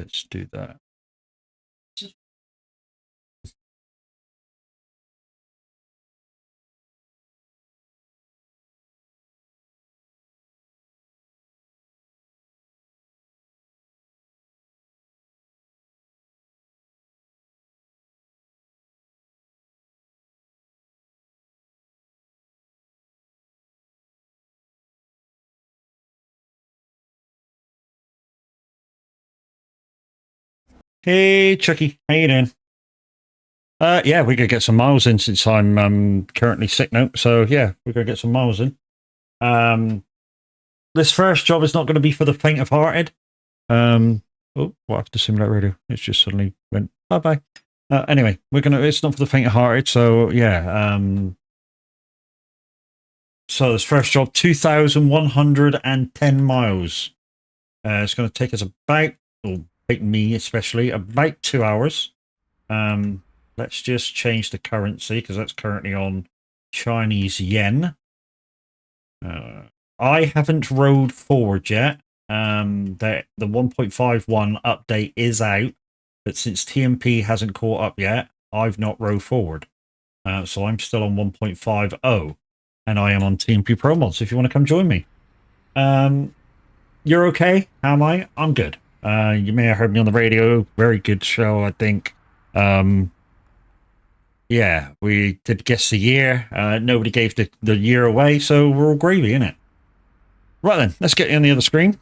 let's do that. Hey, Chucky, how you doing? Yeah, we're gonna get some miles in since I'm currently sick now. So yeah, we're gonna get some miles in. Um, this first job is not going to be for the faint of hearted. Oh, what happened to Simulate Radio? It's just suddenly went bye bye. Anyway, we're gonna. It's not for the faint of hearted. So yeah. So this first job, 2,110 miles. It's going to take us about, or take me especially, about 2 hours. Let's just change the currency because that's currently on Chinese yen. I haven't rode forward yet. The 1.51 update is out, but since TMP hasn't caught up yet, I've not rode forward. So I'm still on 1.50, and I am on TMP Pro Mod. So if you want to come join me, you're okay. How am I? I'm good. You may have heard me on the radio. Very good show, I think. Yeah, we did guess the year. Nobody gave the year away, so we're all gravy, innit? Right then, let's get you on the other screen.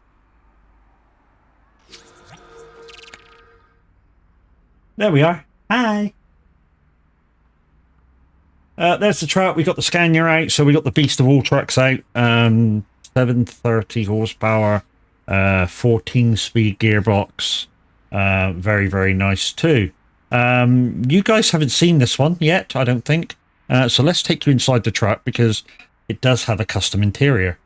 There we are. Hi. There's the truck. We got the Scania out, so we got the beast of all trucks out. 730 horsepower, 14-speed gearbox. Very, very nice too. You guys haven't seen this one yet, I don't think. So let's take you inside the truck because it does have a custom interior.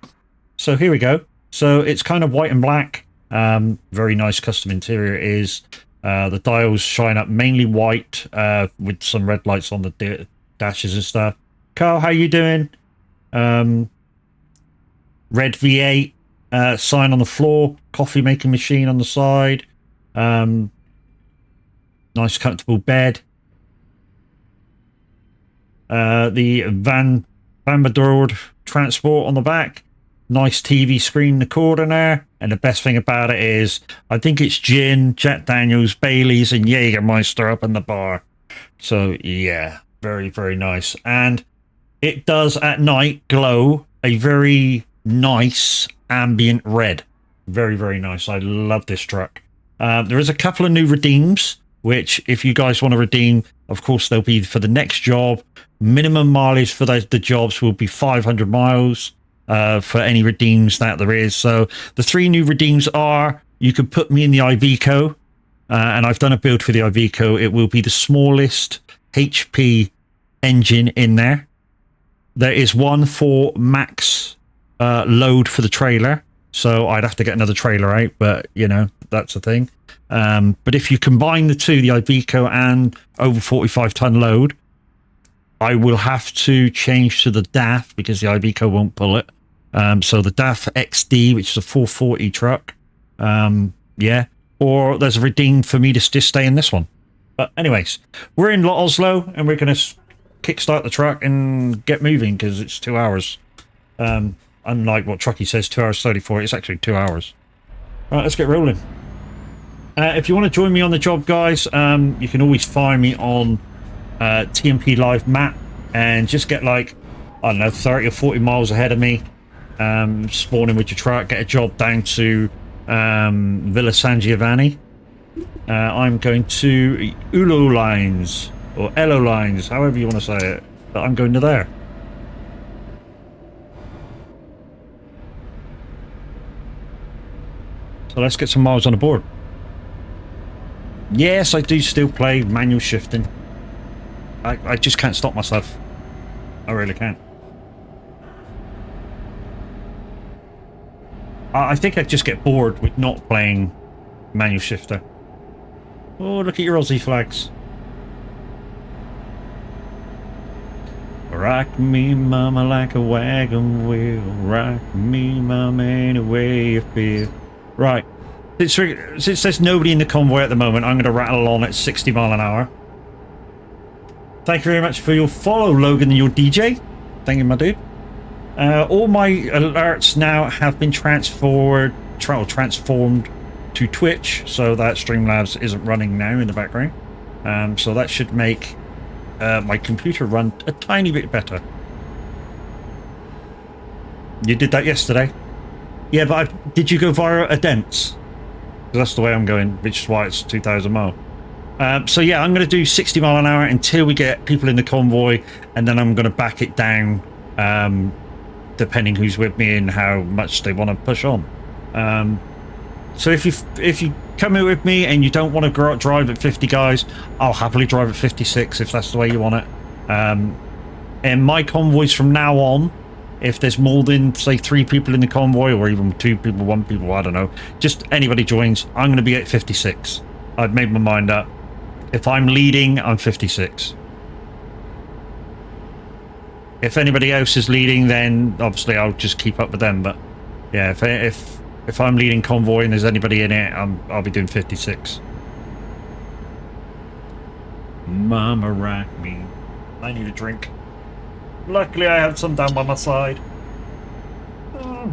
So here we go. So it's kind of white and black. Very nice custom interior is. The dials shine up mainly white with some red lights on the dashes and stuff. Carl, how you doing? Red V8 sign on the floor. Coffee making machine on the side. Nice comfortable bed. The Van Badord transport on the back. Nice TV screen in the corner there. And the best thing about it is, I think it's gin, Jack Daniels, Baileys, and Jägermeister up in the bar. So yeah, very, very nice. And it does at night glow a very nice ambient red. Very, very nice. I love this truck. There is a couple of new redeems, which if you guys want to redeem, of course, they'll be for the next job. Minimum mileage for the jobs will be 500 miles. For any redeems that there is. So the 3 new redeems are, you can put me in the Iveco, and I've done a build for the Iveco. It will be the smallest HP engine in there. There is one for max load for the trailer, so I'd have to get another trailer out, but you know, that's the thing. But if you combine the two, the Iveco and over 45 ton load, I will have to change to the DAF because the Iveco won't pull it. So the DAF XD, which is a 440 truck. Yeah. Or there's a redeem for me to just stay in this one. But anyways, we're in Oslo and we're going to kickstart the truck and get moving because it's 2 hours. Unlike what Trucky says, 2 hours 34, it's actually 2 hours. Right, let's get rolling. If you want to join me on the job, guys, you can always find me on TMP Live map and just get like, I don't know, 30 or 40 miles ahead of me. Spawn in with your truck, get a job down to Villa San Giovanni. I'm going to Ulo Lines or Elo Lines, however you want to say it, but I'm going to there. So let's get some miles on the board. Yes, I do still play manual shifting. I just can't stop myself. I really can't. I think I'd just get bored with not playing manual shifter. Oh, look at your Aussie flags. Rock me, mama, like a wagon wheel. Rock me, mama, any way you feel. Right. Since there's nobody in the convoy at the moment, I'm going to rattle on at 60 mile an hour. Thank you very much for your follow, Logan, and your DJ. Thank you, my dude. All my alerts now have been transformed to Twitch, so that Streamlabs isn't running now in the background. So that should make my computer run a tiny bit better. You did that yesterday? Yeah, but did you go via a dense? That's the way I'm going, which is why it's 2,000 mile. So yeah, I'm going to do 60 mile an hour until we get people in the convoy, and then I'm going to back it down, depending who's with me and how much they want to push on. So if you come in with me and you don't want to drive at 50, guys, I'll happily drive at 56 if that's the way you want it. And my convoys from now on, if there's more than, say, 3 people in the convoy, or even 2 people, 1 people, I don't know, just anybody joins, I'm going to be at 56. I've made my mind up. If I'm leading, I'm 56. If anybody else is leading, then obviously I'll just keep up with them. But yeah, if I'm leading convoy and there's anybody in it, I'll be doing 56. Mama rack me. I need a drink. Luckily, I have some down by my side. A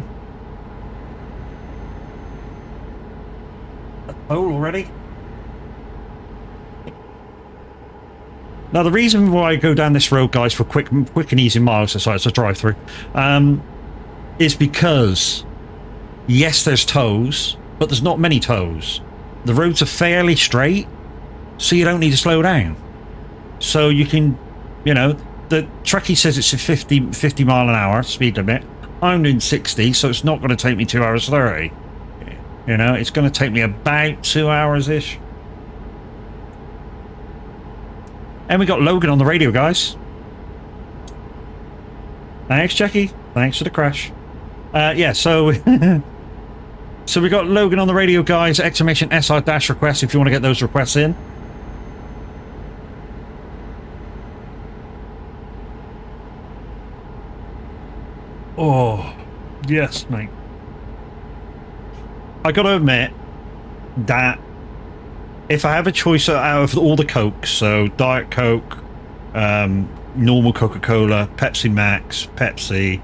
hole already? Now, the reason why I go down this road, guys, for quick and easy miles, so it's a drive-through, is because, yes, there's tows, but there's not many tows. The roads are fairly straight, so you don't need to slow down. So you can, you know, the truckie says it's a 50 mile an hour speed limit. I'm doing 60, so it's not going to take me 2 hours 30. You know, it's going to take me about 2 hours-ish. And we got Logan on the radio, guys. Thanks, Jackie. Thanks for the crash. Yeah, so so we got Logan on the radio, guys. Exclamation SR-request if you want to get those requests in. Oh, yes, mate. I gotta admit that if I have a choice out of all the Cokes, so Diet Coke, normal Coca-Cola, Pepsi Max, Pepsi,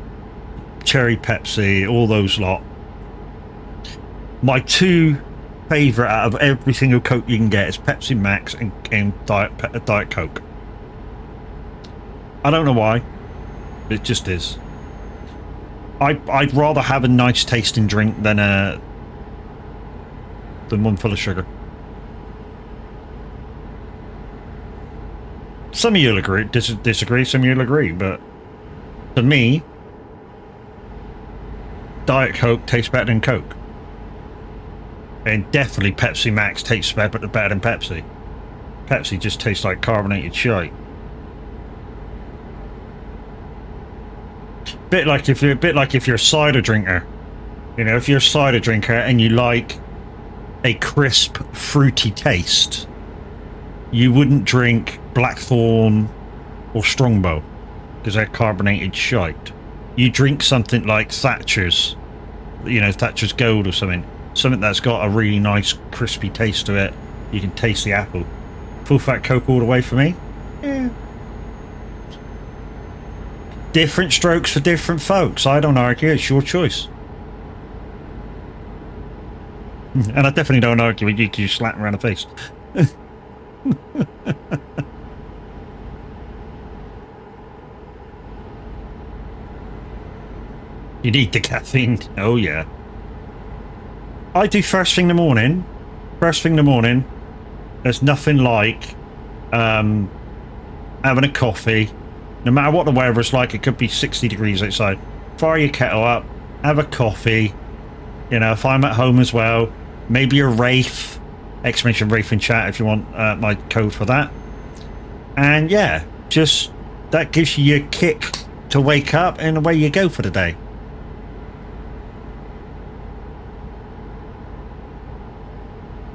Cherry Pepsi, all those lot, my 2 favourite out of every single Coke you can get is Pepsi Max and Diet Coke. I don't know why. It just is. I'd rather have a nice tasting drink than one full of sugar. Some of you'll agree, disagree, some of you'll agree, but to me, Diet Coke tastes better than Coke. And definitely Pepsi Max tastes better than Pepsi. Pepsi just tastes like carbonated shite. Bit like if you're a cider drinker. You know, if you're a cider drinker and you like a crisp, fruity taste, you wouldn't drink Blackthorn or Strongbow because they're carbonated shite. You drink something like Thatcher's, you know, Thatcher's Gold or something that's got a really nice crispy taste to it. You can taste the apple. Full fat Coke all the way for me. Yeah. Different strokes for different folks. I don't argue. It's your choice. And I definitely don't argue with you because you slap me around the face. You need the caffeine. Oh, yeah. I do first thing in the morning. First thing in the morning. There's nothing like having a coffee. No matter what the weather is like, it could be 60 degrees outside. Fire your kettle up, have a coffee. You know, if I'm at home as well, maybe a wraith. Exclamation wraith in chat if you want my code for that. And yeah, just that gives you your kick to wake up and away you go for the day.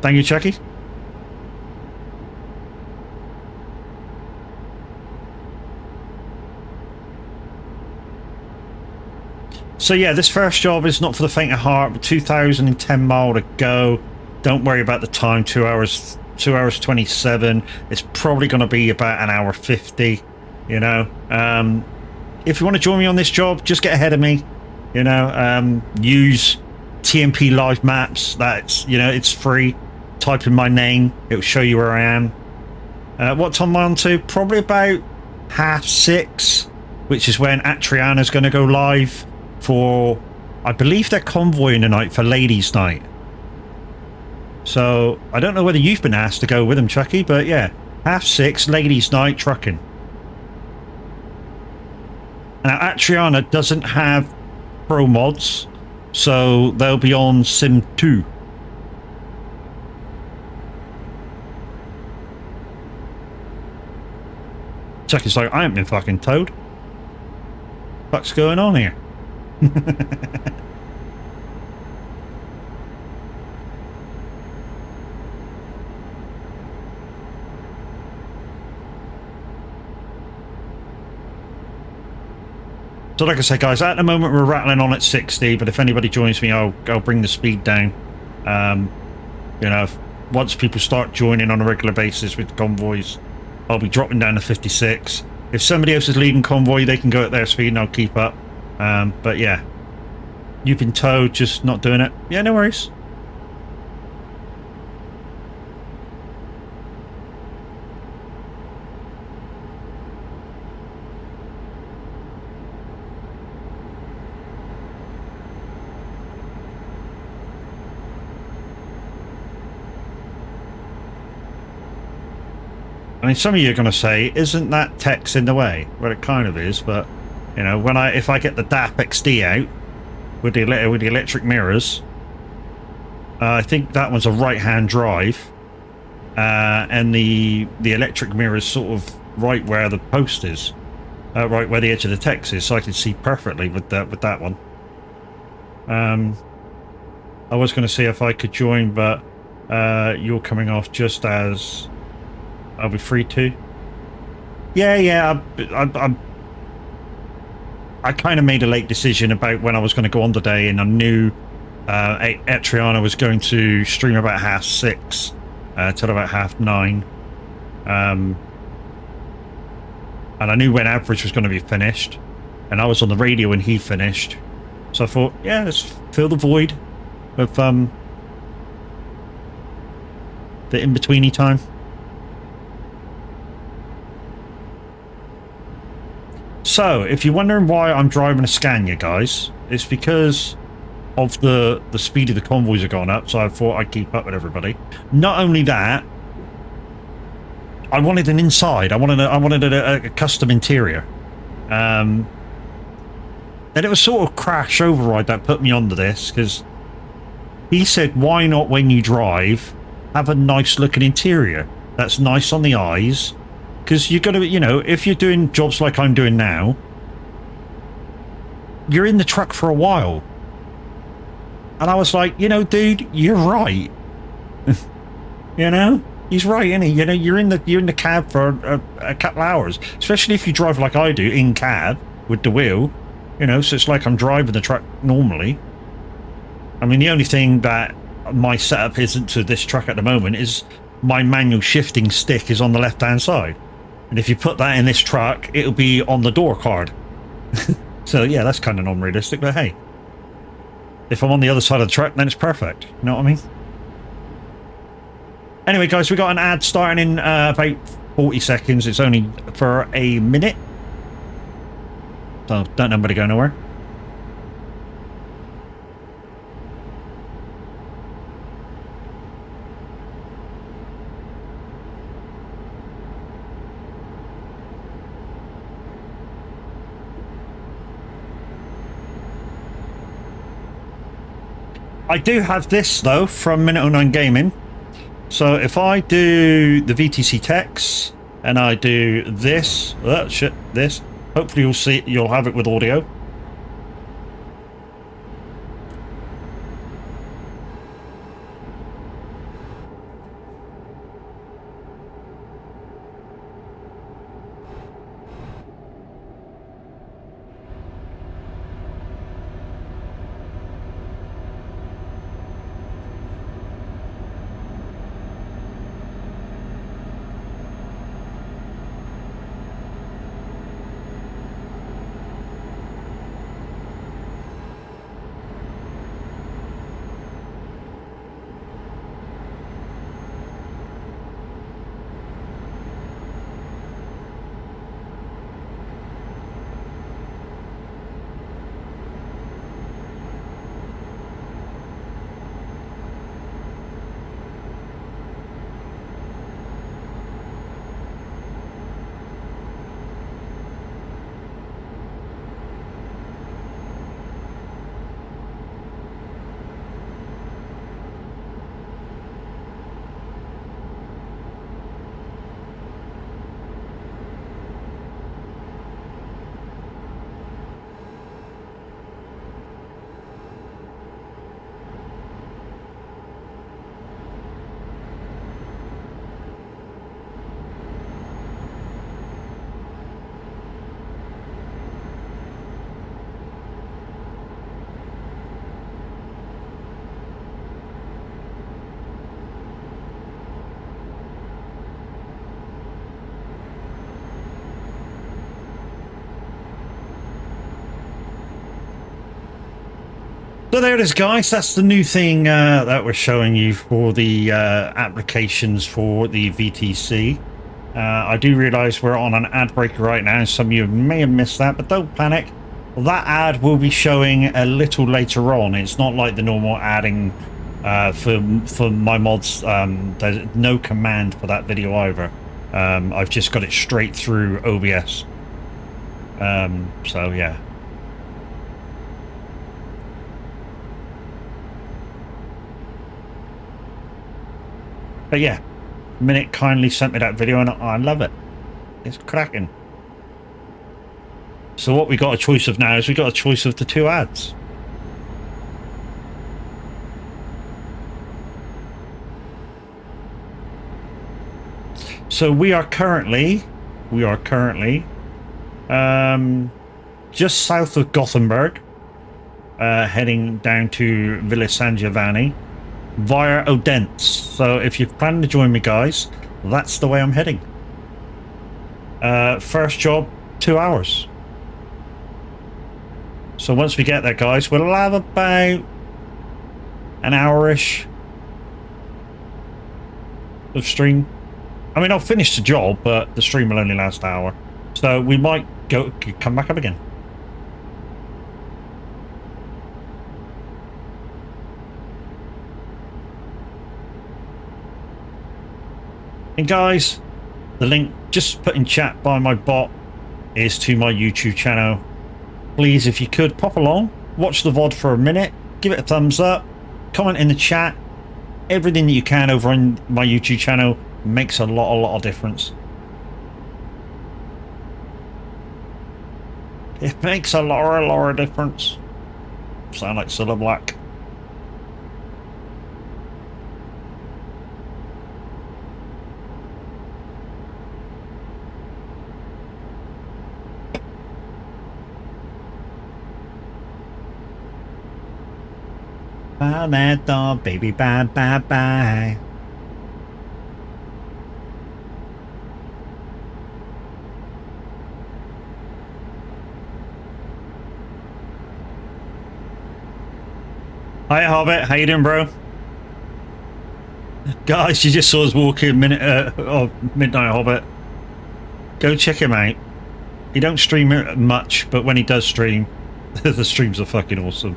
Thank you, Chucky. So yeah, this first job is not for the faint of heart. 2,010 mile to go. don't worry about the time. 2 hours 27. It's probably going to be about an hour 50. You know, if you want to join me on this job, just get ahead of me. You know, use TMP live maps. That's, you know, it's free. Type in my name, it will show you where I am. What time am I on to? Probably about 6:30, which is when Atriana's going to go live for, I believe they're convoying tonight for ladies' night. So I don't know whether you've been asked to go with them, Chucky, but yeah, 6:30 ladies' night trucking. Now Atriana doesn't have pro mods, so they'll be on Sim 2. Chucky's like, I haven't been fucking towed. What's going on here? So like I said, guys, at the moment we're rattling on at 60, but if anybody joins me, I'll bring the speed down. You know, once people start joining on a regular basis with convoys, I'll be dropping down to 56. If somebody else is leading convoy, they can go at their speed and I'll keep up. But yeah, you've been towed, just not doing it. Yeah, no worries. I mean, some of you are going to say, isn't that text in the way? Well, it kind of is, but, you know, if I get the DAP XD out with the electric mirrors, I think that one's a right-hand drive, and the electric mirror is sort of right where the post is, right where the edge of the text is, so I can see perfectly with that one. I was going to see if I could join, but you're coming off just as I'll be free to. Yeah. I kind of made a late decision about when I was going to go on today, and I knew Atriana was going to stream about 6:30 till about 9:30. And I knew when average was going to be finished, and I was on the radio when he finished, so I thought, yeah, let's fill the void with the in-betweeny time. So, if you're wondering why I'm driving a Scania, guys, it's because of the speed of the convoys have gone up, so I thought I'd keep up with everybody. Not only that, I wanted an inside. I wanted a custom interior. And it was sort of crash override that put me onto this, because he said, why not, when you drive, have a nice looking interior that's nice on the eyes? Because you're going to, you know, if you're doing jobs like I'm doing now, you're in the truck for a while. And I was like, you know, dude, you're right. You know, he's right, isn't he? You know, you're in the cab for a couple hours, especially if you drive like I do in cab with the wheel. You know, so it's like I'm driving the truck normally. I mean, the only thing that my setup isn't to this truck at the moment is my manual shifting stick is on the left-hand side. And if you put that in this truck, it'll be on the door card. So yeah, that's kind of non-realistic, but hey, if I'm on the other side of the truck, then it's perfect. You know what I mean? Anyway, guys, we got an ad starting in about 40 seconds. It's only for a minute, so don't nobody go nowhere. I do have this, though, from Minute 09 Gaming. So if I do the VTC text and I do this, this, hopefully you'll have it with audio. So there it is, guys. That's the new thing that we're showing you for the applications for the VTC. I do realise we're on an ad break right now. Some of you may have missed that, but don't panic. That ad will be showing a little later on. It's not like the normal adding for my mods. There's no command for that video either. I've just got it straight through OBS. So yeah. But yeah, Minute kindly sent me that video and I love it. It's cracking. So what we got a choice of now is we got a choice of the two ads. So we are currently just south of Gothenburg, heading down to Villa San Giovanni via Odense. So if you're planning to join me, guys, that's the way I'm heading. First job, 2 hours. So once we get there, guys, we'll have about an hour-ish of stream. I mean, I'll finish the job, but the stream will only last an hour. So we might come back up again. And guys, the link just put in chat by my bot is to my YouTube channel. Please, if you could, pop along, watch the VOD for a minute, give it a thumbs up, comment in the chat. Everything that you can over on my YouTube channel makes a lot of difference. It makes a lot of difference. Sound like Cilla Black. Bye, that dog, baby, bye, bye, bye. Hi, Hobbit. How you doing, bro? Guys, you just saw us walking Midnight Hobbit. Go check him out. He don't stream much, but when he does stream, the streams are fucking awesome.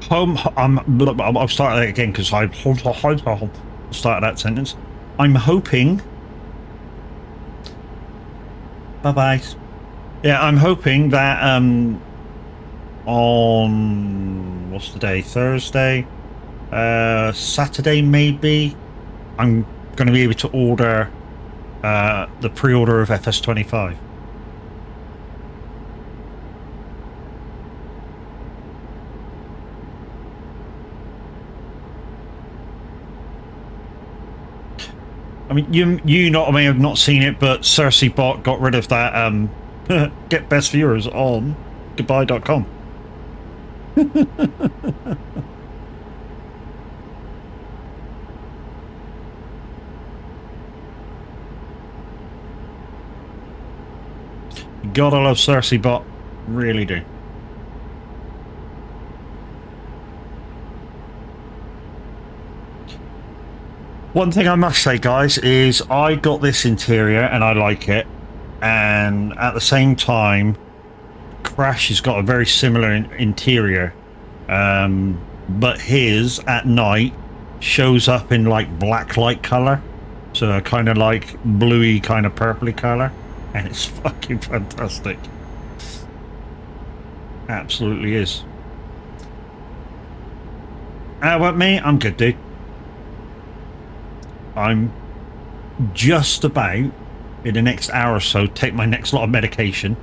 I'll start that again because I started that sentence. I'm hoping. Bye bye. Yeah, I'm hoping that on what's the day? Thursday, Saturday maybe. I'm going to be able to order the pre-order of FS25. I mean, you may have not seen it, but Cersei Bot got rid of that get best viewers on goodbye.com. Gotta love Cersei Bot, really do. One thing I must say, guys, is I got this interior and I like it, and at the same time Crash has got a very similar interior, but his at night shows up in like black light color, so kind of like bluey kind of purpley color, and it's fucking fantastic. Absolutely is. How about me? I'm good, dude. I'm just about, in the next hour or so, take my next lot of medication,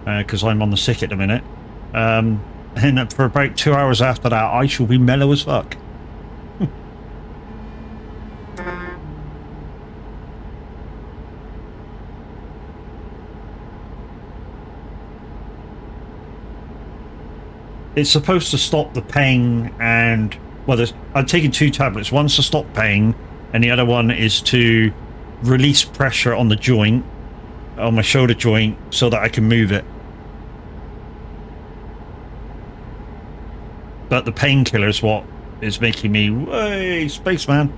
because I'm on the sick at the minute. And for about 2 hours after that, I shall be mellow as fuck. It's supposed to stop the pain and, well, I'm taking 2 tablets. One's to stop pain, and the other one is to release pressure on the joint, on my shoulder joint, so that I can move it. But the painkiller is what is making me, hey, spaceman.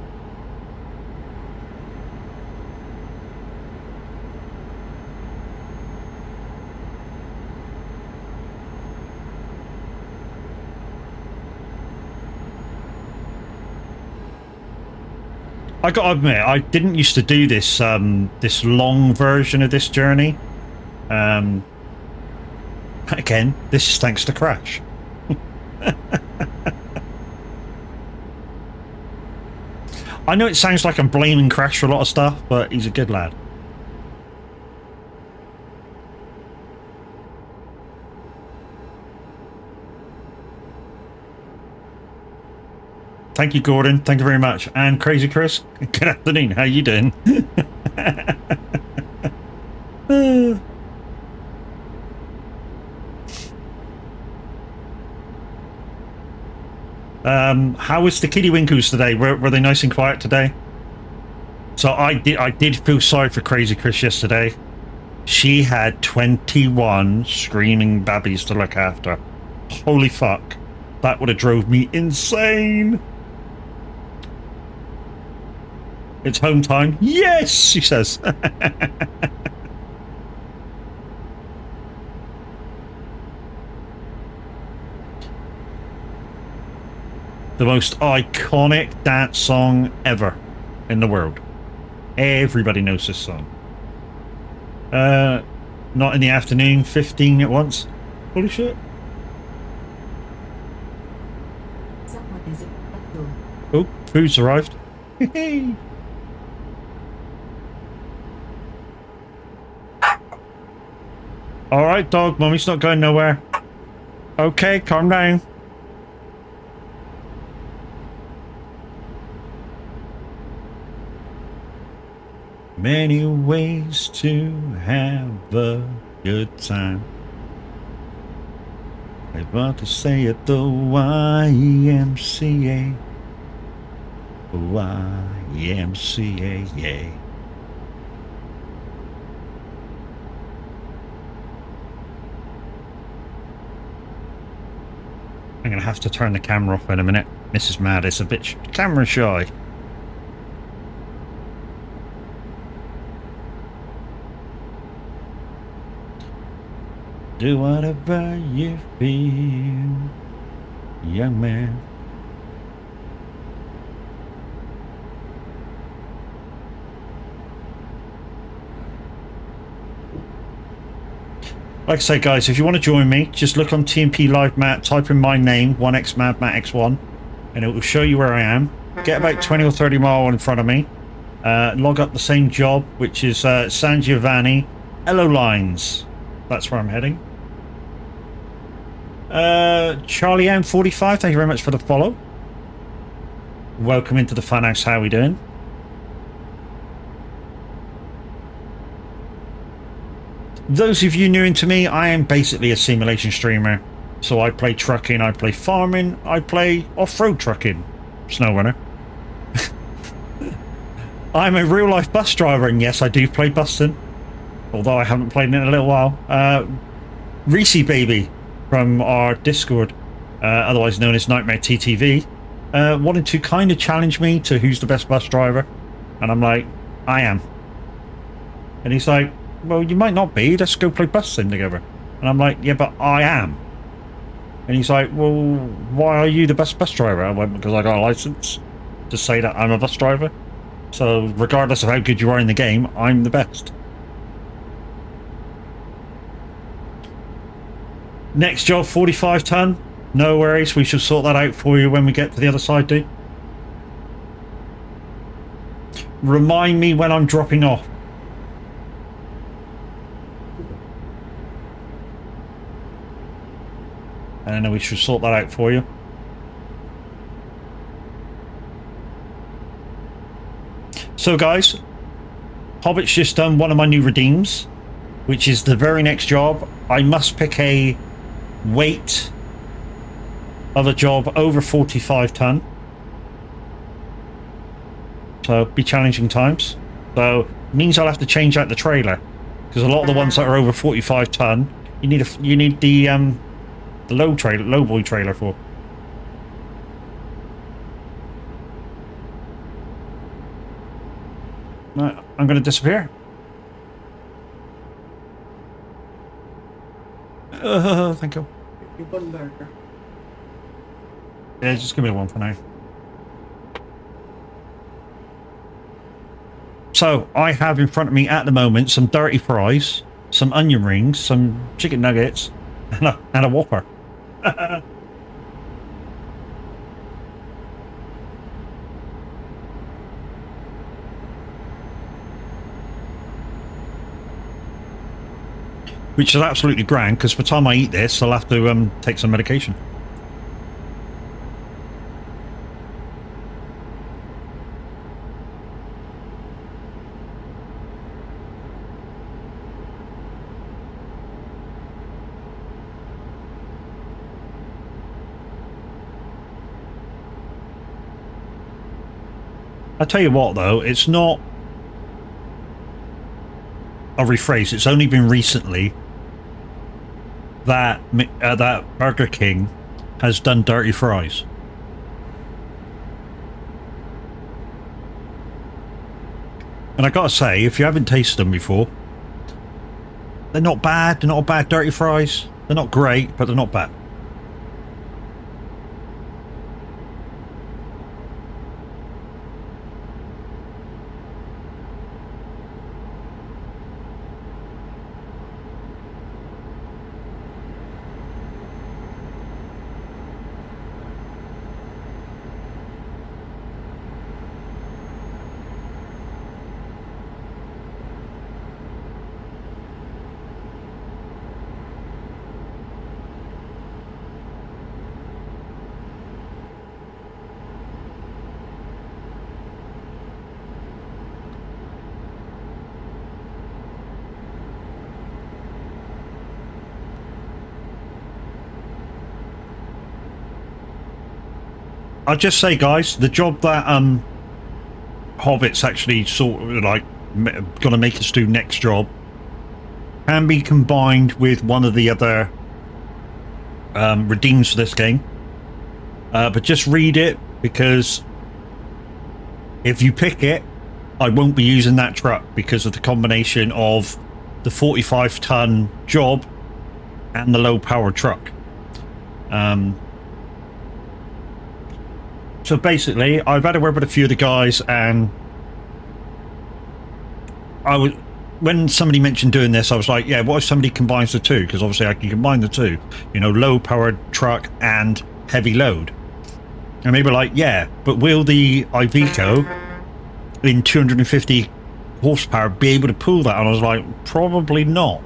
I gotta admit, I didn't used to do this this long version of this journey. Again, this is thanks to Crash. I know it sounds like I'm blaming Crash for a lot of stuff, but he's a good lad. Thank you, Gordon. Thank you very much. And Crazy Chris, good afternoon. How you doing? How was the Kiddywinkles today? Were they nice and quiet today? So I did feel sorry for Crazy Chris yesterday. She had 21 screaming babbies to look after. Holy fuck. That would have drove me insane. It's home time. Yes, she says. The most iconic dance song ever in the world. Everybody knows this song. Not in the afternoon, 15 at once. Holy shit. Oh, food's arrived. Alright, dog, mummy's not going nowhere. Okay, calm down. Many ways to have a good time. I want to say at the YMCA. YMCA, yeah. I'm gonna have to turn the camera off in a minute. Mrs. Mad is a bit camera shy. Do whatever you feel, young man. Like I say, guys, if you want to join me, just look on TMP Live Matt, type in my name, 1xMad, MattX1, and it will show you where I am. Get about 20 or 30 miles in front of me. Log up the same job, which is San Giovanni, Elo Lines. That's where I'm heading. Charlie M45, thank you very much for the follow. Welcome into the Funhouse. How are we doing? Those of you new into me, I am basically a simulation streamer. So I play trucking, I play farming, I play off-road trucking, snow runner. I'm a real-life bus driver, and yes, I do play busting. Although I haven't played in a little while. Reese Baby from our Discord, otherwise known as Nightmare TTV, wanted to kind of challenge me to who's the best bus driver. And I'm like, I am. And he's like, well, you might not be. Let's go play bus sim together. And I'm like, yeah, but I am. And he's like, well, why are you the best bus driver? I went, because I got a license to say that I'm a bus driver. So regardless of how good you are in the game, I'm the best. Next job, 45 ton. No worries, we shall sort that out for you when we get to the other side, dude. Remind me when I'm dropping off. And then we should sort that out for you. So guys, Hobbit's just done one of my new redeems, which is the very next job. I must pick a weight Other job over 45 ton. So be challenging times. So it means I'll have to change out the trailer, because a lot of the ones that are over 45 ton, you need the low boy trailer for. Right, I'm going to disappear. Thank you. Yeah, just give me the one for now. So I have in front of me at the moment some dirty fries, some onion rings, some chicken nuggets, and a Whopper. Which is absolutely grand, because by the time I eat this, I'll have to take some medication. I tell you what, though, it's not. I'll rephrase. It's only been recently that Burger King has done dirty fries. And I gotta say, if you haven't tasted them before, they're not bad. They're not bad dirty fries. They're not great, but they're not bad. I'll just say, guys, the job that Hobbit's actually sort of like gonna make us do next job can be combined with one of the other redeems for this game. But just read it, because if you pick it, I won't be using that truck because of the combination of the 45 ton job and the low power truck. So basically, I've had a word with a few of the guys, and when somebody mentioned doing this, I was like, yeah, what if somebody combines the two? Because obviously I can combine the two, you know, low powered truck and heavy load. And they were like, yeah, but will the Iveco in 250 horsepower be able to pull that? And I was like, probably not.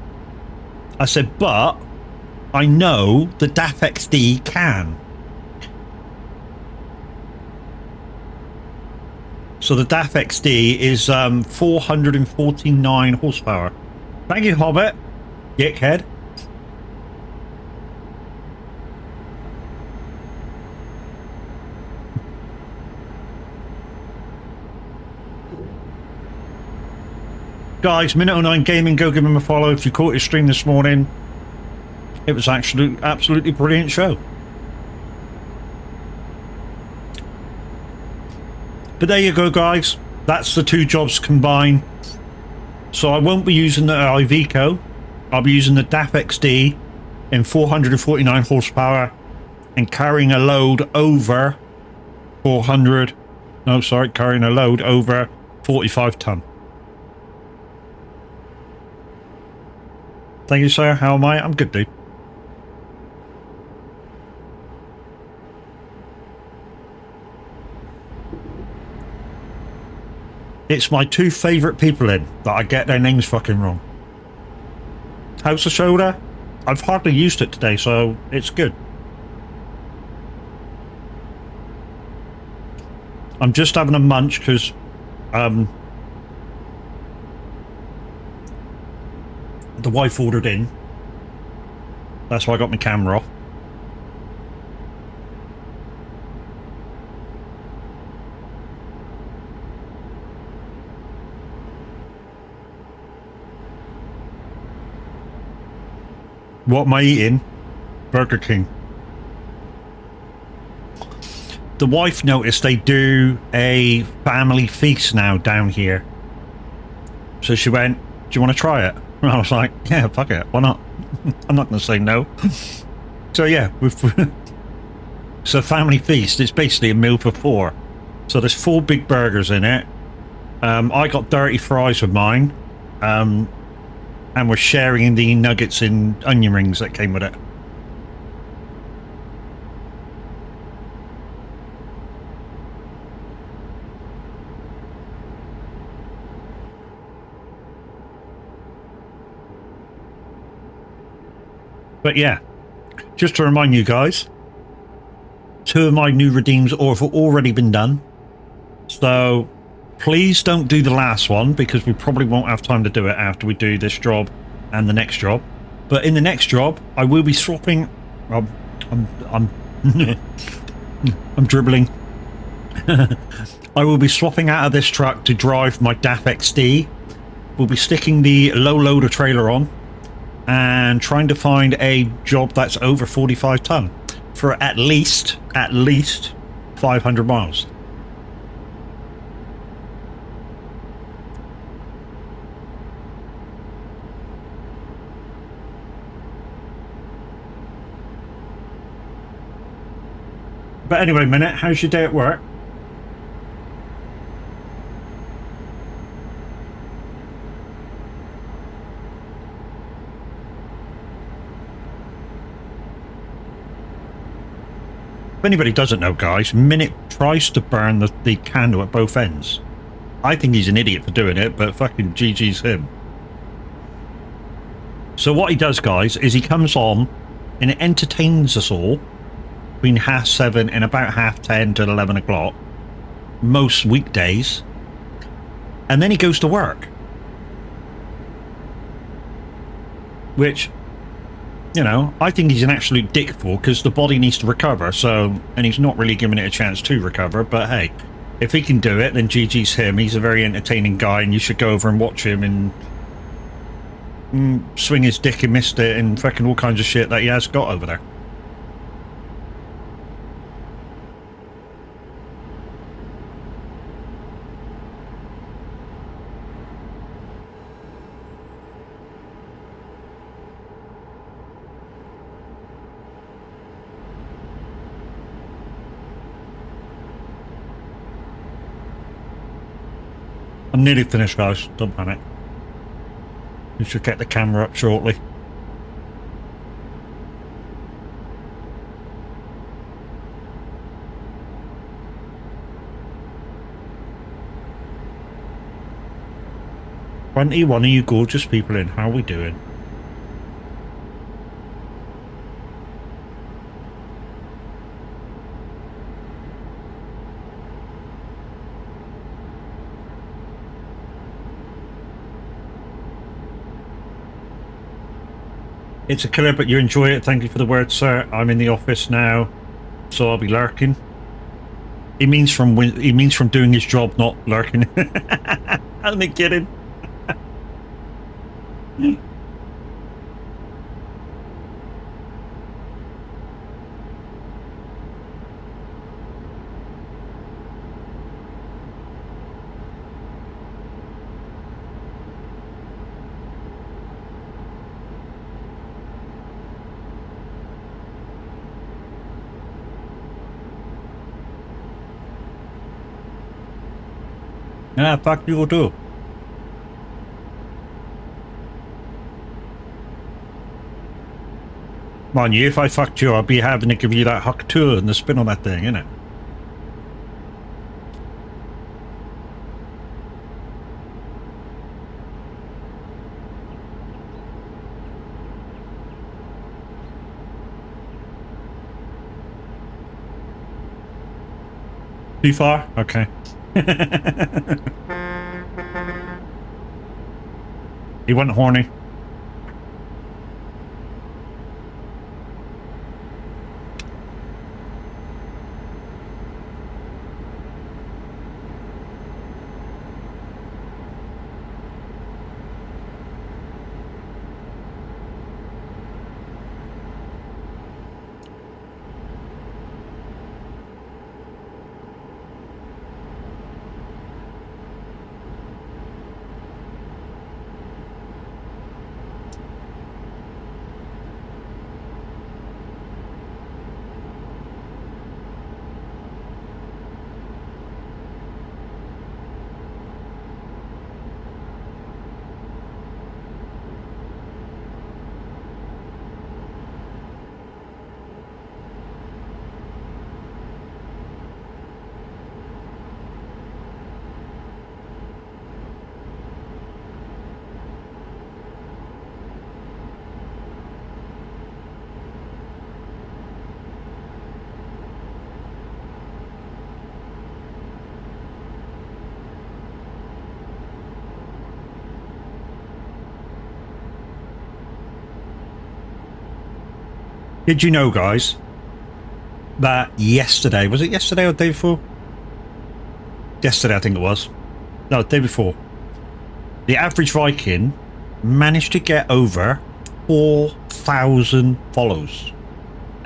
I said, but I know the DAF XD can. So the DAF XD is 449 horsepower. Thank you, Hobbit. Dickhead. Guys, Minute 09 Gaming, go give him a follow if you caught his stream this morning. It was actually absolutely brilliant show. But there you go, guys. That's the two jobs combined. So I won't be using the Iveco. I'll be using the DAF XD in 449 horsepower and carrying a load over 400. No, sorry, carrying a load over 45 ton. Thank you, sir. How am I? I'm good, dude. It's my two favourite people in that I get their names fucking wrong. How's the shoulder? I've hardly used it today, so it's good. I'm just having a munch because the wife ordered in. That's why I got my camera off. What am I eating? Burger King. The wife noticed they do a family feast now down here. So she went, do you want to try it? And I was like, yeah, fuck it. Why not? I'm not going to say no. So yeah, it's a family feast. It's basically a meal for 4. So there's 4 big burgers in it. I got dirty fries with mine. And we're sharing the nuggets and onion rings that came with it. But yeah, just to remind you guys, 2 of my new redeems have already been done. So please don't do the last one because we probably won't have time to do it after we do this job and the next job. But in the next job, I will be swapping. I'm dribbling. I will be swapping out of this truck to drive my DAF XD. We'll be sticking the low loader trailer on and trying to find a job that's over 45 ton for at least 500 miles. But anyway, Minute, how's your day at work? If anybody doesn't know, guys, Minute tries to burn the candle at both ends. I think he's an idiot for doing it, but fucking GG's him. So what he does, guys, is he comes on and it entertains us all between 7:30 and about 10:30 to 11 o'clock, most weekdays, and then he goes to work. Which, you know, I think he's an absolute dick for, because the body needs to recover, so, and he's not really giving it a chance to recover, but hey, if he can do it, then GG's him. He's a very entertaining guy, and you should go over and watch him and swing his dick and missed it and fucking all kinds of shit that he has got over there. I'm nearly finished, guys. Don't panic. We should get the camera up shortly. One of you gorgeous people in. How are we doing? It's a killer, but you enjoy it. Thank you for the word, sir. I'm in the office now, so I'll be lurking. He means from doing his job, not lurking. I'm not kidding. Yeah, fuck you too. Mind you, if I fucked you, I'd be having to give you that huck too and the spin on that thing, innit? Too far? Okay. He wasn't horny. Did you know, guys, that yesterday, was it yesterday or the day before? Yesterday, I think it was. No, the day before. The average Viking managed to get over 4,000 follows.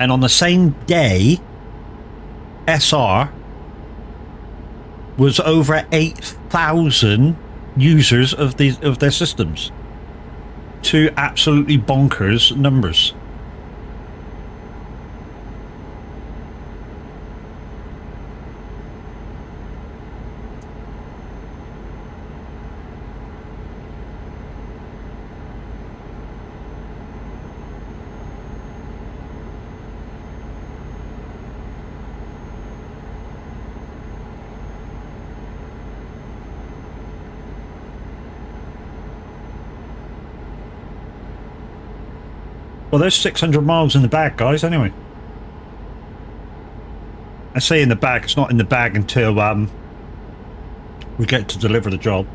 And on the same day, SR was over 8,000 users of their systems. Two absolutely bonkers numbers. Well, there's 600 miles in the bag, guys, anyway. I say in the bag, it's not in the bag until we get to deliver the job.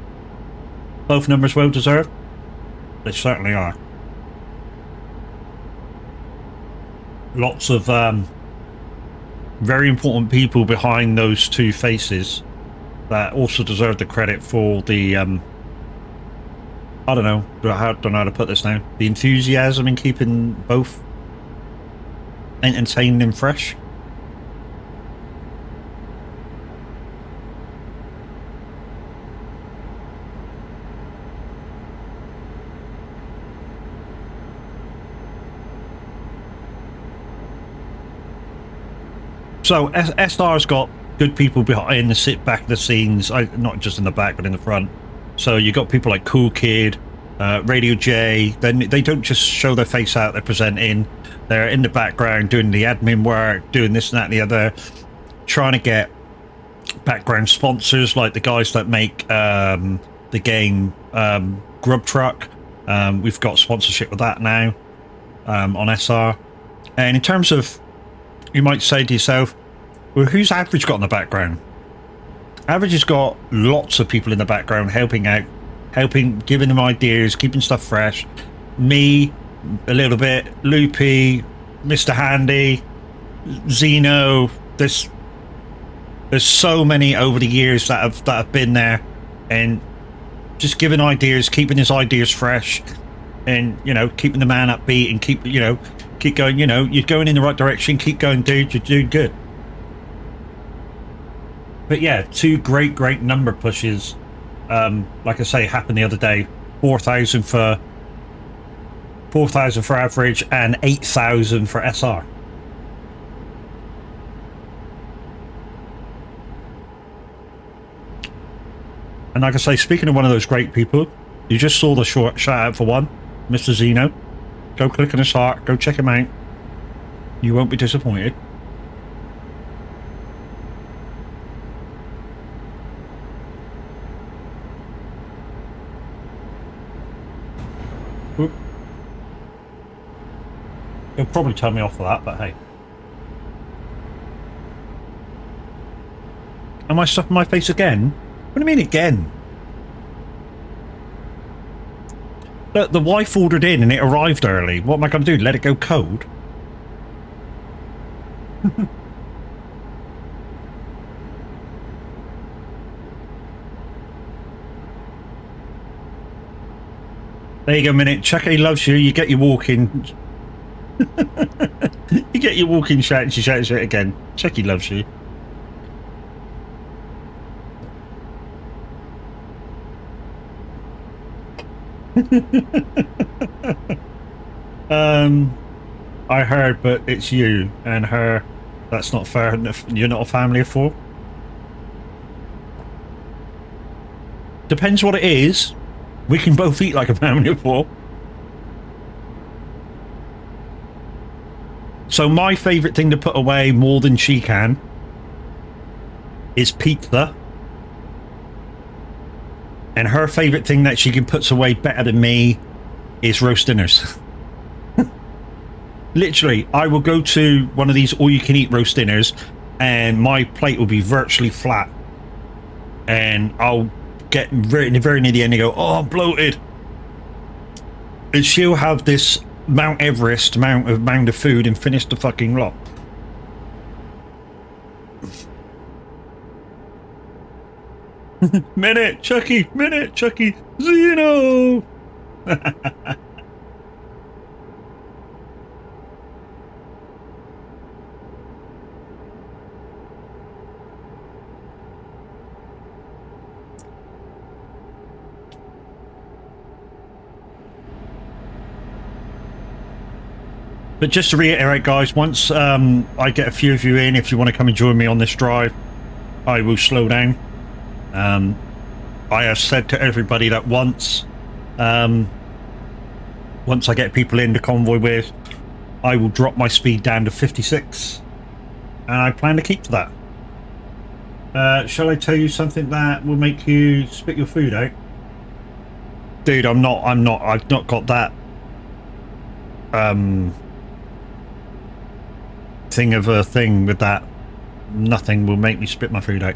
Both numbers well deserved? They certainly are. Lots of very important people behind those two faces that also deserve the credit for the I don't know how to put this now. The enthusiasm in keeping both entertained and fresh. So SR's got good people behind the back of the scenes, not just in the back but in the front. So you got people like Cool Kid, Radio J. Then they don't just show their face out, they're presenting. They're in the background doing the admin work, doing this and that and the other, trying to get background sponsors like the guys that make the game Grub Truck. We've got sponsorship with that now on SR. And in terms of, you might say to yourself, well, who's Average got in the background? Average has got lots of people in the background helping out, giving them ideas, keeping stuff fresh. Me, a little bit. Loopy, Mr. Handy, Zeno. There's so many over the years that have been there, and just giving ideas, keeping his ideas fresh, and keeping the man upbeat and keep going. You're going in the right direction. Keep going, dude. You're doing good. But yeah, two great number pushes. Like I say, happened the other day. 4,000 for Average and 8,000 for SR. And like I say, speaking of one of those great people, you just saw the short shout out for one, Mr. Zeno. Go click on his heart. Go check him out. You won't be disappointed. Whoop. He'll probably tell me off for that, but hey. Am I stuffing my face again? What do you mean again? Look, the wife ordered in and it arrived early. What am I going to do? Let it go cold? There you go, minute. Chucky loves you. You get your walking. You get your walking shout and she shouts it again. Chucky loves you. I heard, but it's you and her. That's not fair. You're not a family of four. Depends what it is. We can both eat like a family of four. So my favourite thing to put away more than she can is pizza. And her favourite thing that she can put away better than me is roast dinners. Literally, I will go to one of these all-you-can-eat roast dinners and my plate will be virtually flat. And I'll get very near the end and go, oh, I'm bloated. And she'll have this Mount Everest amount of food and finish the fucking lot. Minute, Chucky, Zeno. But just to reiterate, guys, once I get a few of you in, if you want to come and join me on this drive, I will slow down. I have said to everybody that once I get people in the convoy with, I will drop my speed down to 56, and I plan to keep to that. Shall I tell you something that will make you spit your food out? Dude, I've not got that thing of a thing with that. Nothing will make me spit my food out.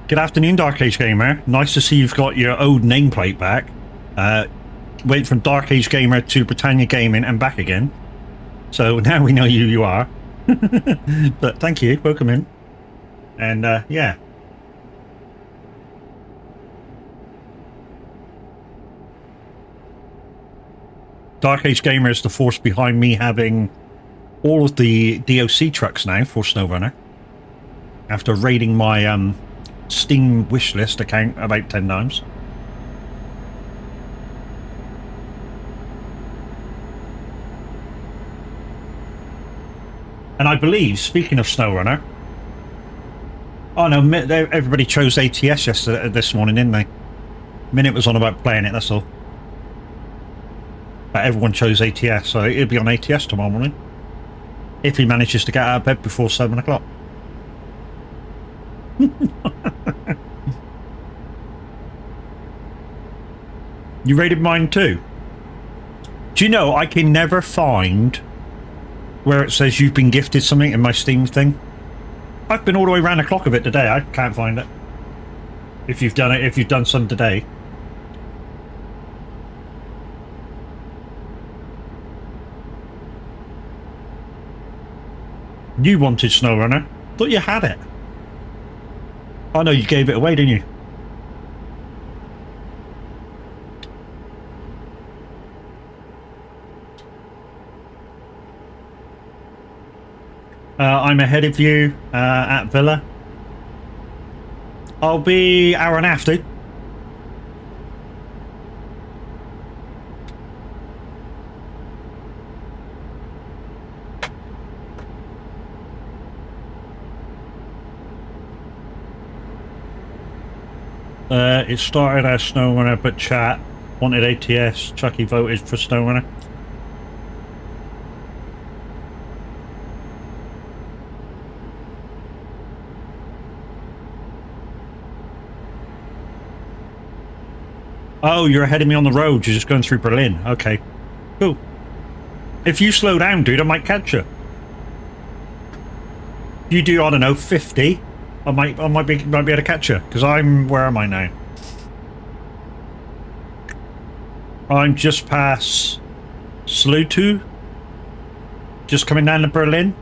Good afternoon, Dark Age Gamer. Nice to see you've got your old nameplate back. Went from Dark Age Gamer to Britannia Gaming and back again. So now we know who you are. But thank you, welcome in. And yeah. Dark Age Gamer is the force behind me having all of the DOC trucks now for SnowRunner. After raiding my Steam wishlist account about 10 times. And I believe, speaking of SnowRunner, oh no, everybody chose ATS this morning, didn't they? Minute was on about playing it, that's all. But everyone chose ATS, so it'll be on ATS tomorrow morning. If he manages to get out of bed before 7 o'clock. You raided mine too? Do you know I can never find where it says you've been gifted something in my Steam thing? I've been all the way around the clock of it today. I can't find it. If you've done some today. You wanted SnowRunner. Thought you had it. Oh no, you gave it away, didn't you? I'm ahead of you at Villa. I'll be hour and a half, dude. It started as SnowRunner, but chat wanted ATS. Chucky voted for SnowRunner. Oh, you're ahead of me on the road. You're just going through Berlin. Okay, cool. If you slow down, dude, I might catch you. You do, I don't know, 50. I might be able to catch you because I'm. Where am I now? I'm just past Slutu. Just coming down to Berlin.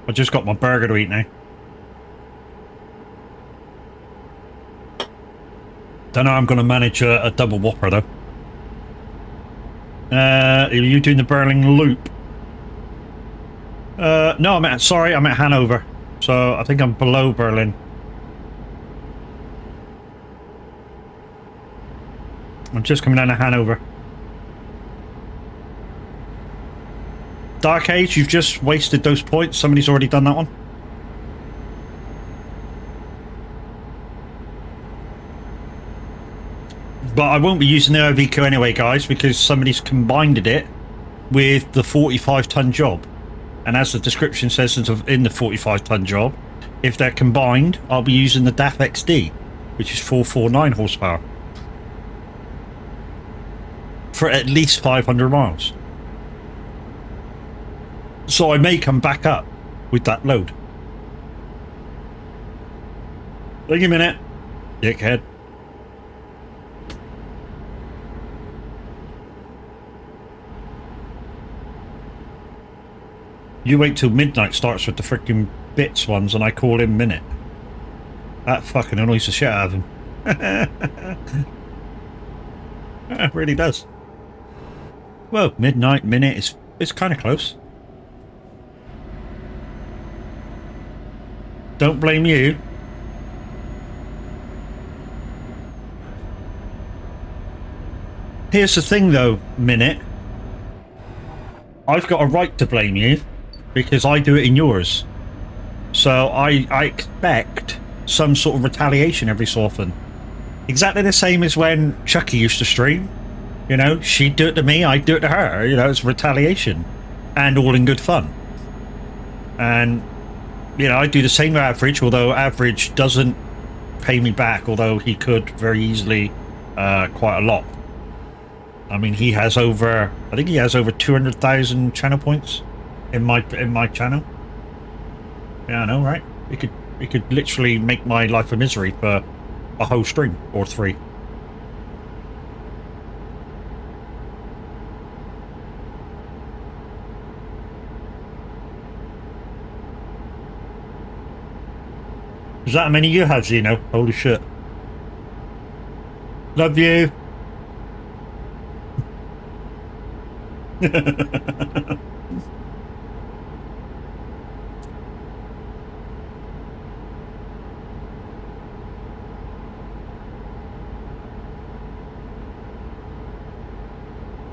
I just got my burger to eat now. Don't know how I'm going to manage a double whopper though. Are you doing the Berlin loop? No, I'm at Hanover. So I think I'm below Berlin. I'm just coming down to Hanover. Dark Age, you've just wasted those points. Somebody's already done that one. But I won't be using the IVQ anyway, guys, because somebody's combined it with the 45-ton job. And as the description says in the 45-ton job, if they're combined, I'll be using the DAF XD, which is 449 horsepower. For at least 500 miles. So I may come back up with that load. Wait a minute, dickhead. You wait till midnight starts with the freaking bits ones and I call him Minute. That fucking annoys the shit out of him. It really does. Well, midnight, Minute, it's kind of close. Don't blame you. Here's the thing though, Minute. I've got a right to blame you because I do it in yours. So I expect some sort of retaliation every so often. Exactly the same as when Chucky used to stream. You know, she'd do it to me, I'd do it to her. You know, it's retaliation. And all in good fun. And, you know, I do the same with Average, although Average doesn't pay me back, although he could very easily, quite a lot. I mean, he has over, I think he has over 200,000 channel points in my channel. Yeah, I know, right? He could literally make my life a misery for a whole stream or 3. Is that how many you have, Zeno? Holy shit. Love you.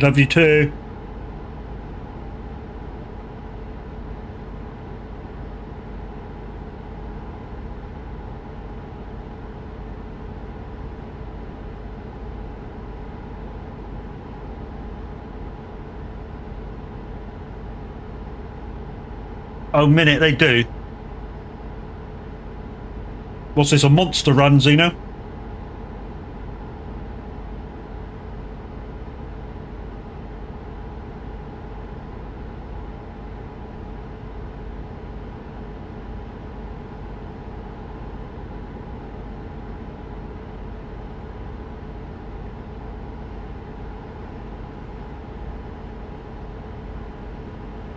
Love you too. Oh, Minute, they do. What's this, a monster run, Zeno?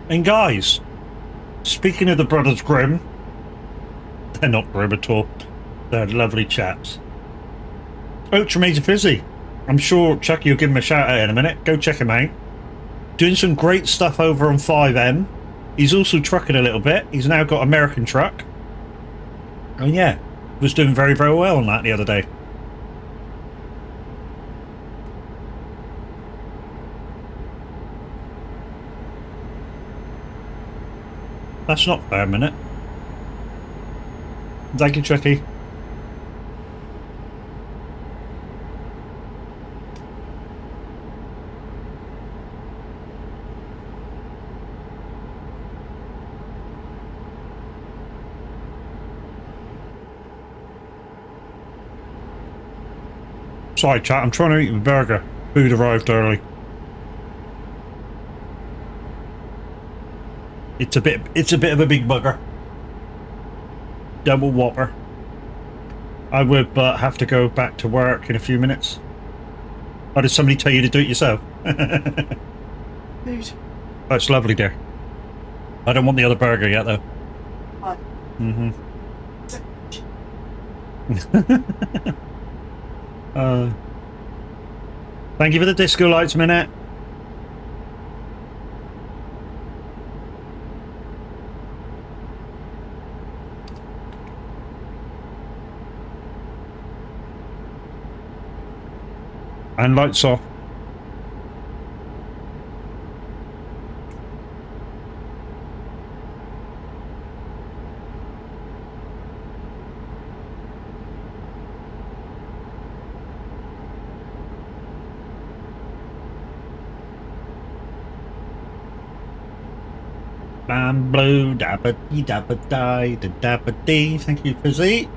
And guys, speaking of the Brothers Grimm, they're not grim at all. They're lovely chaps. Ultra Major Fizzy. I'm sure Chucky will give him a shout out in a minute. Go check him out. Doing some great stuff over on 5M. He's also trucking a little bit. He's now got American truck. And yeah, was doing very, very well on that the other day. That's not fair, Minute. Thank you, Chucky. Sorry, chat. I'm trying to eat a burger. Food arrived early. It's a bit of a big bugger. Double Whopper. I would have to go back to work in a few minutes. Or did somebody tell you to do it yourself? Food. That's lovely, dear. I don't want the other burger yet, though. What? Mm-hmm. Thank you for the disco lights, Minute. And lights off. Bam blue, dabba dee dabba die, da dabba dee. Thank you, Fizzy.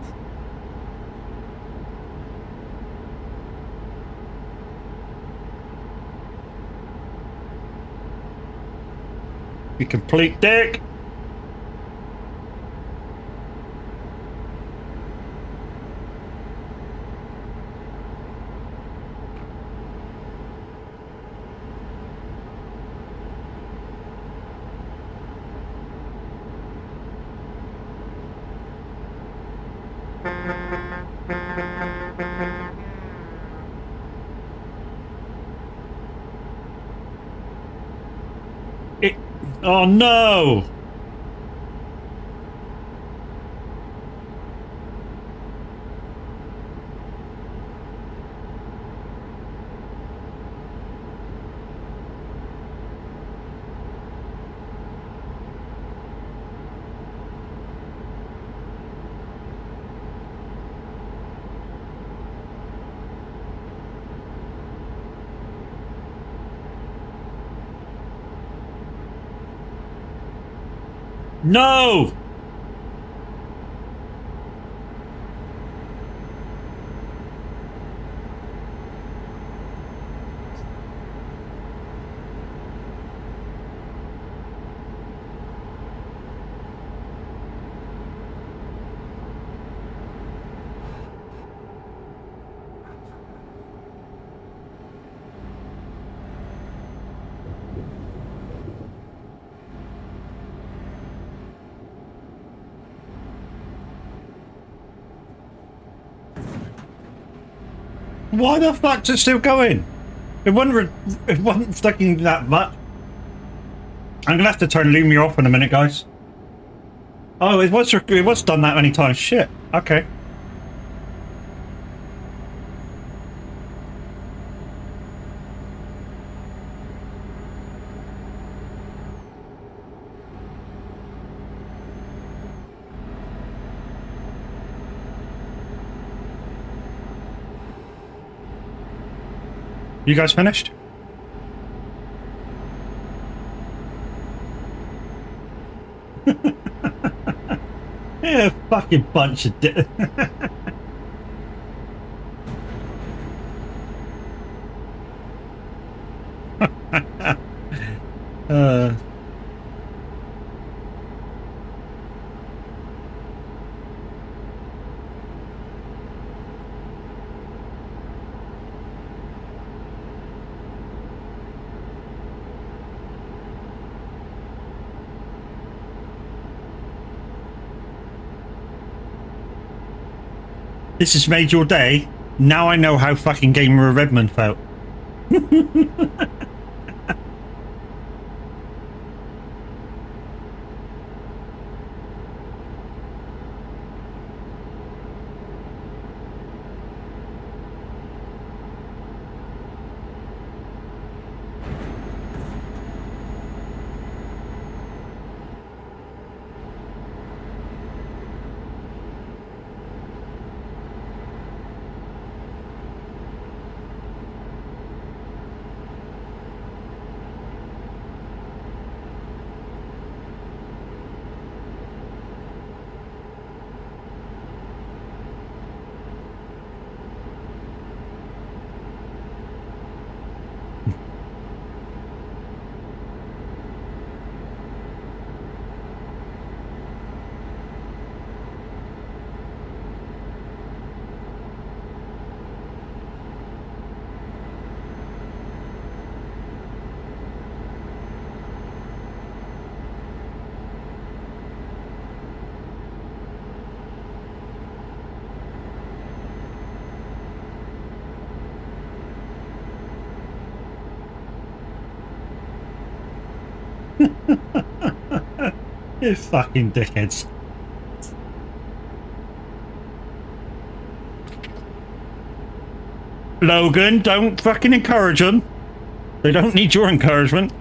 You complete dick. Oh no! No! Why the fuck's it still going? It wasn't sticking that much. I'm gonna have to turn Lumia off in a minute, guys. Oh, it was done that many times. Shit. Okay. You guys finished? Yeah, fucking bunch of This has made your day. Now I know how fucking Gamer Redmond felt. You fucking dickheads. Logan, don't fucking encourage them. They don't need your encouragement.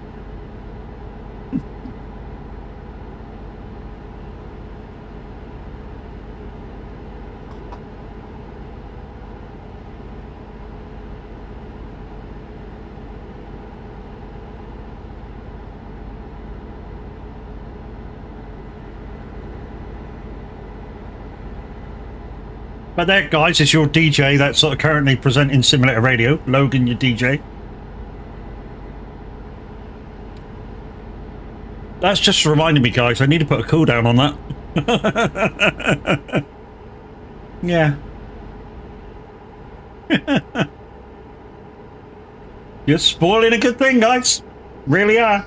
But there, guys, is your DJ that's sort of currently presenting Simulator Radio. Logan, your DJ. That's just reminding me, guys, I need to put a cooldown on that. Yeah. You're spoiling a good thing, guys. Really are.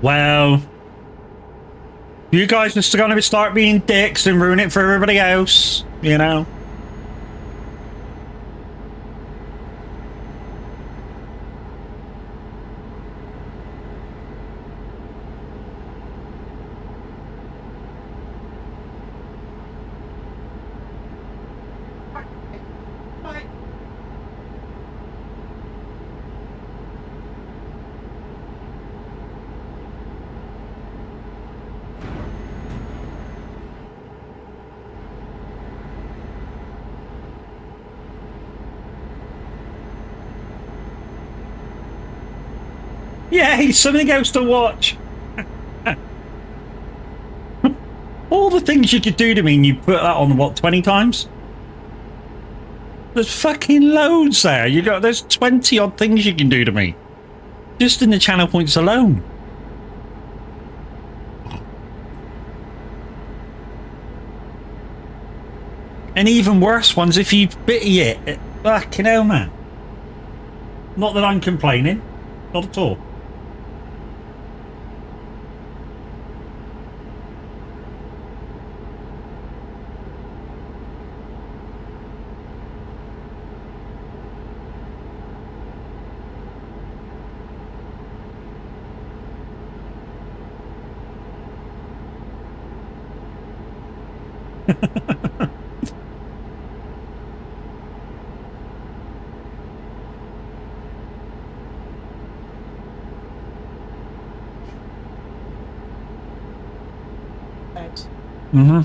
Well, you guys are still going to start being dicks and ruin it for everybody else, you know? Yay, something else to watch. All the things you could do to me, and you put that on, what, 20 times? There's fucking loads there. There's 20 odd things you can do to me. Just in the channel points alone. And even worse ones if you bitty it. Fucking hell, man. Not that I'm complaining. Not at all. Mm-hmm.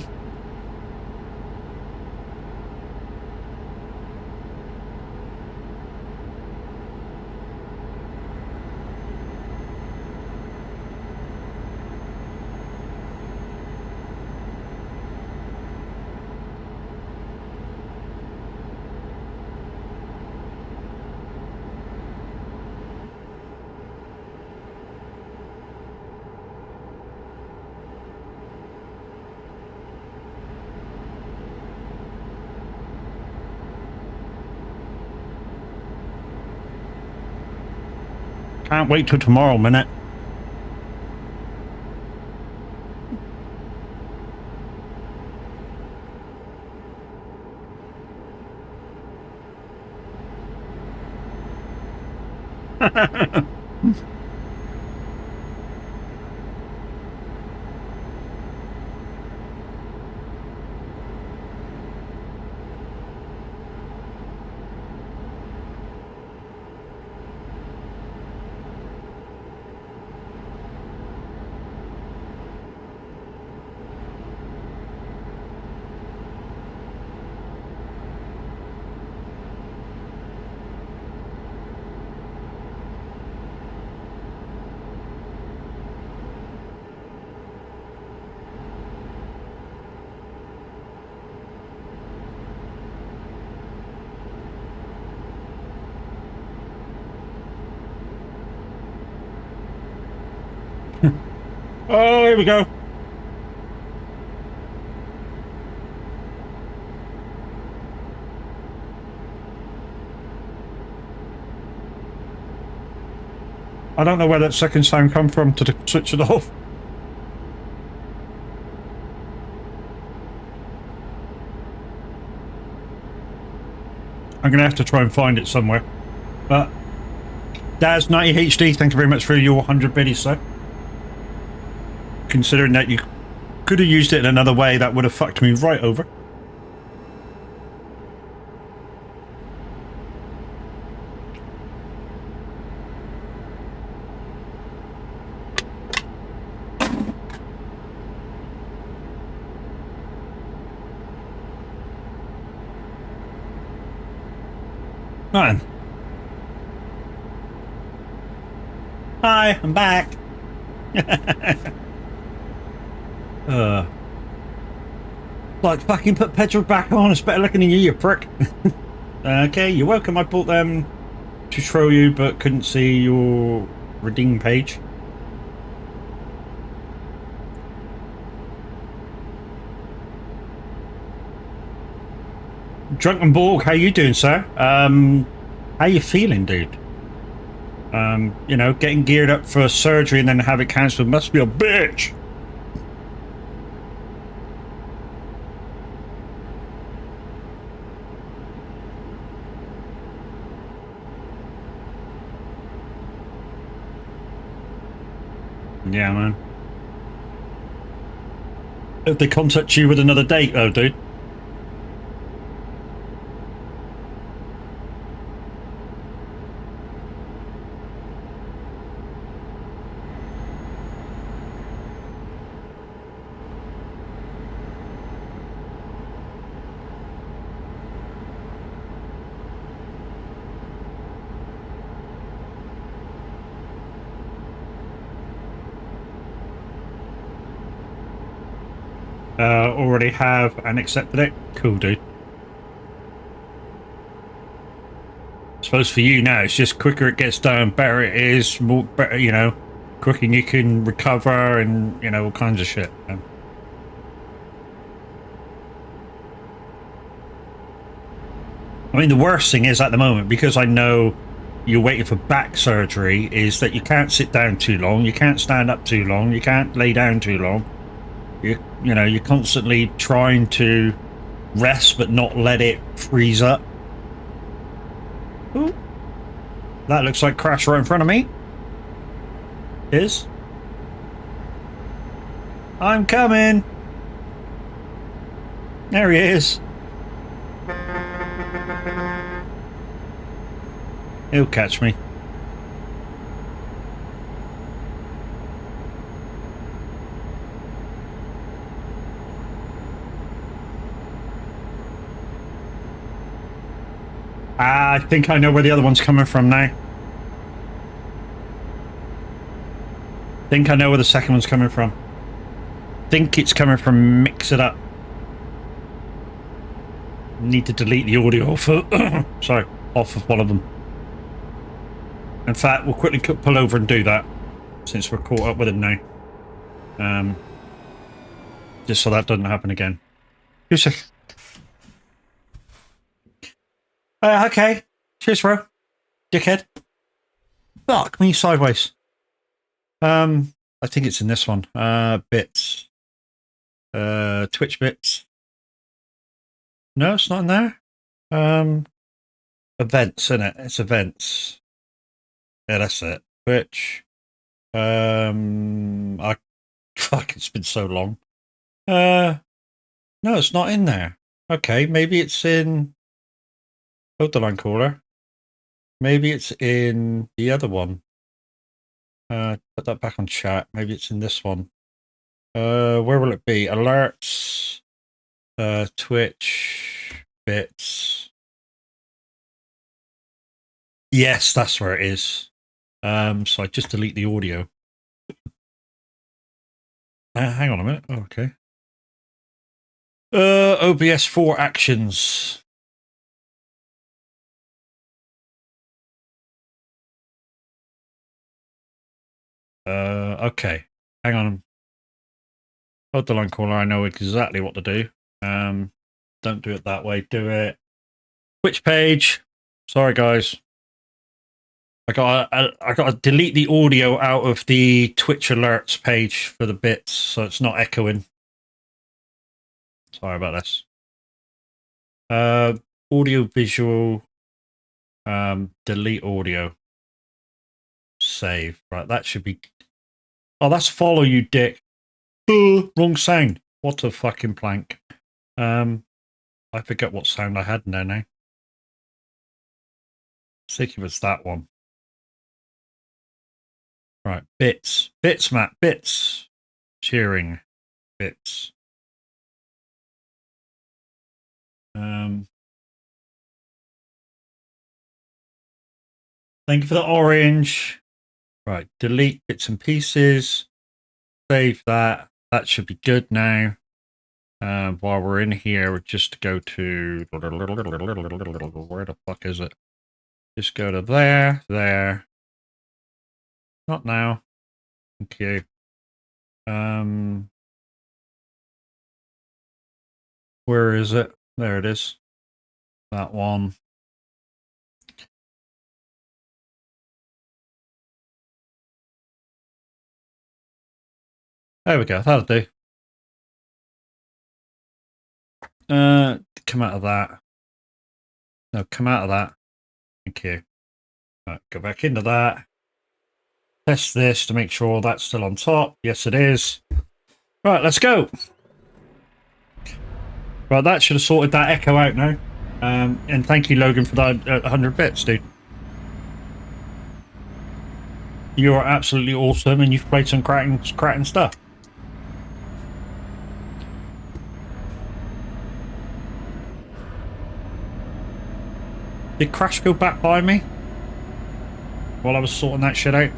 Can't wait till tomorrow, minute. Oh, here we go. I don't know where that second sound come from to switch it off. I'm going to have to try and find it somewhere. But Daz 90 HD, thank you very much for your 100 biddies, sir. Considering that you could have used it in another way, that would have fucked me right over. Man. Hi, I'm back. Like fucking put petrol back on. It's better looking than you prick. Okay, you're welcome. I bought them to show you, but couldn't see your redeem page. Drunken Borg, how you doing, sir? How you feeling, dude? You know, getting geared up for surgery and then have it cancelled must be a bitch. Yeah, man. If they contact you with another date, though, dude. Already have and accepted it. Cool, dude. I suppose for you now, it's just quicker it gets done, better it is, more better, you know, quicker you can recover and, you know, all kinds of shit. I mean, the worst thing is at the moment, because I know you're waiting for back surgery, is that you can't sit down too long, you can't stand up too long, you can't lay down too long. You know, you're constantly trying to rest but not let it freeze up. Ooh. That looks like crash right in front of me. Is. I'm coming. There he is. He'll catch me. I think I know where the other one's coming from now. Think I know where the second one's coming from. Think it's coming from Mix It Up. Need to delete the audio off of, sorry, off of one of them. In fact, we'll quickly pull over and do that since we're caught up with him now. Just so that doesn't happen again. Just a sec. Okay. Cheers, bro. Dickhead. Fuck me sideways. I think it's in this one. Bits. Twitch bits. No, it's not in there. Events, isn't it? It's events. Yeah, that's it. Twitch. Fuck, it's been so long. No, it's not in there. Okay, maybe it's in. Hold the line caller. Maybe it's in the other one. Put that back on chat. Maybe it's in this one. Where will it be? Alerts. Twitch. Bits. Yes, that's where it is. So I just delete the audio. Hang on a minute. Oh, okay. OBS 4 actions. Okay. Hang on. Hold the line caller. I know exactly what to do. Don't do it that way. Do it. Twitch page. Sorry, guys. I gotta delete the audio out of the Twitch alerts page for the bits, so it's not echoing. Sorry about this. Audio visual. Delete audio. Save. Right, that should be. Oh, that's follow you, dick. Wrong sound. What a fucking plank. I forget what sound I had in there now. I think it was that one. Right, bits. Bits, Matt, bits. Cheering. Bits. Thank you for the orange. Right, delete bits and pieces. Save that. That should be good now. While we're in here, just go to... Where the fuck is it? Just go to there, there. Not now. Thank you. Where is it? There it is. That one. There we go. That'll do. Come out of that. No, come out of that. Thank you. Right, go back into that. Test this to make sure that's still on top. Yes, it is. Right, let's go. Right, that should have sorted that echo out now. And thank you, Logan, for that 100 bits, dude. You are absolutely awesome, and you've played some cracking stuff. Did Crash go back by me while I was sorting that shit out?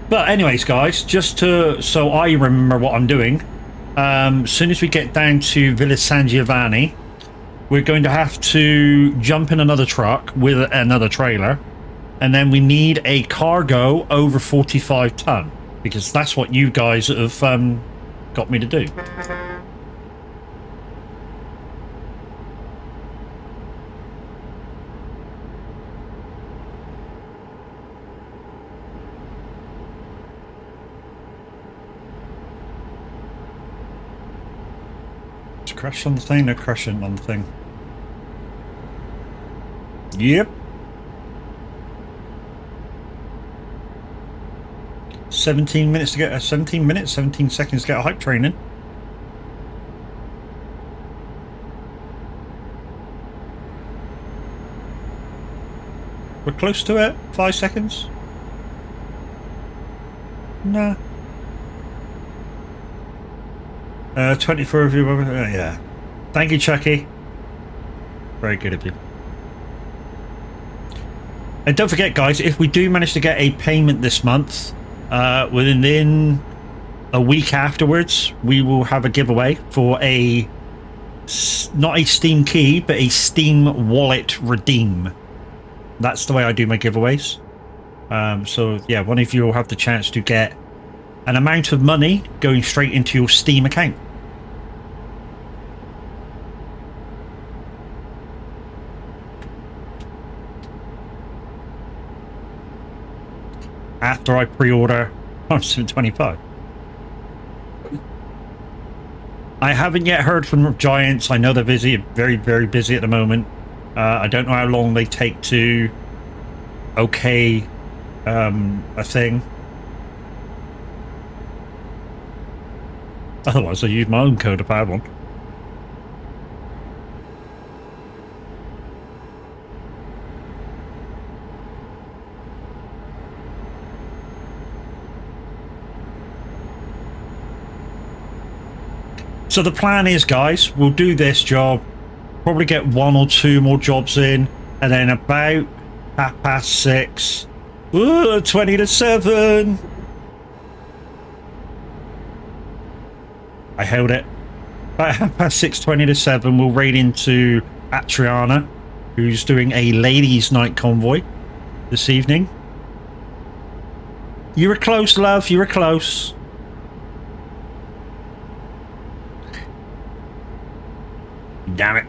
But anyways, guys, just so I remember what I'm doing, as soon as we get down to Villa San Giovanni, we're going to have to jump in another truck with another trailer, and then we need a cargo over 45 ton, because that's what you guys have got me to do. Crash on the thing, no crashing on the thing. Yep. 17 minutes to get 17 seconds to get a hype train in. We're close to it. 5 seconds. Nah. 24 of you. Yeah. Thank you, Chucky. Very good of you. And don't forget, guys, if we do manage to get a payment this month, within a week afterwards, we will have a giveaway for a, not a Steam key, but a Steam wallet redeem. That's the way I do my giveaways. So yeah, one of you will have the chance to get an amount of money going straight into your Steam account. After I pre-order on 725. I haven't yet heard from Giants. I know they're busy, very, very busy at the moment. I don't know how long they take to okay a thing. Otherwise, I use my own code if I had one. So the plan is, guys, we'll do this job, probably get 1 or 2 more jobs in, and then about 6:30, 20 to 7. I held it. About 6:30, 20 to 7, we'll raid into Atriana, who's doing a ladies' night convoy this evening. You were close, love. You were close. Damn it.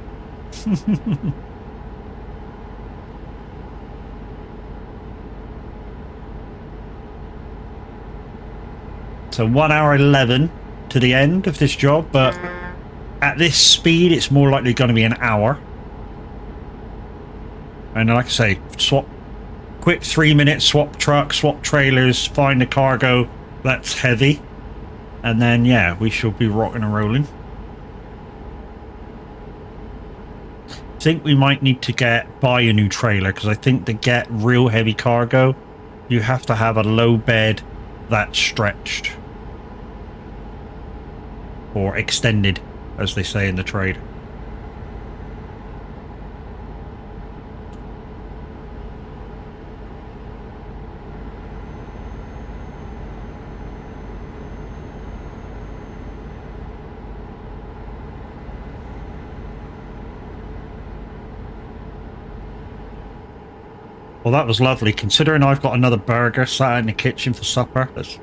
So 1 hour 11 to the end of this job, but at this speed it's more likely going to be an hour. And like I say, quick 3 minutes, swap trucks, swap trailers, find the cargo that's heavy, and then yeah, we shall be rocking and rolling. I think we might need to buy a new trailer, because I think to get real heavy cargo you have to have a low bed that's stretched or extended, as they say in the trade. Well, that was lovely, considering I've got another burger sat in the kitchen for supper. That's...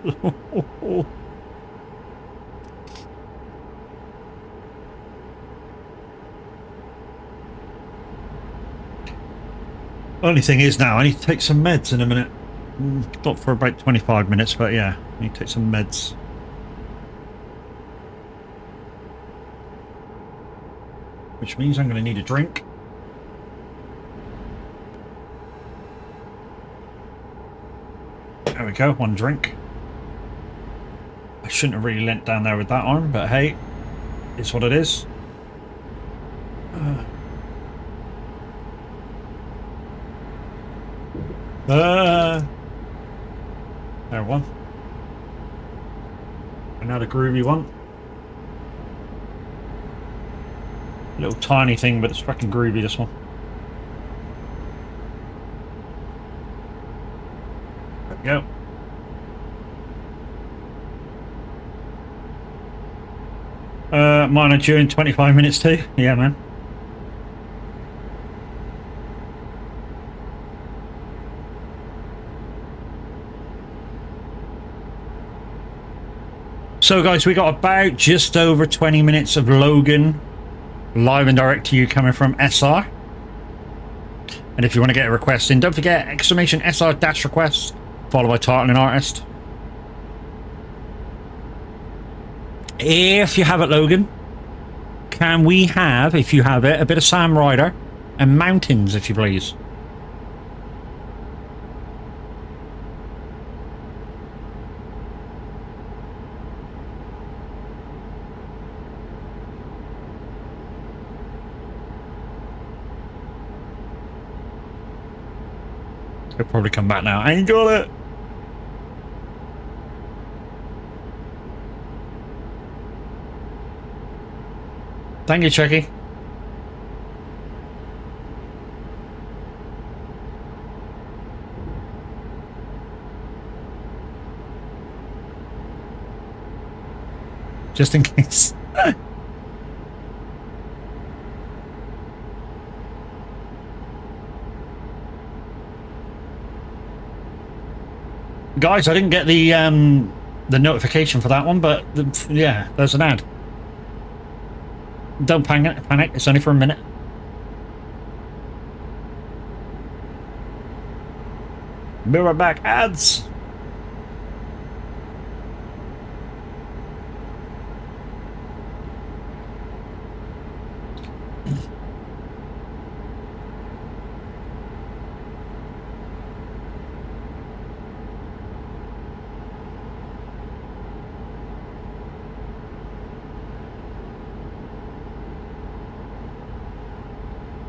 Only thing is now, I need to take some meds in a minute. Not for about 25 minutes, but yeah, I need to take some meds. Which means I'm going to need a drink. There we go, one drink. I shouldn't have really leant down there with that arm, but hey, it's what it is. There one. Another groovy one. Little tiny thing, but it's fucking groovy, this one. There we go. Mine are due in 25 minutes too. Yeah, man. So guys, we got about just over 20 minutes of Logan live and direct to you coming from SR. And if you want to get a request in, don't forget exclamation SR dash request followed by title and artist. If you have it, Logan, can we have, if you have it, a bit of Sam Ryder and Mountains, if you please? He'll probably come back now. I ain't got it. Thank you, Chucky. Just in case. Guys, I didn't get the notification for that one, but yeah, there's an ad. Don't panic, it's only for a minute. Mirror back ads.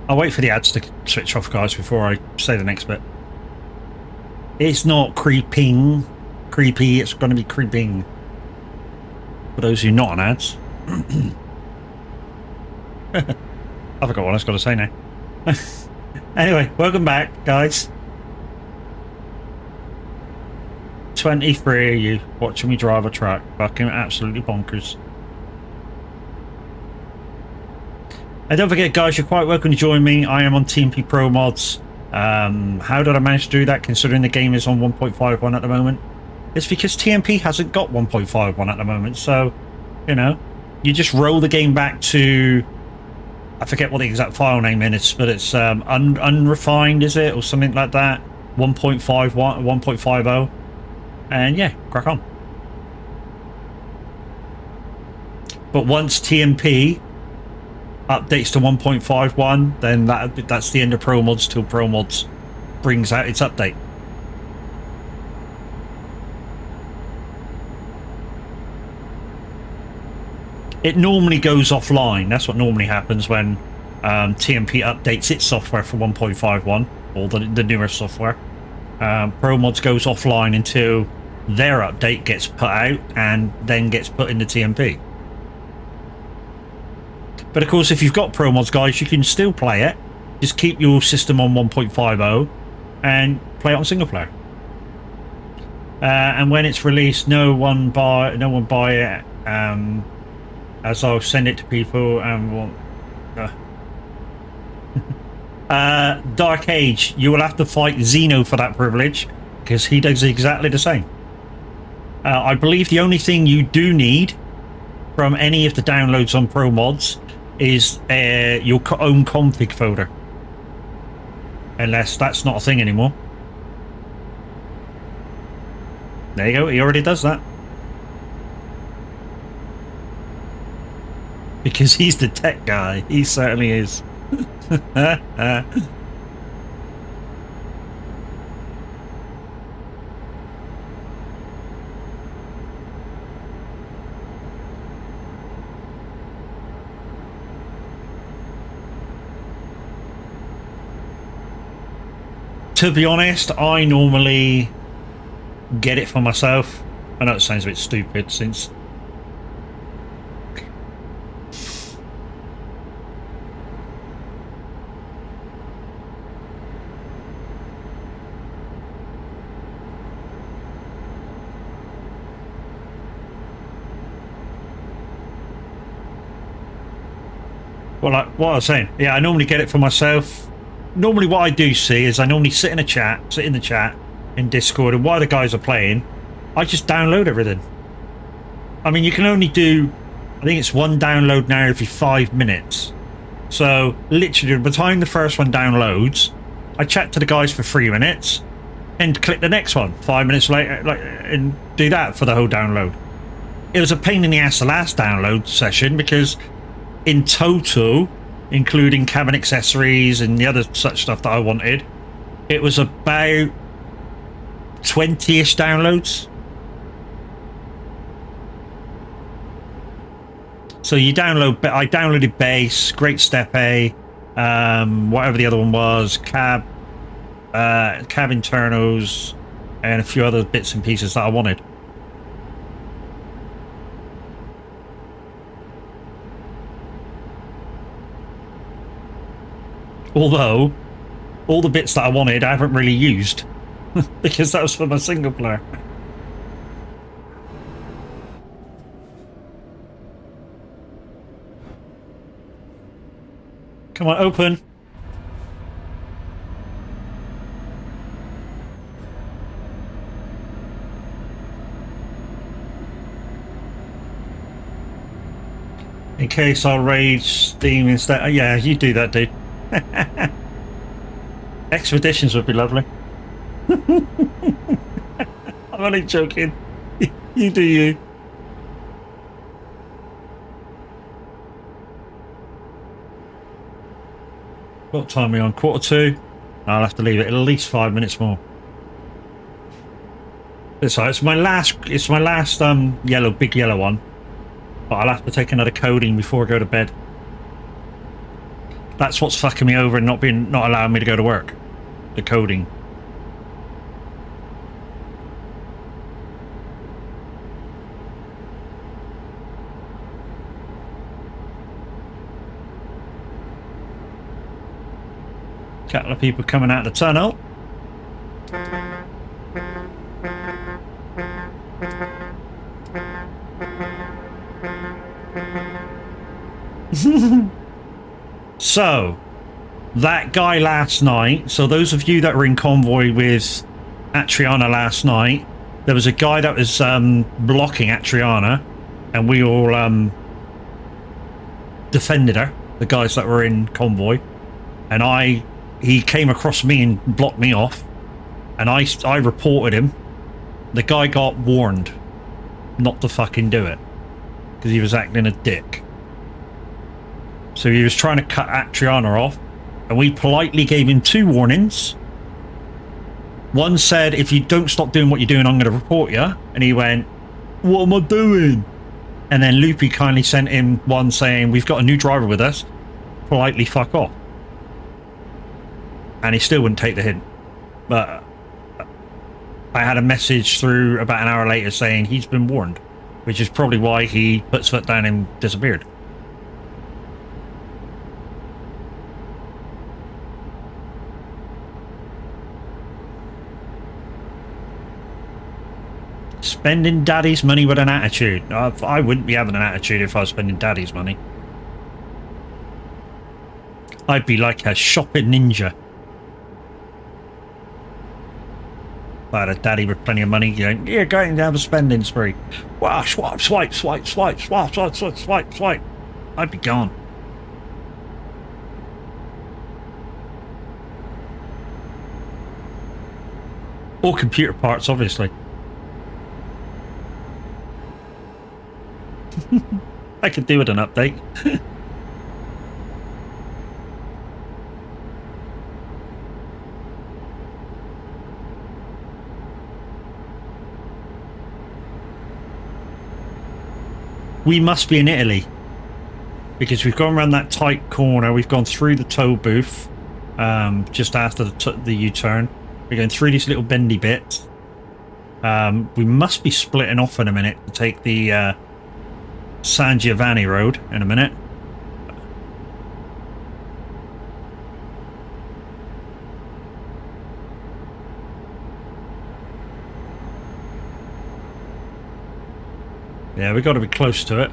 I'll wait for the ads to switch off, guys, before I say the next bit. It's not creeping. Creepy, it's going to be creeping. For those who are not on ads. I forgot what I was going to say now. Anyway, welcome back, guys. 23 of you watching me drive a truck. Fucking absolutely bonkers. And don't forget, guys, you're quite welcome to join me. I am on TMP Pro Mods. How did I manage to do that, considering the game is on 1.51 at the moment? It's because TMP hasn't got 1.51 at the moment. So, you know, you just roll the game back to... I forget what the exact file name is, but it's unrefined, is it? Or something like that. 1.51, 1.50. And yeah, crack on. But once TMP updates to 1.51, then that's the end of Pro Mods till Pro Mods brings out its update. It normally goes offline. That's what normally happens when TMP updates its software for 1.51, or the newer software. Pro Mods goes offline until their update gets put out and then gets put into TMP. But of course, if you've got Pro Mods, guys, you can still play it. Just keep your system on 1.50 and play it on single player. And when it's released, no one buy it. As I'll send it to people and Dark Age, you will have to fight Xeno for that privilege, because he does exactly the same. I believe the only thing you do need from any of the downloads on Pro Mods is your own config folder. Unless that's not a thing anymore. There you go, he already does that. Because he's the tech guy, he certainly is. To be honest, I normally get it for myself. I know it sounds a bit stupid since... Well, like what I was saying, yeah, I normally get it for myself. Normally what I do see is I normally sit in the chat in Discord, and while the guys are playing, I just download everything. I mean, you can only do, I think it's one download now every 5 minutes. So literally by the time the first one downloads, I chat to the guys for 3 minutes and click the next one 5 minutes later, like, and do that for the whole download. It was a pain in the ass the last download session, because in total, including cabin accessories and the other such stuff that I wanted, it was about 20-ish downloads. So you download, I downloaded base, Great Step A, whatever the other one was, cab internals, and a few other bits and pieces that I wanted. Although, all the bits that I wanted I haven't really used, because that was for my single player. Come on, open. In case I'll raid Steam instead. Oh, yeah, you do that, dude. Expeditions would be lovely. I'm only joking. You do you. What time are we on? 1:45? I'll have to leave it at least 5 minutes more. It's my last big yellow one. But I'll have to take another coding before I go to bed. That's what's fucking me over and not allowing me to go to work. The coding. Couple of people coming out of the tunnel. So, that guy last night, so those of you that were in Convoy with Atriana last night, there was a guy that was blocking Atriana, and we all defended her, the guys that were in Convoy, and he came across me and blocked me off, and I reported him. The guy got warned not to fucking do it, because he was acting a dick. So he was trying to cut Atriana off, and we politely gave him 2 warnings. One said, if you don't stop doing what you're doing, I'm going to report you. And he went, what am I doing? And then Loopy kindly sent him one saying, we've got a new driver with us. Politely fuck off. And he still wouldn't take the hint. But I had a message through about an hour later saying he's been warned, which is probably why he put his foot down and disappeared. Spending daddy's money with an attitude. I wouldn't be having an attitude if I was spending daddy's money. I'd be like a shopping ninja. If I had a daddy with plenty of money, you know, yeah, going to have a spending spree. Wow, swipe, swipe, swipe, swipe, swipe, swipe, swipe, swipe, swipe. I'd be gone. All computer parts, obviously. I could do with an update. We must be in Italy because we've gone around that tight corner. We've gone through the toll booth just after the U-turn. We're going through these little bendy bits. We must be splitting off in a minute to take the San Giovanni road in a minute. Yeah, we've got to be close to it.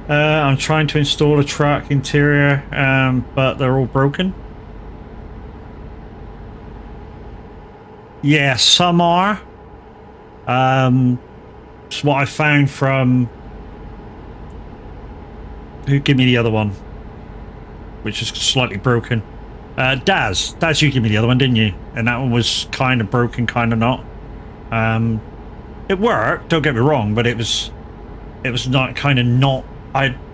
I'm trying to install a truck interior, but they're all broken. Yeah, some are. It's what I found from... Who gave me the other one? Which is slightly broken. Daz, you gave me the other one, didn't you? And that one was kind of broken, kind of not. It worked, don't get me wrong, but it was not kind of not...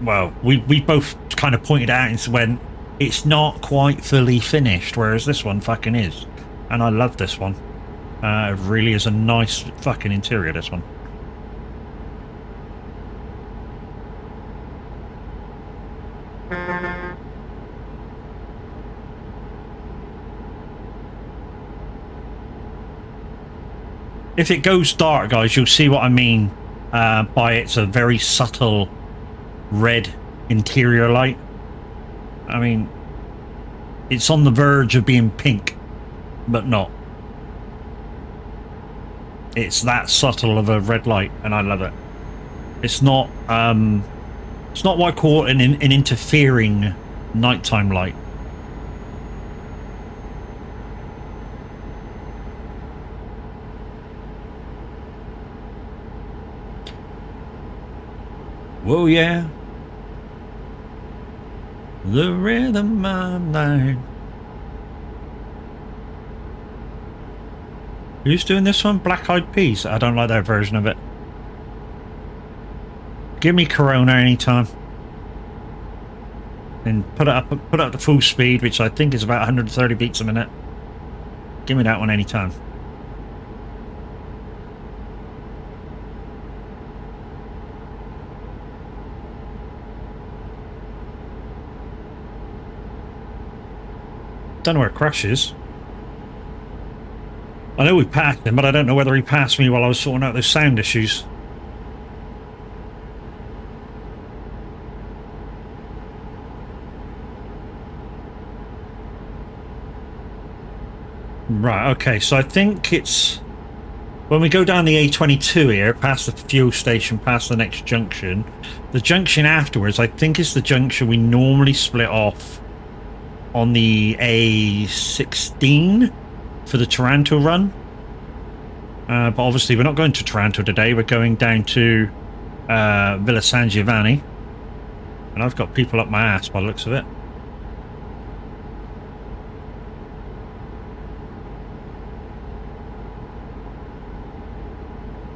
Well, we both kind of pointed out and went, it's not quite fully finished, whereas this one fucking is. And I love this one. It really is a nice fucking interior, this one. If it goes dark, guys, you'll see what I mean by it's a very subtle red interior light. I mean, it's on the verge of being pink, but not. It's that subtle of a red light, and I love it. It's not what I call an interfering nighttime light. Whoa, yeah. The rhythm of night. Who's doing this one? Black Eyed Peas. I don't like that version of it. Give me Corona anytime. And put it up to full speed, which I think is about 130 beats a minute. Give me that one anytime. Don't know where Crash is. I know we passed him, but I don't know whether he passed me while I was sorting out those sound issues. Right, okay, so I think it's... When we go down the A22 here, past the fuel station, past the next junction, the junction afterwards, I think is the junction we normally split off on the A16 for the Taranto run. But obviously we're not going to Taranto today, we're going down to Villa San Giovanni. And I've got people up my ass by the looks of it.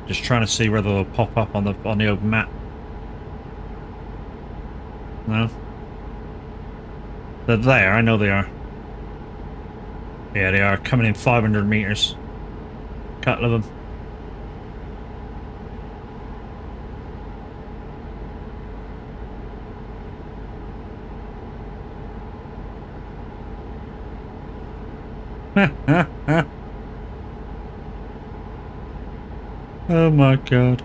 Just trying to see whether they'll pop up on the open map. No. They're there, I know they are. Yeah, they are coming in 500 meters. Couple of them. Oh my god.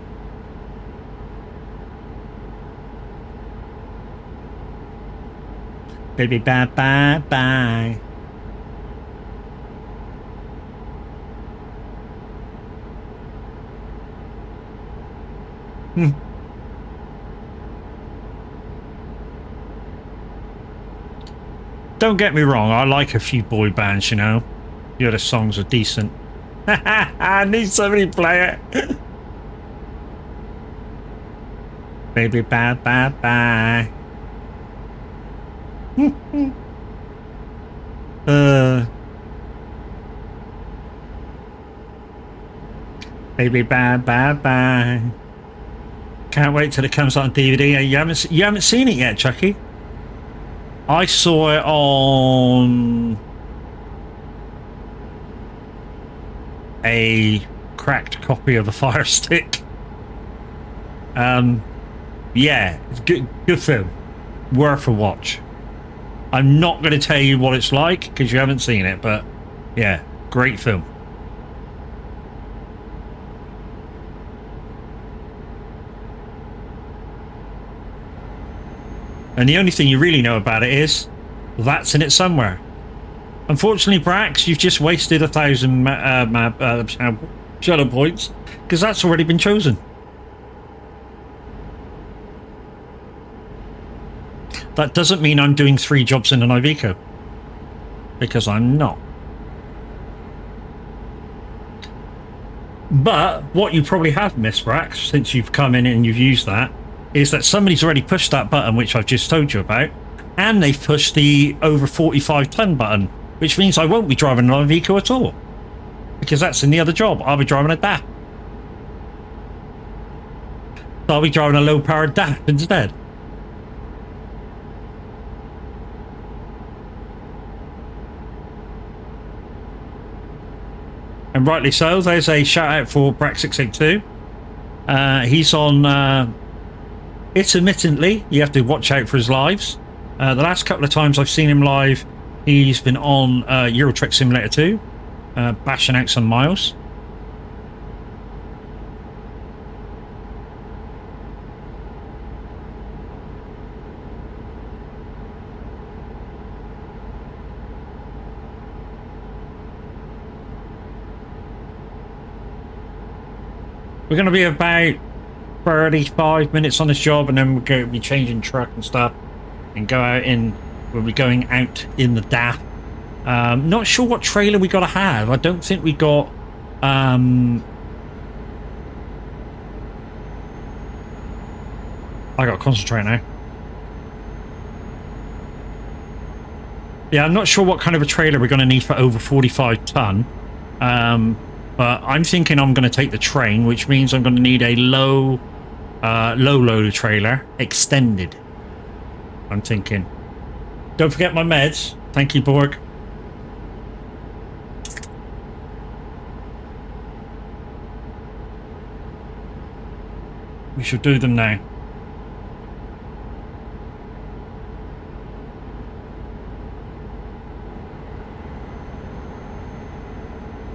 Baby, bye bye bye. Don't get me wrong, I like a few boy bands, you know. The other songs are decent. I need somebody to play it. Baby, bye bye bye. Baby, bye bye bye. Can't wait till it comes out on DVD. You haven't seen it yet, Chucky? I saw it on a cracked copy of a Fire Stick. Yeah, it's good film, worth a watch. I'm not going to tell you what it's like because you haven't seen it, but yeah, great film. And the only thing you really know about it is that's in it somewhere. Unfortunately, Brax, you've just wasted 1,000 shadow points because that's already been chosen. That doesn't mean I'm doing 3 jobs in an Iveco, because I'm not. But what you probably have missed, Brax, since you've come in and you've used that, is that somebody's already pushed that button, which I've just told you about, and they've pushed the over 45 ton button, which means I won't be driving an Iveco at all, because that's in the other job. I'll be driving a DAF. I'll be driving a low-powered DAF instead. And rightly so. There's a shout out for Brax682. He's on intermittently. You have to watch out for his lives. The last couple of times I've seen him live, he's been on Euro Truck Simulator 2, bashing out some miles. We're going to be about 35 minutes on this job, and then we're going to be changing truck and stuff and go out in. We'll be going out in the DAF. Not sure what trailer we got to have. I don't think we got I got to concentrate now. Yeah, I'm not sure what kind of a trailer we're going to need for over 45 ton. But I'm thinking I'm going to take the train, which means I'm going to need a low loader trailer, extended. I'm thinking. Don't forget my meds. Thank you, Borg. We should do them now.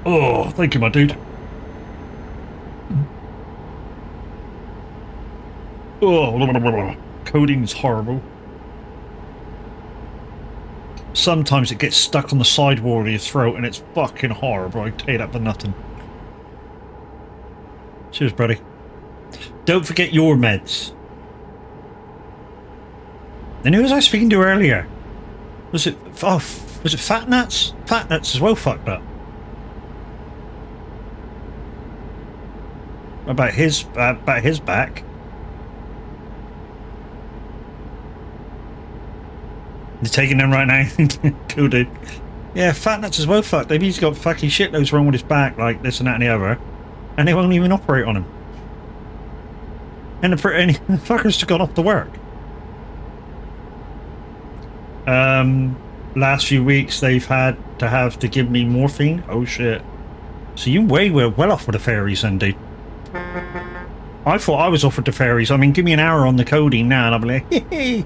Oh, thank you, my dude. Oh, coding's horrible. Sometimes it gets stuck on the side wall of your throat and it's fucking horrible. I tell you that for nothing. Cheers, buddy. Don't forget your meds. And who was I speaking to earlier? Was it Fat Nuts? Fat Nuts as well fucked up. About his back. You're taking them right now? Cool, dude. Yeah, Fat Nuts as well fucked. He's got fucking shitloads wrong with his back, like this and that and the other. And they won't even operate on him. And the fucker's just gone off to work. Last few weeks they've had to give me morphine. Oh shit. So you were well off with the fairies then, dude. I thought I was offered the fairies. I mean, give me an hour on the coding now and I'll be like, hey.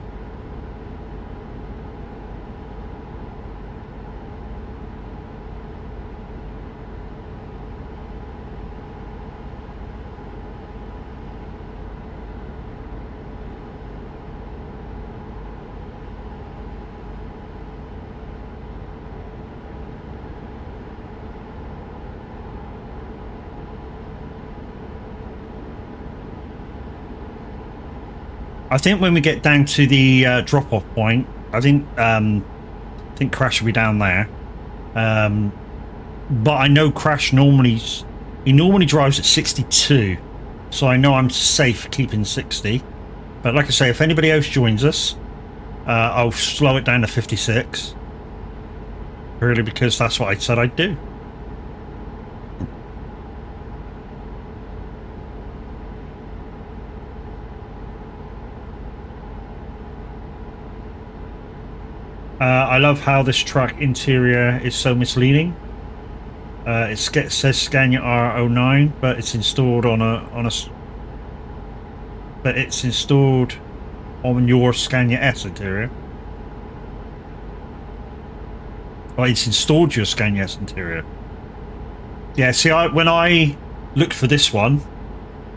I think when we get down to the drop-off point, I think Crash will be down there. But I know Crash normally drives at 62, so I know I'm safe keeping 60. But like I say, if anybody else joins us, I'll slow it down to 56. Purely because that's what I said I'd do. I love how this truck interior is so misleading. It says Scania R09, but it's installed on your Scania S interior. Well, it's installed your Scania S interior. Yeah, see, when I looked for this one,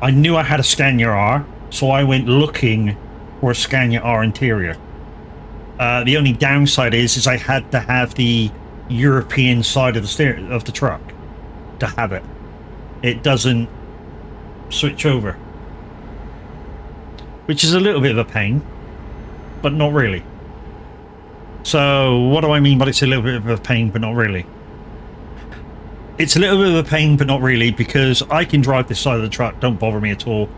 I knew I had a Scania R, so I went looking for a Scania R interior. The only downside is I had to have the European side of the truck to have it. It doesn't switch over, which is a little bit of a pain, but not really. So what do I mean by it's a little bit of a pain but not really? It's a little bit of a pain but not really because I can drive this side of the truck, don't bother me at all.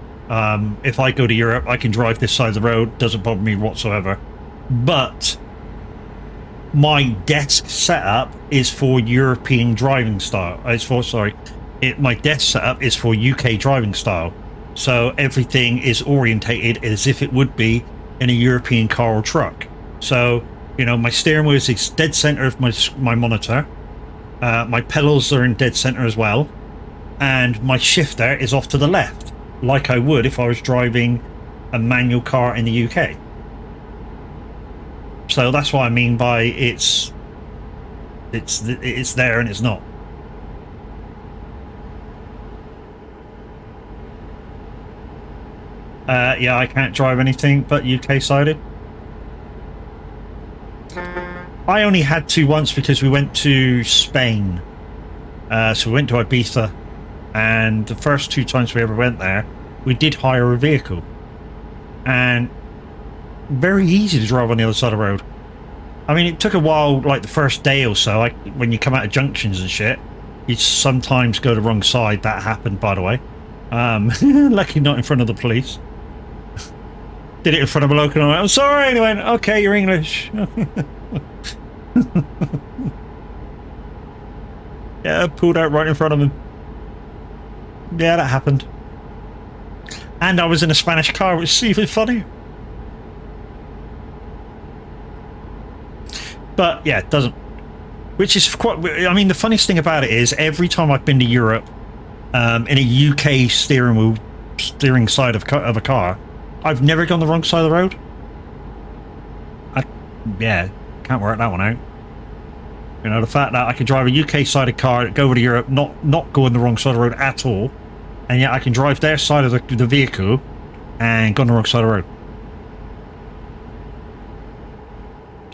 If I go to Europe, I can drive this side of the road, doesn't bother me whatsoever. But my desk setup is for European driving style. My desk setup is for UK driving style. So everything is orientated as if it would be in a European car or truck. So, you know, my steering wheel is dead center of my monitor. My pedals are in dead center as well. And my shifter is off to the left, like I would if I was driving a manual car in the UK. So that's what I mean by it's there and it's not. Yeah, I can't drive anything but UK sided. I only had to once because we went to Spain. So we went to Ibiza, and the first 2 times we ever went there, we did hire a vehicle. And very easy to drive on the other side of the road. I mean, it took a while, like the first day or so, when you come out of junctions and shit, you sometimes go the wrong side. That happened, by the way. Lucky not in front of the police. Did it in front of a local and I went, I'm sorry, and they went, okay, you're English. Yeah, pulled out right in front of him. Yeah, that happened. And I was in a Spanish car, which is even funny. But yeah, it doesn't. Which is quite. I mean, the funniest thing about it is every time I've been to Europe, in a UK steering side of a car, I've never gone the wrong side of the road. Yeah, can't work that one out. You know, the fact that I could drive a UK sided car, go over to Europe, not go on the wrong side of the road at all, and yet I can drive their side of the vehicle and go on the wrong side of the road.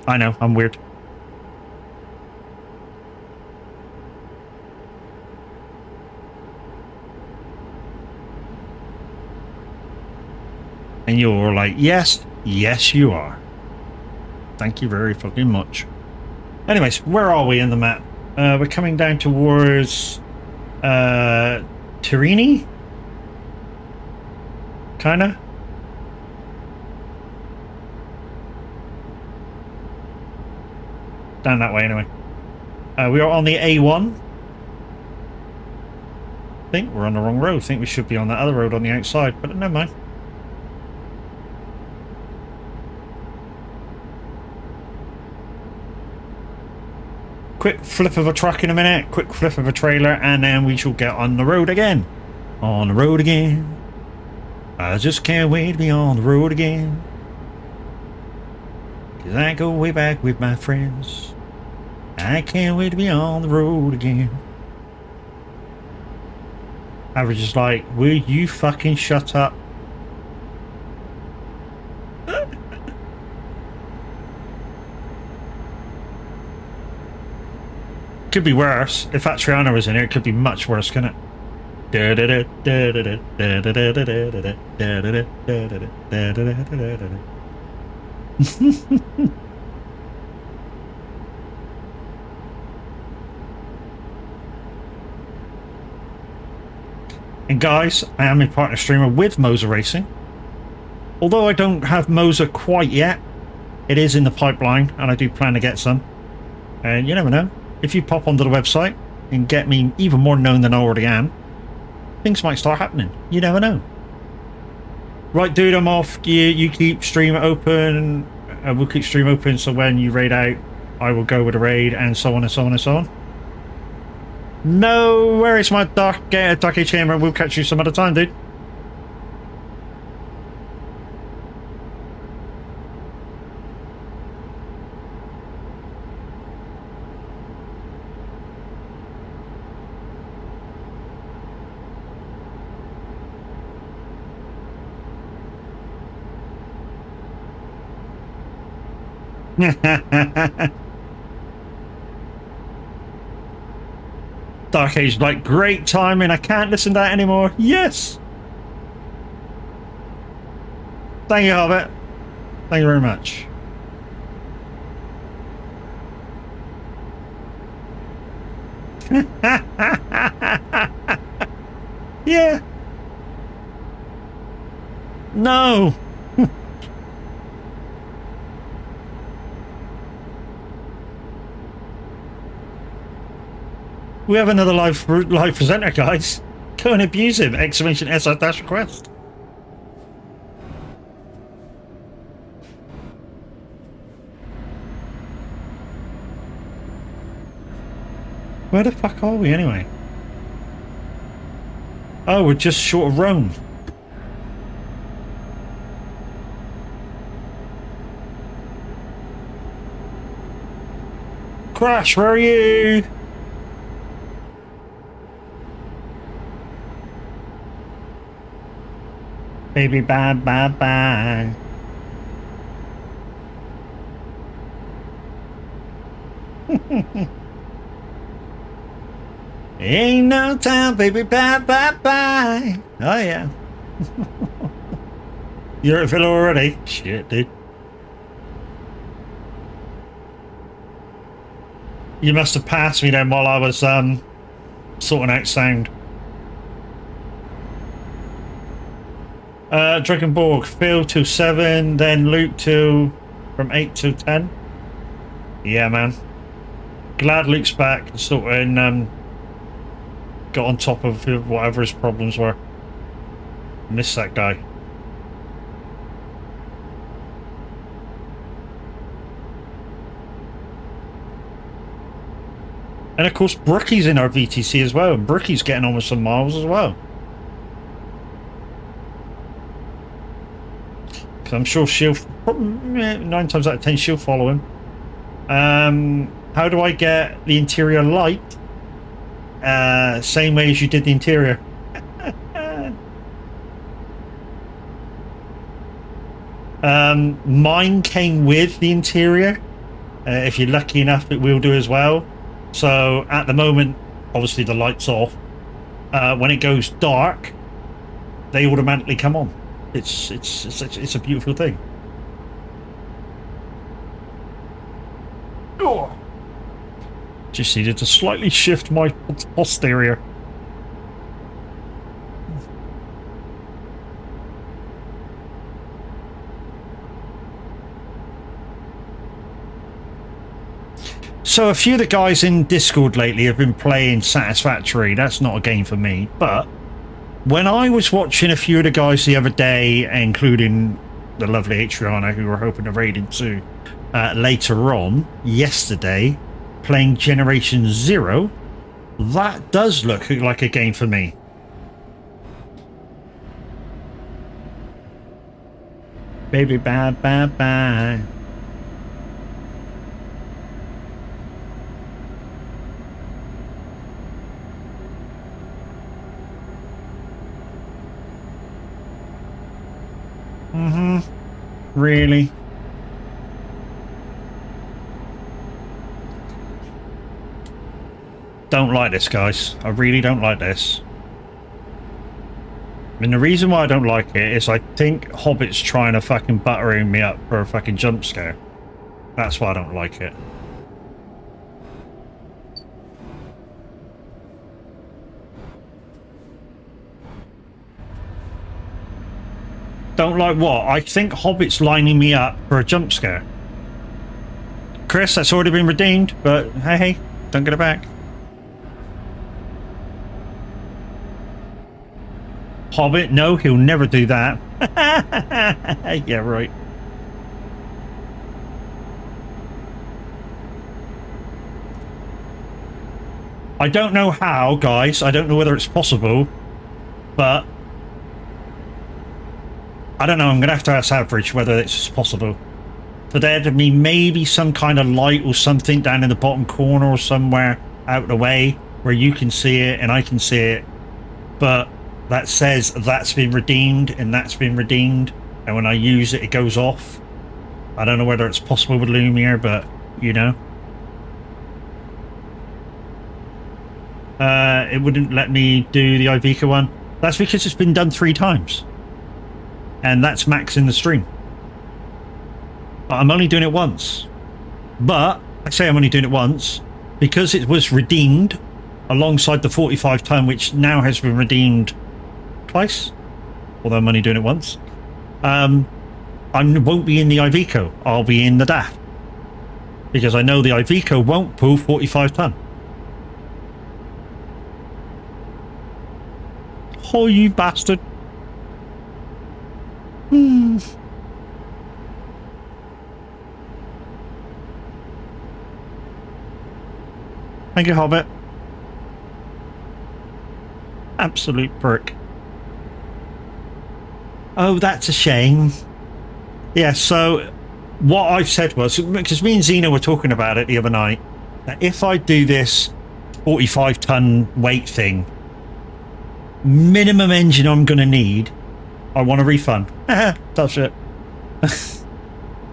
I know, I'm weird. And you're like, yes, you are. Thank you very fucking much. Anyways, where are we in the map? We're coming down towards Turini? Kinda? Down that way anyway. We are on the A1. I think we're on the wrong road. I think we should be on that other road on the outside, but never mind. Quick flip of a truck in a minute, quick flip of a trailer, and then we shall get on the road again. On the road again. I just can't wait to be on the road again. 'Cause I go way back with my friends. I can't wait to be on the road again. Average is like, will you fucking shut up? Could be worse. If Atriana was in here, it could be much worse, couldn't it? And guys, I am a partner streamer with Moser Racing. Although I don't have Moser quite yet, it is in the pipeline, and I do plan to get some. And you never know, if you pop onto the website and get me even more known than I already am, things might start happening. You never know. Right, dude, I'm off. You keep stream open. We'll keep stream open, so when you raid out, I will go with a raid, and so on and so on and so on. No, where is my dark age chamber? We'll catch you some other time, dude. Dark Age, like, great timing. I can't listen to that anymore. Yes. Thank you, Hobbit. Thank you very much. Yeah. No. We have another live presenter, guys. Go and abuse him! Exclamation SR dash request. Where the fuck are we anyway? Oh, we're just short of Rome. Crash, where are you? Baby, bye, bye, bye. Ain't no time, baby, bye, bye, bye. Oh, yeah. You're at Villa already? Shit, dude. You must have passed me then while I was sorting out sound. Dragonborg, Phil to 7, then Luke to from 8 to 10. Yeah, man. Glad Luke's back and sorting got on top of whatever his problems were. Miss that guy. And of course Brookie's in our VTC as well, and Brookie's getting on with some miles as well. I'm sure she'll, 9 times out of 10, she'll follow him. How do I get the interior light? Same way as you did the interior. Mine came with the interior. If you're lucky enough, it will do as well. So at the moment, obviously the light's off. When it goes dark, they automatically come on. It's a beautiful thing. Oh. Just needed to slightly shift my posterior. So a few of the guys in Discord lately have been playing Satisfactory. That's not a game for me, but when I was watching a few of the guys the other day, including the lovely Adriana, who we're hoping to raid into later on, yesterday, playing Generation Zero, that does look like a game for me. Baby, bye, bye, bye. Really? Don't like this, guys. I really don't like this. And the reason why I don't like it is I think Hobbit's trying to fucking buttering me up for a fucking jump scare. That's why I don't like it. Don't like what? I think Hobbit's lining me up for a jump scare. Chris, that's already been redeemed, but hey, don't get it back. Hobbit, no, he'll never do that. Yeah, right. I don't know how, guys. I don't know whether it's possible, but I don't know. I'm going to have to ask Average whether it's possible. For there to be maybe some kind of light or something down in the bottom corner or somewhere out the way where you can see it and I can see it, but that says that's been redeemed and that's been redeemed, and when I use it, it goes off. I don't know whether it's possible with Lumiere, but you know. It wouldn't let me do the Ivica one. That's because it's been done 3 times. And that's max in the stream. But I'm only doing it once. But I say I'm only doing it once because it was redeemed alongside the 45 ton, which now has been redeemed twice. Although I'm only doing it once. I won't be in the Ivico. I'll be in the DAF. Because I know the Ivico won't pull 45 ton. Oh, you bastard. Thank you, Hobbit. Absolute prick. Oh, that's a shame. Yeah, so what I've said was, because me and Zeno were talking about it the other night, that if I do this 45 ton weight thing, minimum engine I'm going to need, I want a refund. Touch it.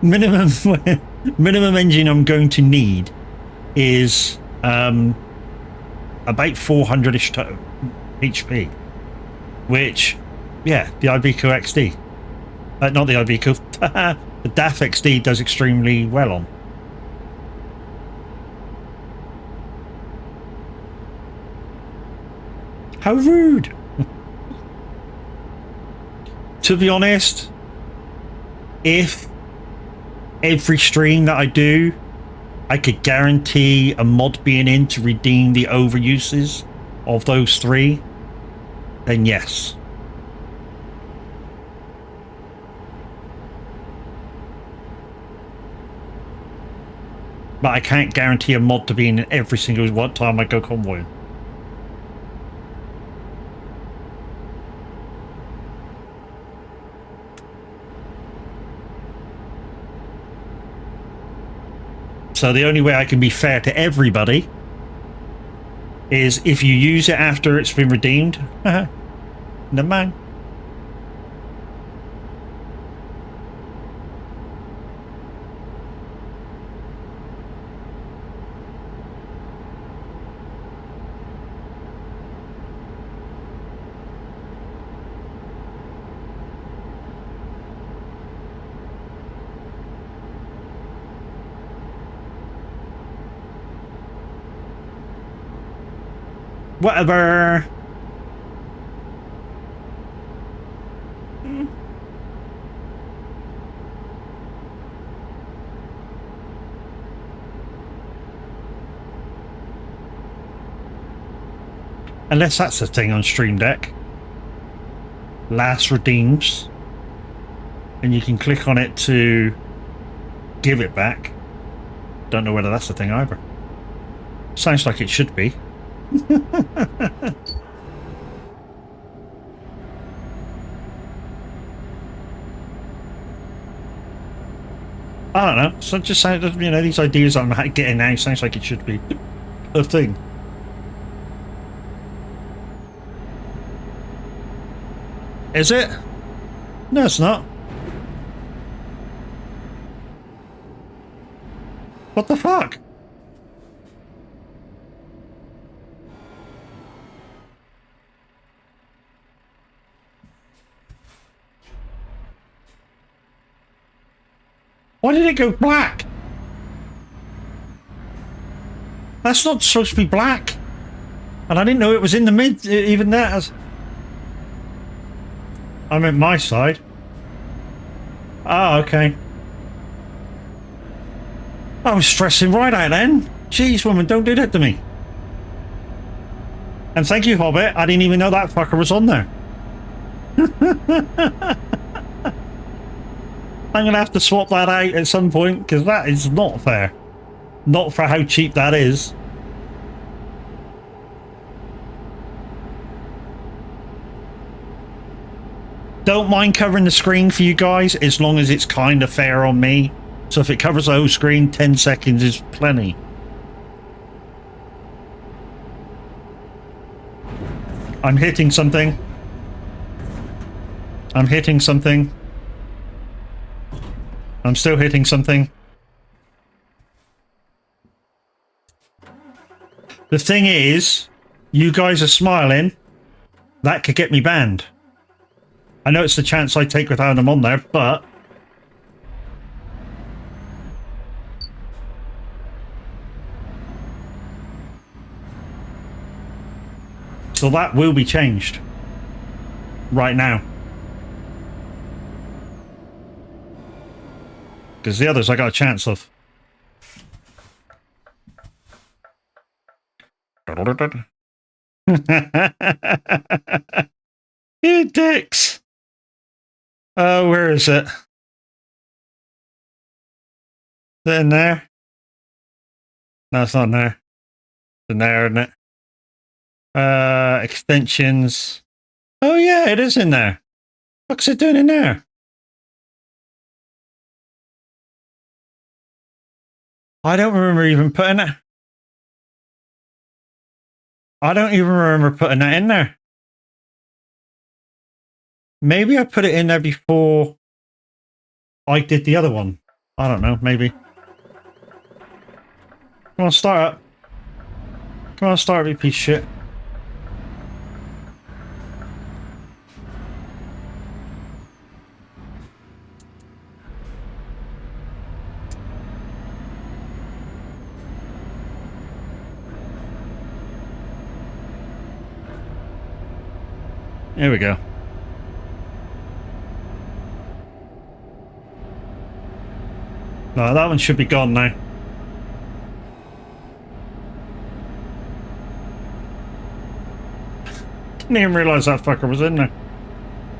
minimum engine I'm going to need is about 400-ish HP, which, yeah, the Iveco XD, not the Iveco, the DAF XD does extremely well on. How rude. To be honest, if every stream that I do, I could guarantee a mod being in to redeem the overuses of those 3, then yes. But I can't guarantee a mod to be in every single one time I go convoying. So the only way I can be fair to everybody is if you use it after it's been redeemed. Never mind. Whatever. Unless that's the thing on Stream Deck. Last redeems. And you can click on it to give it back. Don't know whether that's the thing either. Sounds like it should be. I don't know. So just sounds, you know, these ideas I'm getting now sounds like it should be a thing. Is it? No, it's not. What the fuck? Why did it go black? That's not supposed to be black. And I didn't know it was in the mid, even that. I meant my side. Ah, okay. I was stressing right out then. Jeez, woman, don't do that to me. And thank you, Hobbit. I didn't even know that fucker was on there. I'm going to have to swap that out at some point, because that is not fair. Not for how cheap that is. Don't mind covering the screen for you guys, as long as it's kind of fair on me. So if it covers the whole screen, 10 seconds is plenty. I'm hitting something. I'm hitting something. I'm still hitting something. The thing is, you guys are smiling. That could get me banned. I know it's the chance I take with having them on there, but... So that will be changed. Right now. Because the others I got a chance of. You dicks! Where is it? Is it in there? No, it's not in there. It's in there, isn't it? Extensions. Oh yeah, it is in there. What's it doing in there? I don't remember even putting it. I don't even remember putting that in there. Maybe I put it in there before I did the other one. I don't know, maybe. Come on, start up. Come on, start up, you piece of shit. There we go. No, that one should be gone now. Didn't even realise that fucker was in there.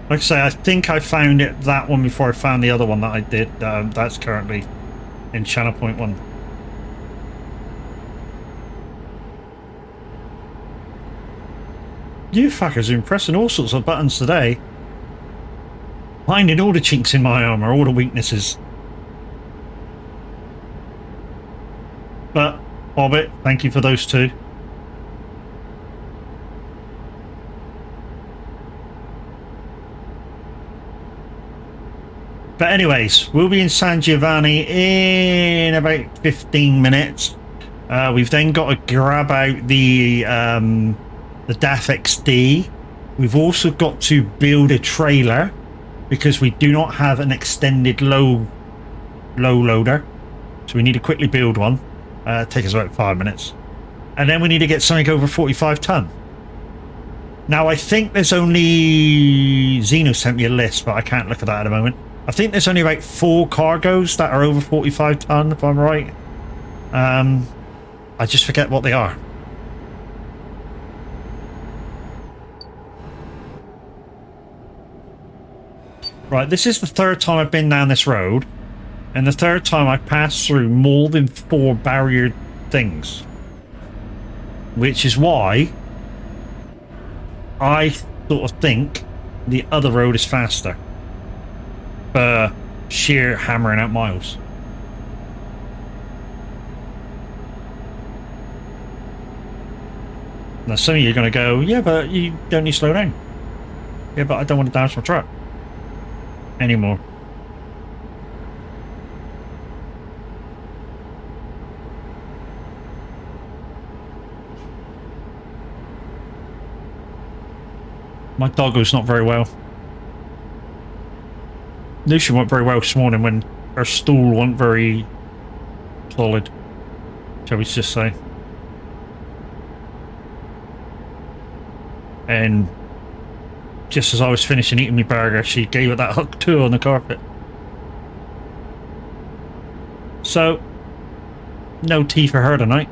Like I say, I think I found that one before I found the other one that I did. That's currently in channel point 1. You fuckers are pressing all sorts of buttons today. Finding all the chinks in my armour, all the weaknesses. But, Hobbit, thank you for those two. But anyways, we'll be in San Giovanni in about 15 minutes. We've then got to grab out the DAF XD. We've also got to build a trailer because we do not have an extended low loader. So we need to quickly build one. Take us about 5 minutes. And then we need to get something over 45 ton. Now I think there's only... Zeno sent me a list, but I can't look at that at the moment. I think there's only about 4 cargoes that are over 45 ton, if I'm right. I just forget what they are. Right, this is the 3rd time I've been down this road, and the 3rd time I passed through more than 4 barrier things. Which is why I sort of think the other road is faster. For sheer hammering out miles. Now some of you are going to go, yeah, but you don't need to slow down. Yeah, but I don't want to damage my truck anymore. My doggo's not very well. Lucian went very well this morning when her stool wasn't very solid, shall we just say. And just as I was finishing eating my burger, she gave it that hook too on the carpet. So, no tea for her tonight.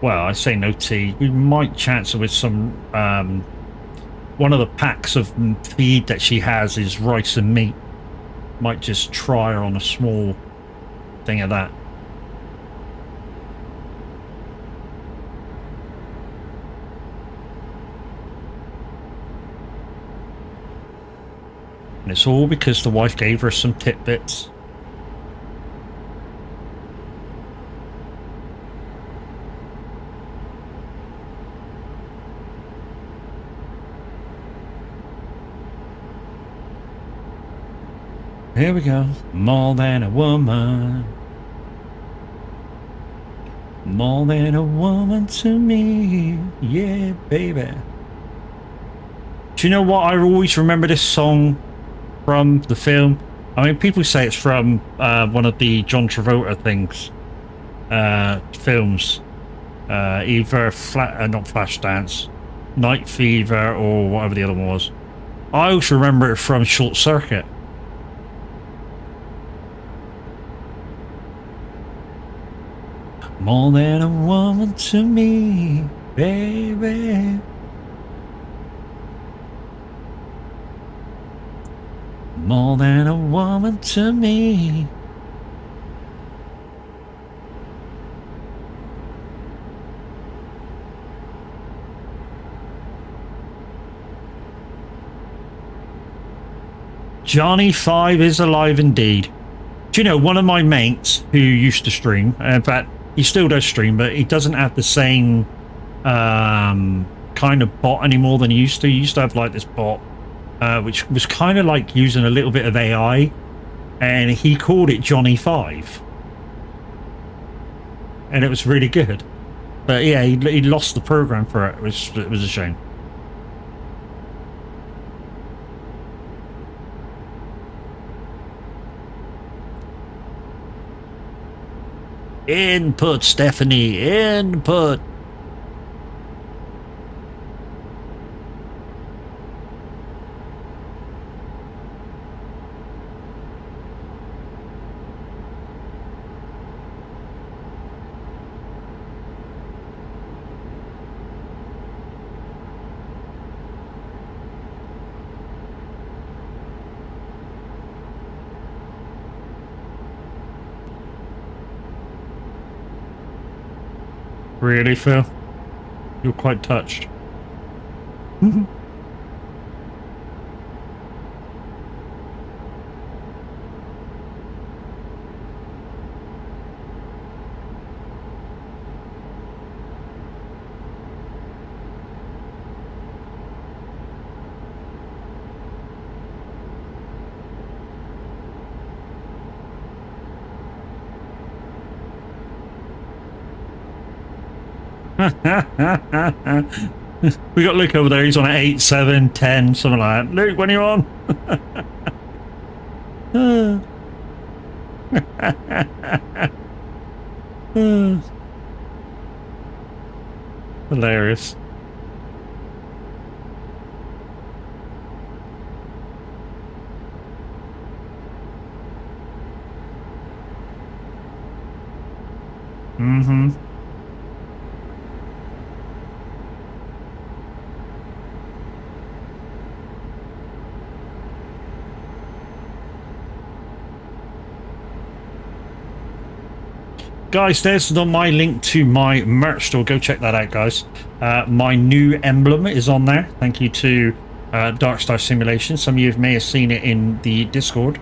Well, I say no tea. We might chance her with some, one of the packs of feed that she has is rice and meat. Might just try her on a small thing of that. And it's all because the wife gave her some tidbits. Here we go. More than a woman. More than a woman to me. Yeah, baby. Do you know what? I always remember this song from the film. I mean, people say it's from one of the John Travolta things. Films. Either not Flashdance, Night Fever, or whatever the other one was. I also remember it from Short Circuit. More than a woman to me, baby. More than a woman to me. Johnny 5 is alive indeed. Do you know, one of my mates who used to stream, in fact, he still does stream, but he doesn't have the same kind of bot anymore than he used to. He used to have like this bot, which was kind of like using a little bit of AI, and he called it Johnny 5. And it was really good. But yeah, he lost the program for it, which it was a shame. Input, Stephanie, input. Really, Phil? You're quite touched. We got Luke over there. He's on at 8, 7, 10, something like that. Luke, when are you on? Hilarious. Mm-hmm. Guys, there's my link to my merch store. Go check that out, guys. My new emblem is on there. Thank you to Dark Star Simulation. Some of you may have seen it in the Discord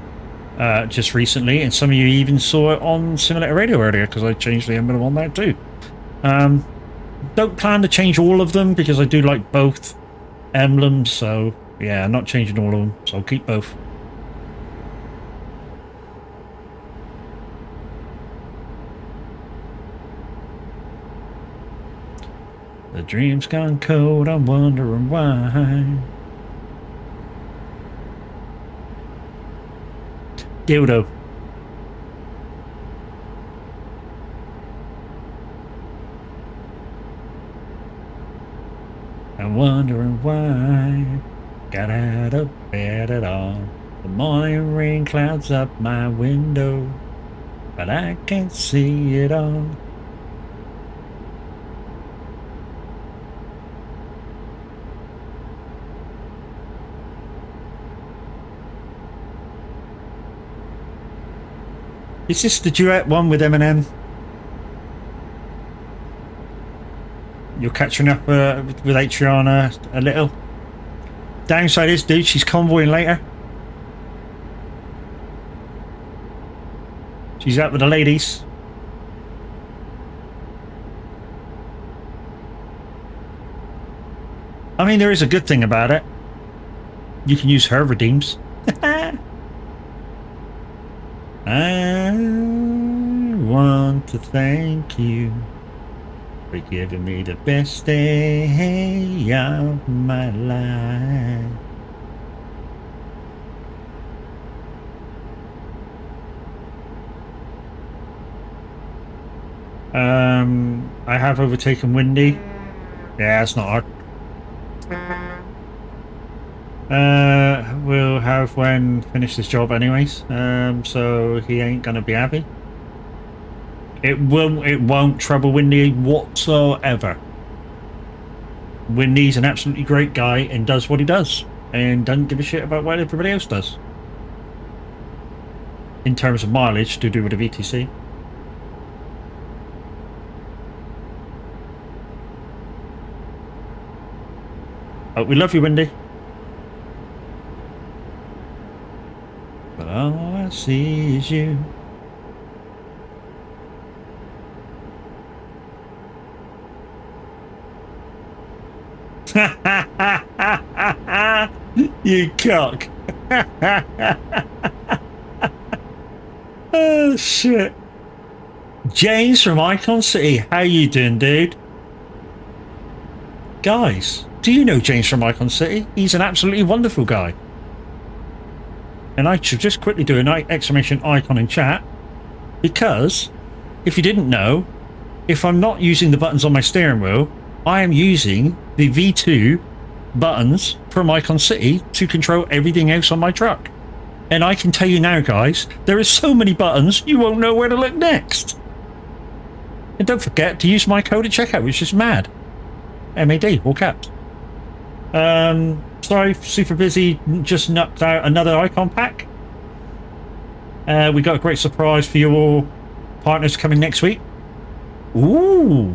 just recently, and some of you even saw it on Simulator Radio earlier, because I changed the emblem on there too. Don't plan to change all of them, because I do like both emblems, so Yeah, I'm not changing all of them, so I'll keep both. The dream's gone cold, I'm wondering why. Dildo. I'm wondering why. Got out of bed at all. The morning rain clouds up my window, but I can't see it all. Is this the duet one with Eminem? You're catching up with Adriana a little. Downside is, dude, she's convoying later. She's out with the ladies. I mean, there is a good thing about it. You can use her redeems. I want to thank you for giving me the best day of my life. I have overtaken Windy. Yeah, it's not hard. We'll have Wen finish this job anyways, so he ain't gonna be happy. It won't trouble Windy whatsoever. Windy's an absolutely great guy and does what he does and doesn't give a shit about what everybody else does in terms of mileage to do with the VTC. Oh, we love you, Windy. But all I see is you. You cock. Oh shit. James from Icon City, how you doing, dude? Guys, do you know James from Icon City? He's an absolutely wonderful guy. And I should just quickly do an exclamation icon in chat, because if you didn't know, if I'm not using the buttons on my steering wheel, I am using the V2 buttons from Icon City to control everything else on my truck. And I can tell you now, guys, there is so many buttons you won't know where to look next. And don't forget to use my code at checkout, which is MAD. MAD, all caps. Sorry, super busy, just knocked out another icon pack. We got a great surprise for you all partners coming next week. Ooh.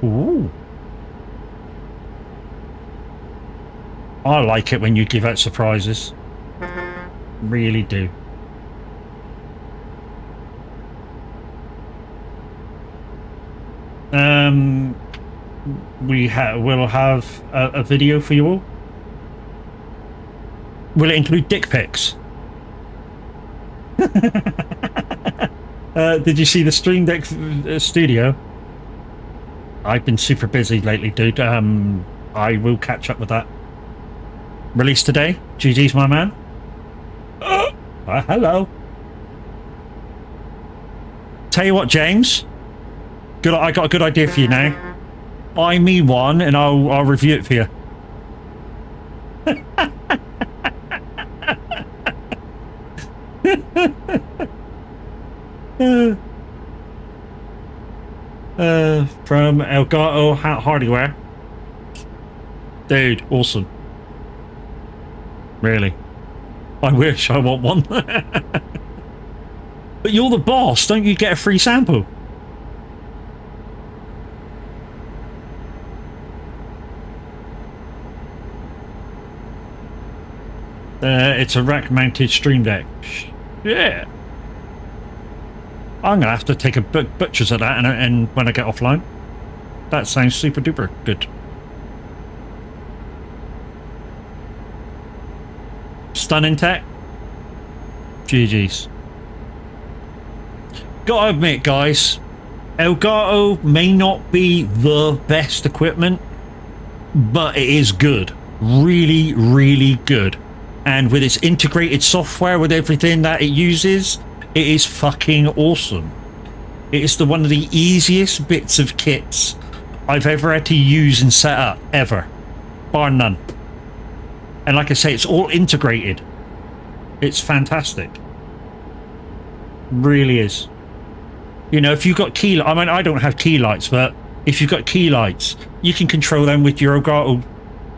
Ooh. I like it when you give out surprises. Really do. We'll have a video for you all. Will it include dick pics? Did you see the Stream Deck studio? I've been super busy lately, dude. I will catch up with that. Release today. GG's my man. Hello. Tell you what, James. I got a good idea for you now. Buy me one, and I'll review it for you. From Elgato Hardware. Dude, awesome. Really. I wish I want one. But you're the boss, don't you get a free sample? It's a rack-mounted Stream Deck. Yeah. I'm gonna have to take a butcher's at that and when I get offline. That sounds super duper good. Stunning tech. GG's. Gotta admit, guys, Elgato may not be the best equipment, but it is good. Really, really good. And with its integrated software, with everything that it uses, it is fucking awesome. It is one of the easiest bits of kits I've ever had to use and set up, ever. Bar none. And like I say, it's all integrated. It's fantastic. Really is. You know, if you've got key... I mean, I don't have key lights, but if you've got key lights, you can control them with your Elgato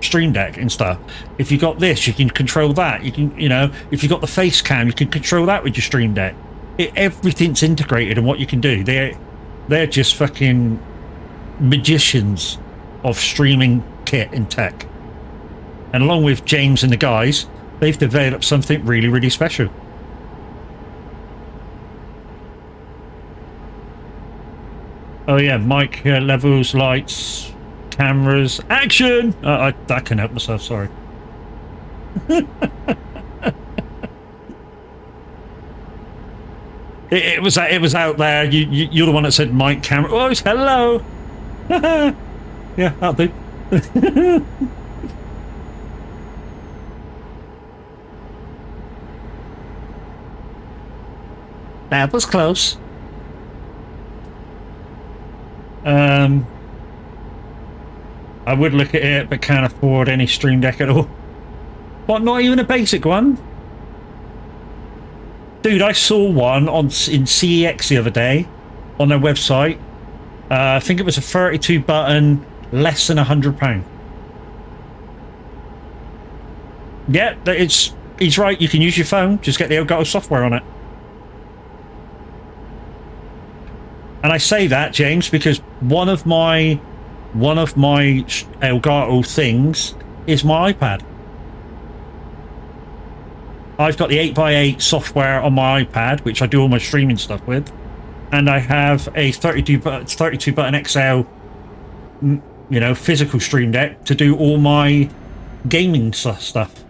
Stream Deck and stuff. If you got this, you can control that. You can, you know, if you got the face cam, you can control that with your Stream Deck. Everything's integrated in what you can do. They're just fucking magicians of streaming kit and tech. And along with James and the guys, they've developed something really, really special. Oh yeah, mic levels, lights, cameras, action! I can help myself, sorry. it was out there. You're the one that said mic, camera. Oh, hello! Yeah, that'll do. That was close. I would look at it, but can't afford any Stream Deck at all. What, not even a basic one? Dude, I saw one in CEX the other day on their website. I think it was a 32 button, less than £100. Yeah, he's right. You can use your phone. Just get the Elgato software on it. And I say that, James, because one of my Elgato things is my iPad. I've got the 8x8 software on my iPad, which I do all my streaming stuff with, and I have a 32 button XL, you know, physical Stream Deck to do all my gaming stuff.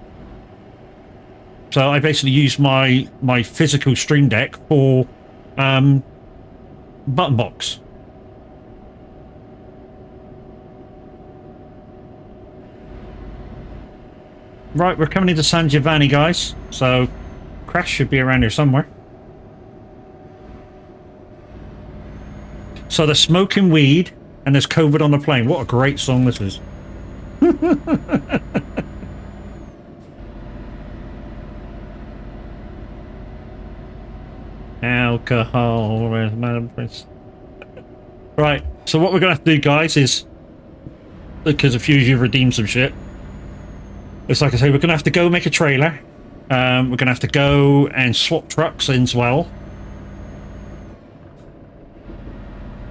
So I basically use my physical Stream Deck for button box. Right, we're coming into San Giovanni, guys, so Crash should be around here somewhere. So they're smoking weed and there's COVID on the plane. What a great song this is. Alcohol. Right, so what we're gonna have to do, guys, is, because a few of you have redeemed some shit, it's like I say, we're gonna have to go make a trailer. We're gonna have to go and swap trucks in as well.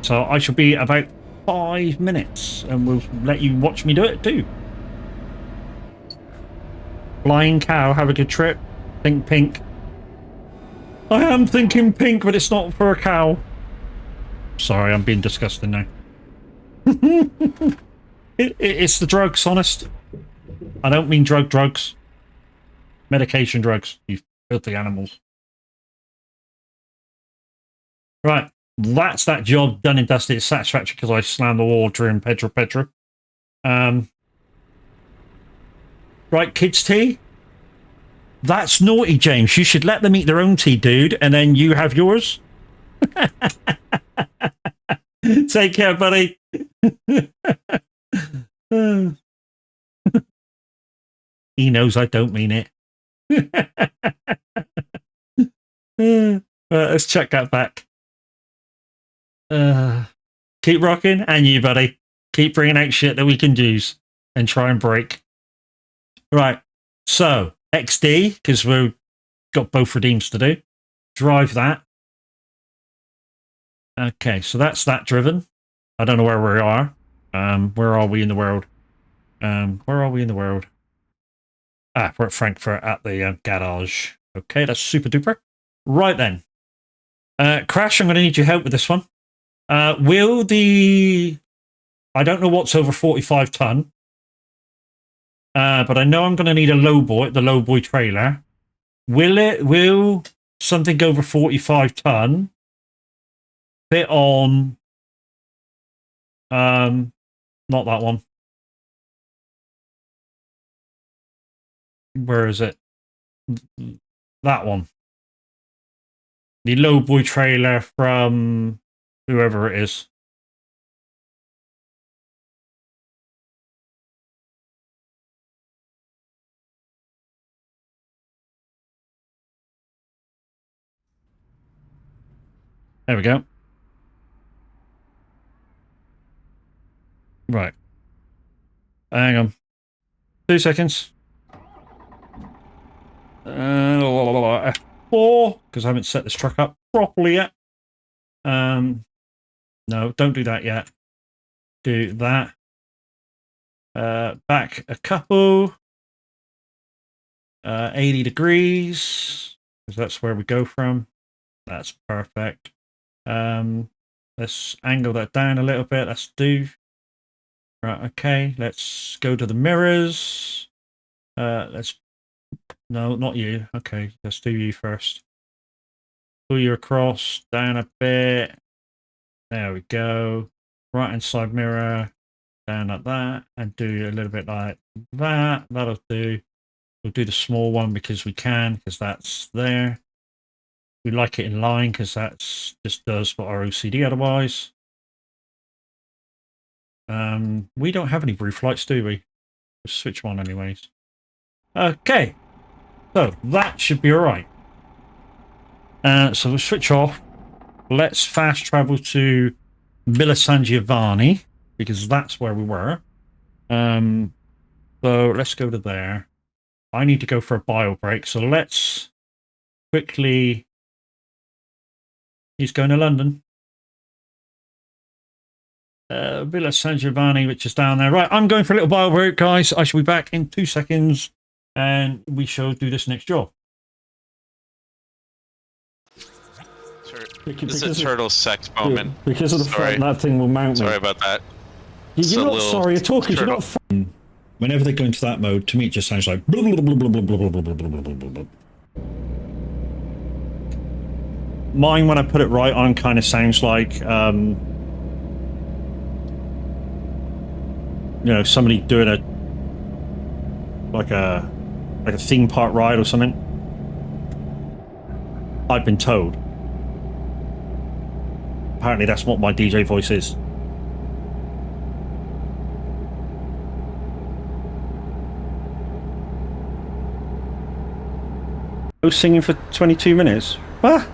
So I shall be about 5 minutes, and we'll let you watch me do it too. Flying cow, have a good trip. Think pink. I am thinking pink, but it's not for a cow. Sorry, I'm being disgusting now. It's the drugs, honest. I don't mean drugs. Medication drugs, you filthy animals. Right, that's that job done and dusted. It's satisfactory because I slammed the wall during Petra. Right, kids' tea? That's naughty, James. You should let them eat their own tea, dude, and then you have yours. Take care, buddy. He knows I don't mean it. Let's check that back. Keep rocking, and you, buddy. Keep bringing out shit that we can use and try and break. Right, so XD, because we've got both redeems to do. Drive that. Okay, so that's that driven. I don't know where we are. Where are we in the world? Where are we in the world? Ah, we're at Frankfurt at the garage. Okay, that's super duper. Right then. Crash, I'm going to need your help with this one. Will the... I don't know what's over 45 ton. But I know I'm going to need a the lowboy trailer. Will something over 45 ton fit on, not that one. Where is it? That one. The lowboy trailer from whoever it is. There we go. Right. Hang on. 2 seconds. F4, because I haven't set this truck up properly yet. No, don't do that yet. Do that. Back a couple. 80 degrees, because that's where we go from. That's perfect. Let's angle that down a little bit. Let's do. Right, okay. Let's go to the mirrors. Let's. No, not you. Okay, let's do you first. Pull you across, down a bit. There we go. Right hand side mirror, down like that, and do a little bit like that. That'll do. We'll do the small one because we can, because that's there. We like it in line because that's just does what our OCD otherwise. We don't have any roof lights, do we? We'll switch one anyways. Okay, so that should be all right. So we'll switch off. Let's fast travel to Villa San Giovanni because that's where we were. So let's go to there. I need to go for a bio break, so let's quickly. He's going to London. Villa San Giovanni, which is down there. Right, I'm going for a little bio break, guys. I shall be back in 2 seconds, and we shall do this next job. This is a turtle sex moment. Because of the fact that thing will mount me. Sorry about that. You're not sorry at all, because you're not. Whenever they go into that mode, to me it just sounds like. Mine, when I put it right on, kind of sounds like, you know, somebody doing a like a theme park ride or something. I've been told. Apparently, that's what my DJ voice is. I was singing for 22 minutes. What?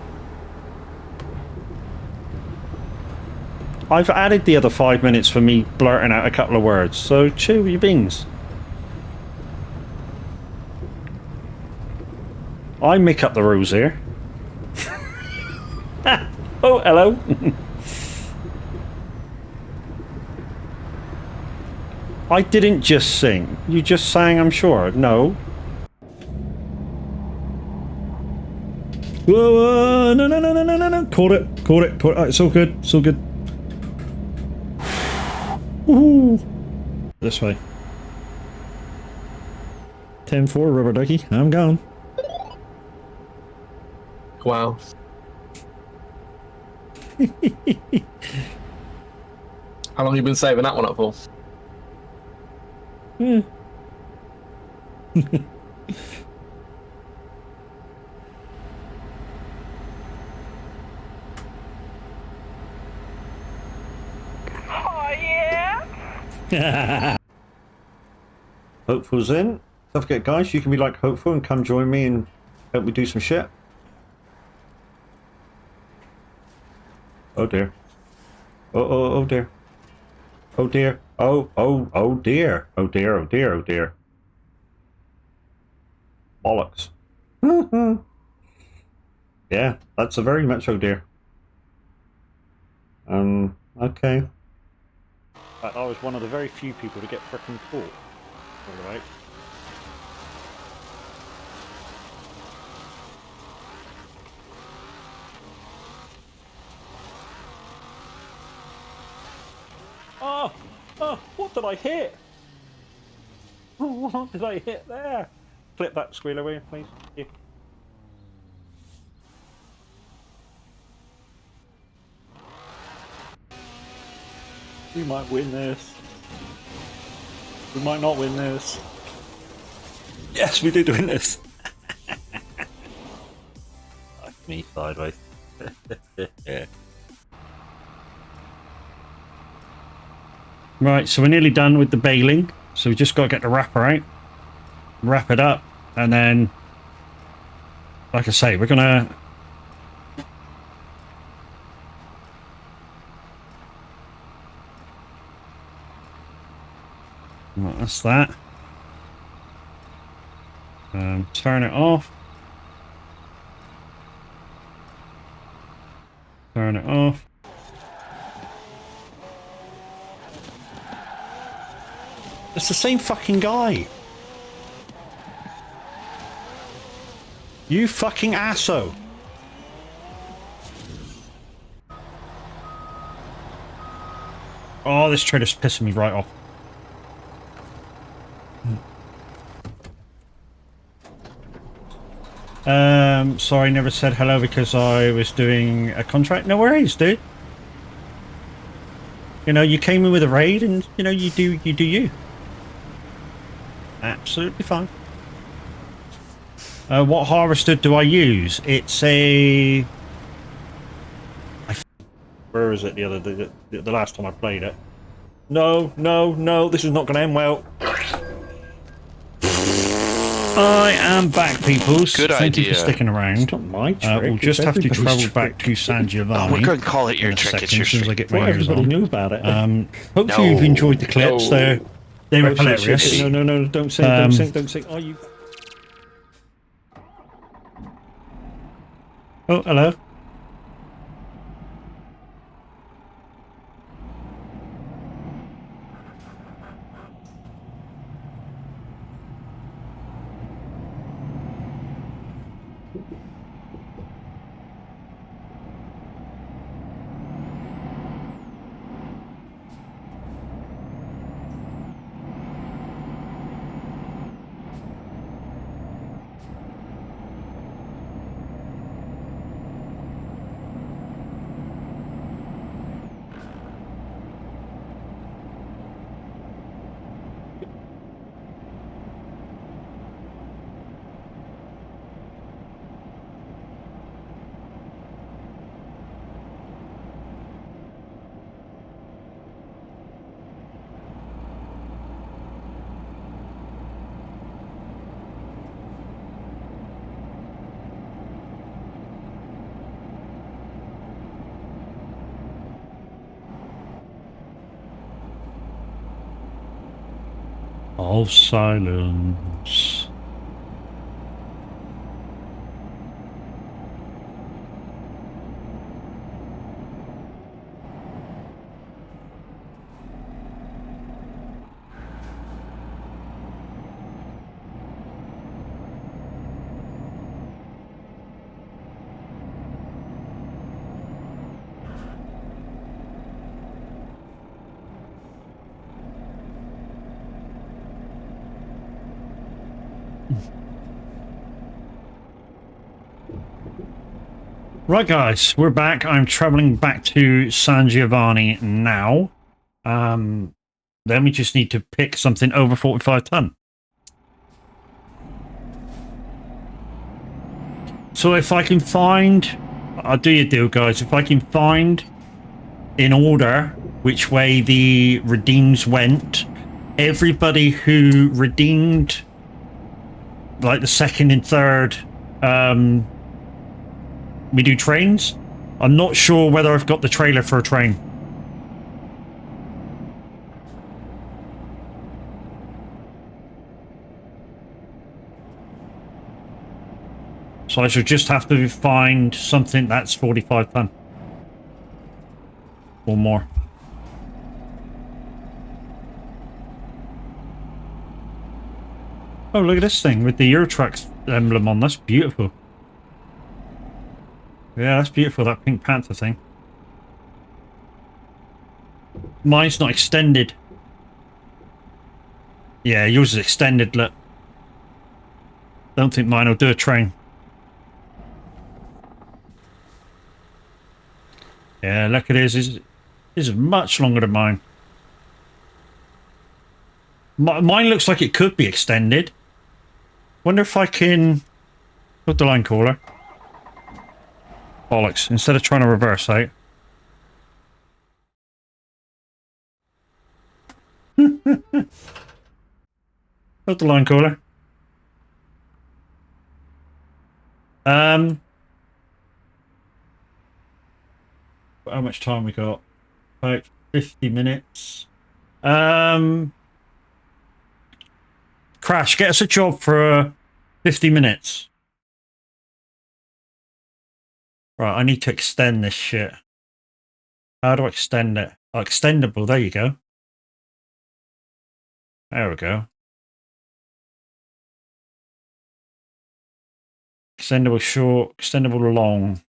I've added the other 5 minutes for me blurting out a couple of words, so chew your beans. I make up the rules here. Oh, hello. I didn't just sing. You just sang, I'm sure. No. Whoa, no, no, no, no, no, no, no. Caught it. It's all good. It's all good. Woohoo! This way. 10-4, rubber ducky. I'm gone. Wow. How long have you been saving that one up for? Yeah. Hopeful's in. Don't forget, guys, you can be like Hopeful and come join me and help me do some shit. Oh dear. Oh dear. Oh dear. Oh dear. Oh dear. Bollocks. Yeah, that's a very much oh dear. Okay. I was one of the very few people to get frickin' caught. Alright. Oh, what did I hit? What did I hit there? Flip that squeal away, please. Thank you. We might win this. We might not win this. Yes, we did win this. That's me sideways. Yeah. Right, so we're nearly done with the baling. So we just got to get the wrapper out, wrap it up, and then, like I say, we're gonna. Right, that's that. Turn it off. Turn it off. It's the same fucking guy. You fucking asshole. Oh, this traitor's pissing me right off. Sorry, never said hello because I was doing a contract. No worries, dude. You know, you came in with a raid and, you know, you do you. Absolutely fine. What harvester do I use? It's a... Where is it the last time I played it? No, this is not going to end well. I am back, peoples. Good Thank idea. you for sticking around. It's not my trick. We'll just have to travel trick. back to San Giovanni. Oh, we're going to call it your in a trick. second, It's your as soon as I trick. get my Well, ears everybody on. knew about it. Hopefully you've enjoyed the clips. No. They were Oh, shit, hilarious. shit, shit. No, don't sing, don't sing. Are you? Oh, hello. Of silence. Right, guys, we're back. I'm traveling back to San Giovanni now. Then we just need to pick something over 45 ton. So if I can find, I'll do your deal, guys. If I can find in order which way the redeems went, everybody who redeemed like the second and third, we do trains. I'm not sure whether I've got the trailer for a train. So I should just have to find something that's 45 ton. Or more. Oh, look at this thing with the Eurotruck emblem on. That's beautiful. Yeah, that's beautiful, that Pink Panther thing. Mine's not extended. Yeah, yours is extended, look. Don't think mine will do a train. Yeah, look, it is. This is much longer than mine. Mine looks like it could be extended. Wonder if I can put the line caller. Bollocks, instead of trying to reverse out. Put the line caller. How much time we got? About 50 minutes. Crash, get us a job for 50 minutes. Right, I need to extend this shit. How do I extend it? Oh, extendable, there you go. There we go. Extendable short, extendable long.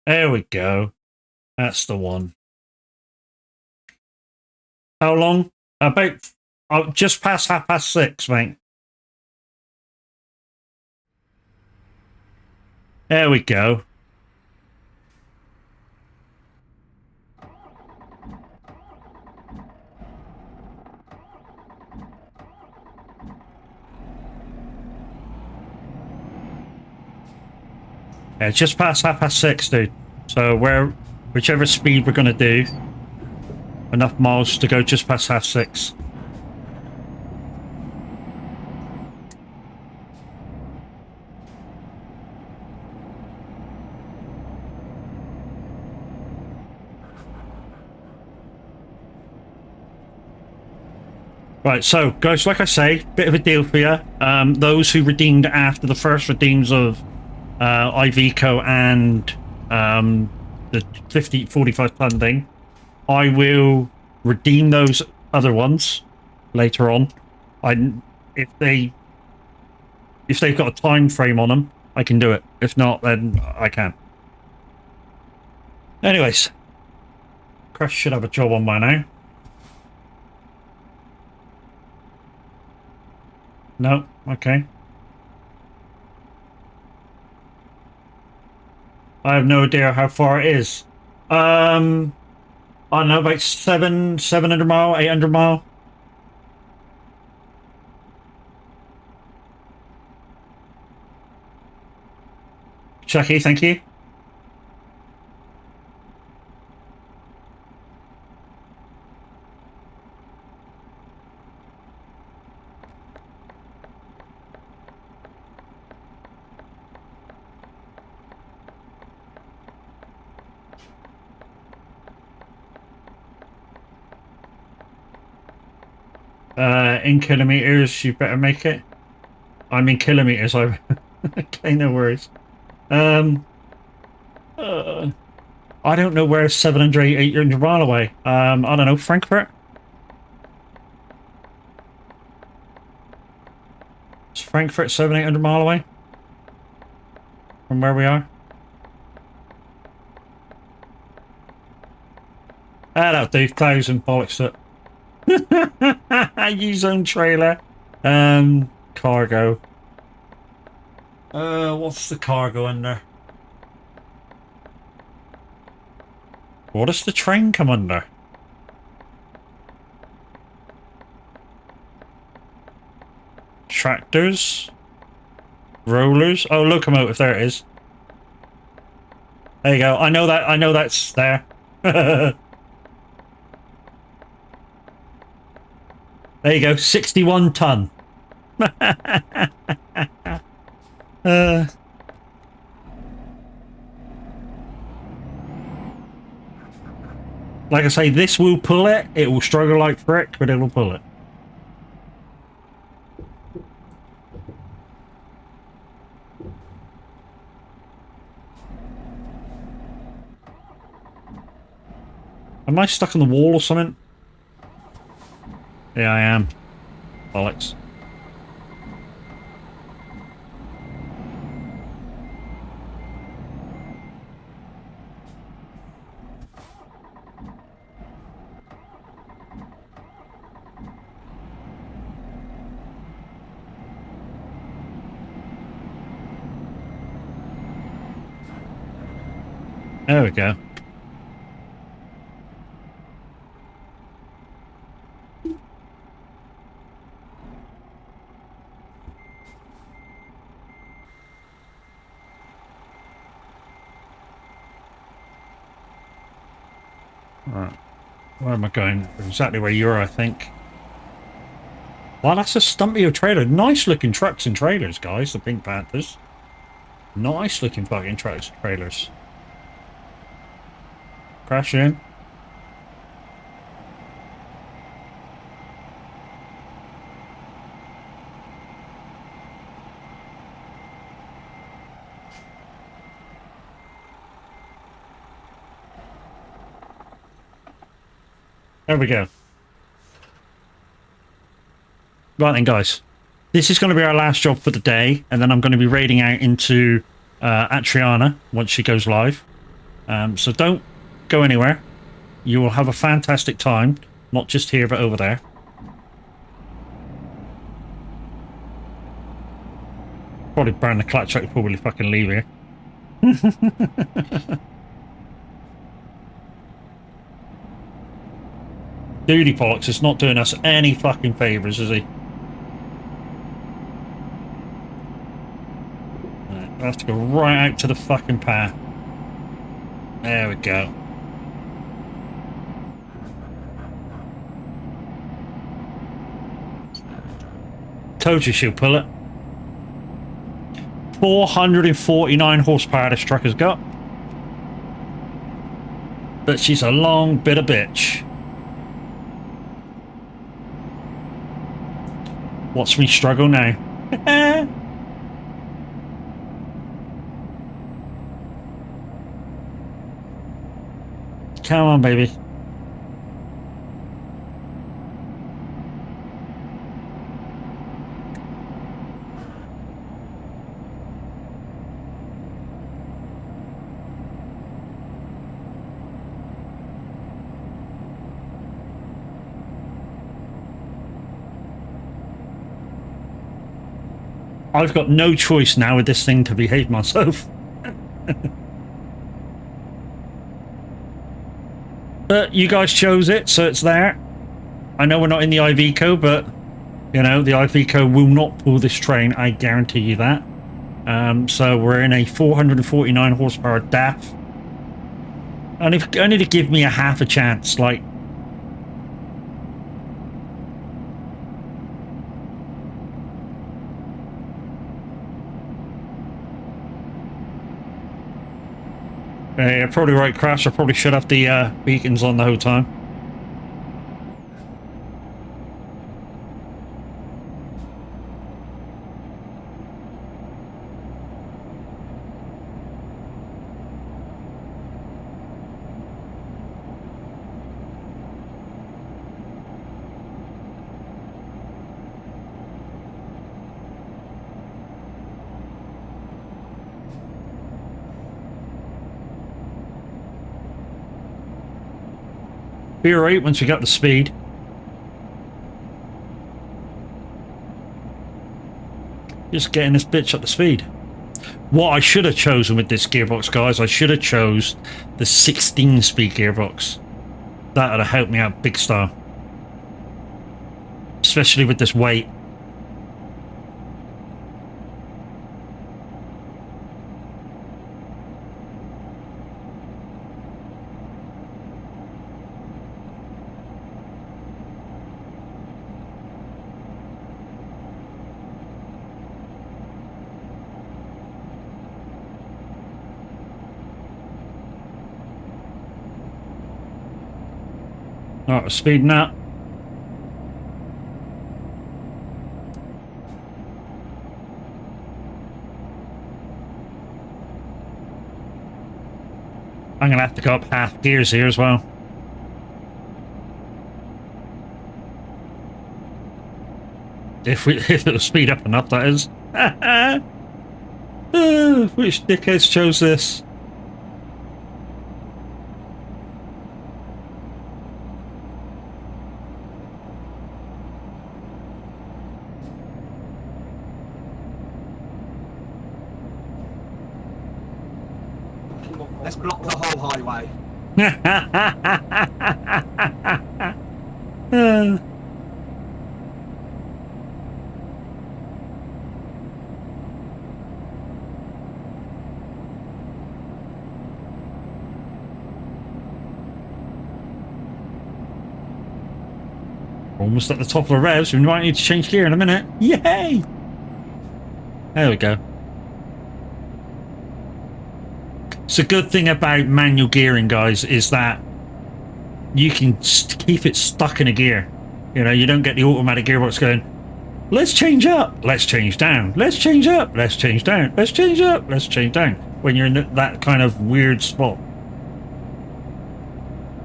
There we go. That's the one. How long? About just past 6:30, mate. There we go. Yeah, just past 6:30, dude. So whichever speed we're gonna do, enough miles to go just past 6:30. Right, so guys, like I say, bit of a deal for you. Those who redeemed after the first redeems of Iveco and the 45 ton thing, I will redeem those other ones later on. If they've got a time frame on them, I can do it. If not, then I can't. Anyways, Crash should have a job on by now. No, okay. I have no idea how far it is. I don't know, about 700 mile, 800 mile. Chucky, thank you. In kilometers, you better make it. I'm in kilometers. Okay, no worries. I don't know where 700, 800 mile away. I don't know, Frankfurt? Is Frankfurt 700, 800 mile away? From where we are? That'll do, 1,000 bollocks it. Use own trailer. Cargo. What's the cargo under? What does the train come under? Tractors? Rollers? Oh, locomotive, there it is. There you go. I know that's there. There you go, 61 ton. Like I say, this will pull it. It will struggle like frick, but it will pull it. Am I stuck on the wall or something? Yeah, I am. Bollocks. There we go. Right. Where am I going? Exactly where you are, I think. Wow, that's a stumpy trailer. Nice looking trucks and trailers, guys, the Pink Panthers. Nice looking fucking trucks and trailers. Crash in. There we go. Right then, guys. This is going to be our last job for the day, and then I'm going to be raiding out into Atriana once she goes live. So don't go anywhere. You will have a fantastic time, not just here, but over there. Probably burn the clutch out before we fucking leave here. Duty Pollux is not doing us any fucking favours, is he? Right, I have to go right out to the fucking path. There we go. Told you she'll pull it. 449 horsepower this truck has got. But she's a long bit of bitch. Watch me struggle now. Come on, baby. I've got no choice now with this thing to behave myself. But you guys chose it, so it's there. I know we're not in the IV code, but you know, the IV code will not pull this train, I guarantee you that. So we're in a 449 horsepower DAF. And if only to give me a half a chance, like. Yeah, probably right, Crash. I probably should have the beacons on the whole time. Be alright once you got the speed. Just getting this bitch up to speed. What I should have chosen with this gearbox, guys, I should have chose the 16-speed gearbox. That would have helped me out big style. Especially with this weight. Alright, we're speeding up. I'm gonna have to go up half gears here as well. If it'll speed up enough, that is. Which dickheads chose this? Let's block the whole highway. Almost at the top of the revs. We might need to change gear in a minute. Yay! There we go. It's a good thing about manual gearing, guys, is that you can keep it stuck in a gear. You know, you don't get the automatic gearbox going, let's change up, let's change down, let's change up, let's change down, let's change up, let's change down, when you're in that kind of weird spot.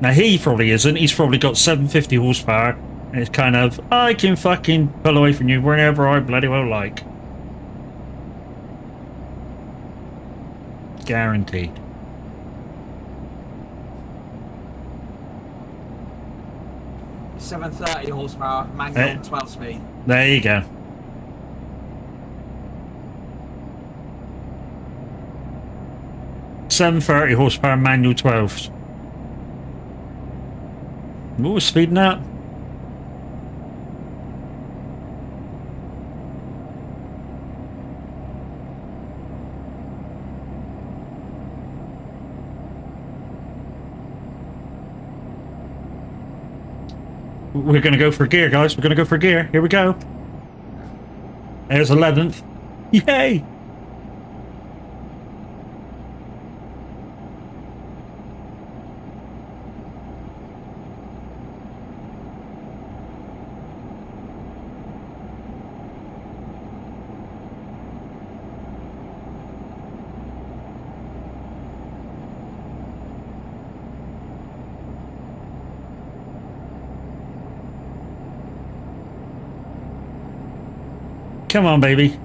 Now, he probably isn't. He's probably got 750 horsepower, and it's kind of, I can fucking pull away from you whenever I bloody well like. Guaranteed. $730 horsepower, manual, 12 speed. There you go. $730 horsepower, manual 12. What was speeding up? We're going to go for a gear, guys. We're going to go for a gear. Here we go. There's 11th. Yay! Come on, baby.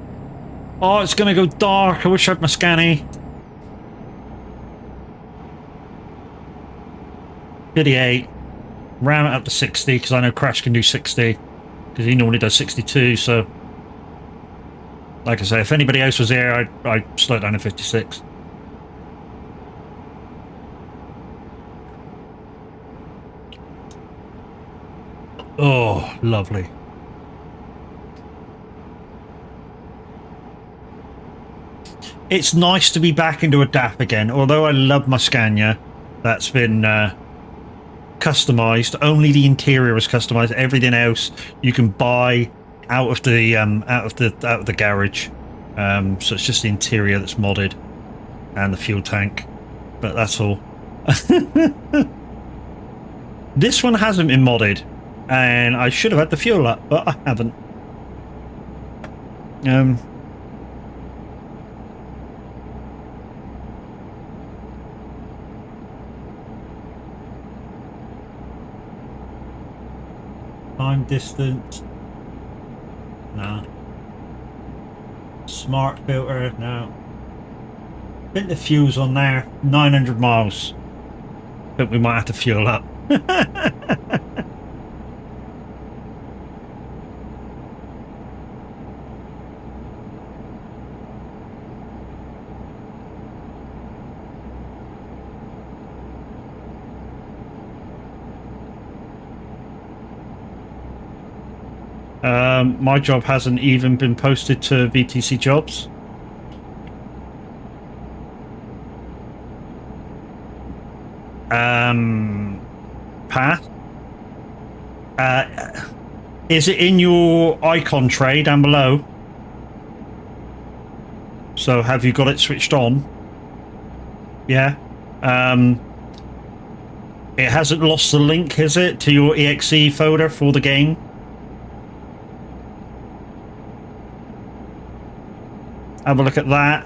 Oh, it's going to go dark. I wish I had my scanny. 58. Ram it up to 60, because I know Crash can do 60. Because he normally does 62, so... Like I say, if anybody else was here, I'd slow it down to 56. Oh, lovely. It's nice to be back into a DAP again, although I love my Scania. That's been customized. Only the interior was customized. Everything else you can buy out of the garage. So it's just the interior that's modded and the fuel tank. But that's all. This one hasn't been modded, and I should have had the fuel up, but I haven't. Time distance. No. Smart filter. No. I think the fuel's on there. 900 miles. I think we might have to fuel up. My job hasn't even been posted to VTC jobs. Path. Is it in your icon tray down below? So have you got it switched on? Yeah. It hasn't lost the link, is it, to your exe folder for the game? Have a look at that.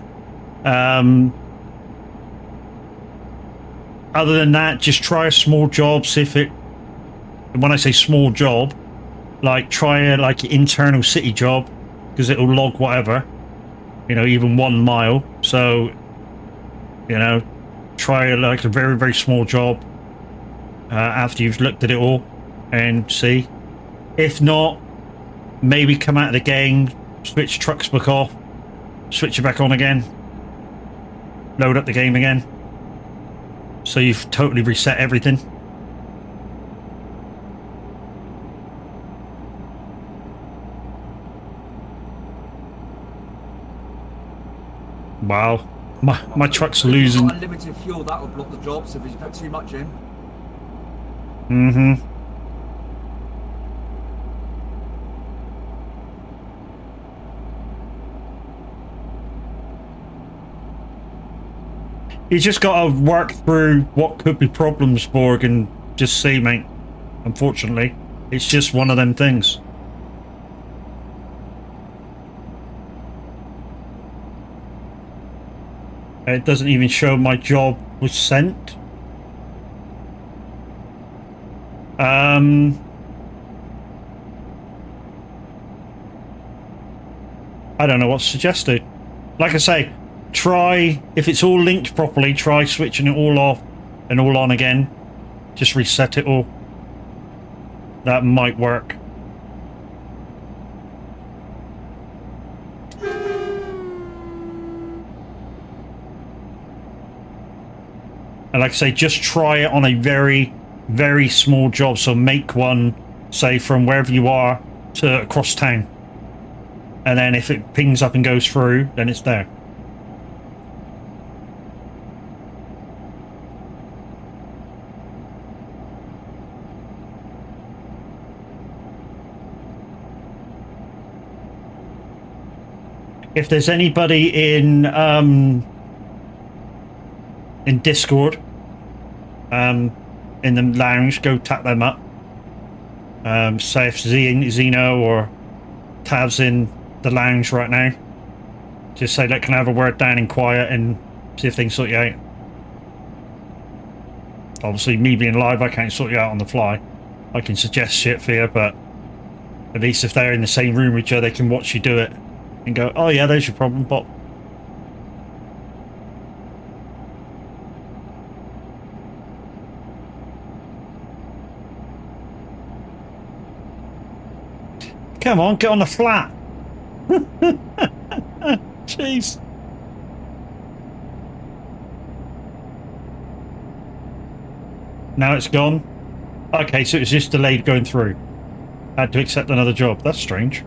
Other than that, just try a small job. See if it... When I say small job, like try a internal city job, because it'll log whatever. You know, even 1 mile. So, you know, try like a very, very small job after you've looked at it all and see. If not, maybe come out of the game, switch Trucksbook off, switch it back on again, load up the game again. So you've totally reset everything. Wow. My truck's If he's losing. got unlimited fuel, that will block the drops if he's put too much in. Mm-hmm. You just got to work through what could be problems, Borg, and just see, mate. Unfortunately, it's just one of them things. It doesn't even show my job was sent. I don't know what's suggested. Like I say, try, if it's all linked properly, try switching it all off and all on again. Just reset it all. That might work. And like I say, just try it on a very, very small job. So make one, say, from wherever you are to across town. And then if it pings up and goes through, then it's there. If there's anybody in Discord, in the lounge, go tap them up. Say if Zeno or Tav's in the lounge right now, just say, "Look, can I have a word down in quiet and see if they can sort you out?" Obviously, me being live, I can't sort you out on the fly. I can suggest shit for you, but at least if they're in the same room with you, they can watch you do it and go, "Oh yeah, there's your problem, Bob." Come on, get on the flat. Jeez. Now it's gone. Okay, so it's just delayed going through. Had to accept another job. That's strange.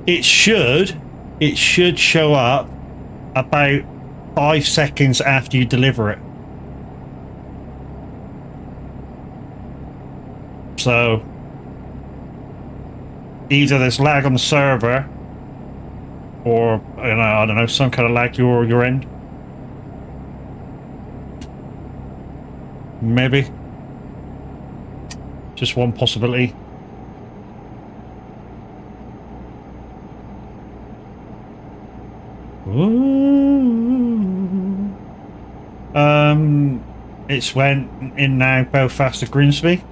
It should show up about 5 seconds after you deliver it. So either there's lag on the server, or I don't know, some kind of lag your end. Maybe. Just one possibility. Ooh. It's went in now, Belfast to Grimsby.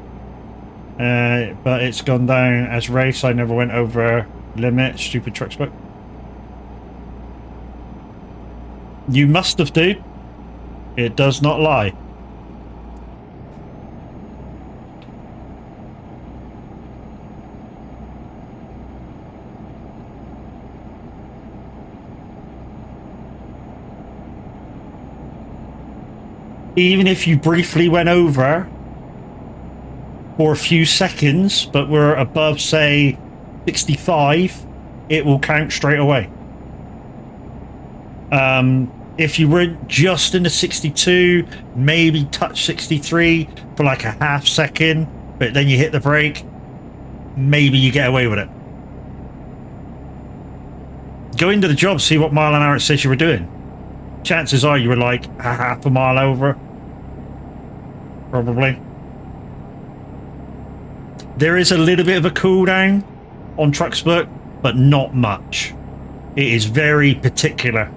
But it's gone down as race. I never went over limit. Stupid truck spoke. You must have, dude. It does not lie. Even if you briefly went over for a few seconds, but we're above, say, 65, it will count straight away. If you were just in the 62, maybe touch 63 for like a half second, but then you hit the brake, maybe you get away with it. Go into the job, see what mile an hour it says you were doing. Chances are you were like a half a mile over. Probably. There is a little bit of a cooldown on Trucksbook, but not much. It is very particular.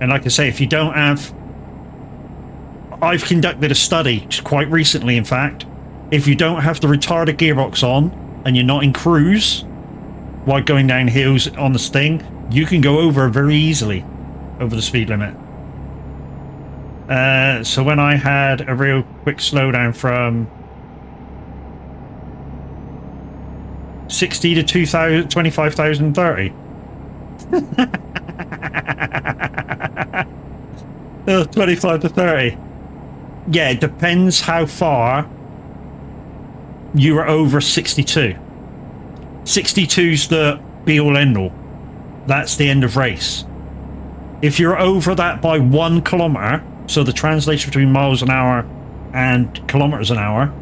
And like I say, if you don't have... I've conducted a study quite recently, in fact. If you don't have the retarded gearbox on and you're not in cruise while going down hills on the Sting, you can go over very easily over the speed limit. So when I had a real quick slowdown from 60 to 2,000, 25,030. 25 to 30. Yeah, it depends how far you are over 62. 62's the be-all end-all. That's the end of race. If you're over that by 1 kilometer, so the translation between miles an hour and kilometers an hour,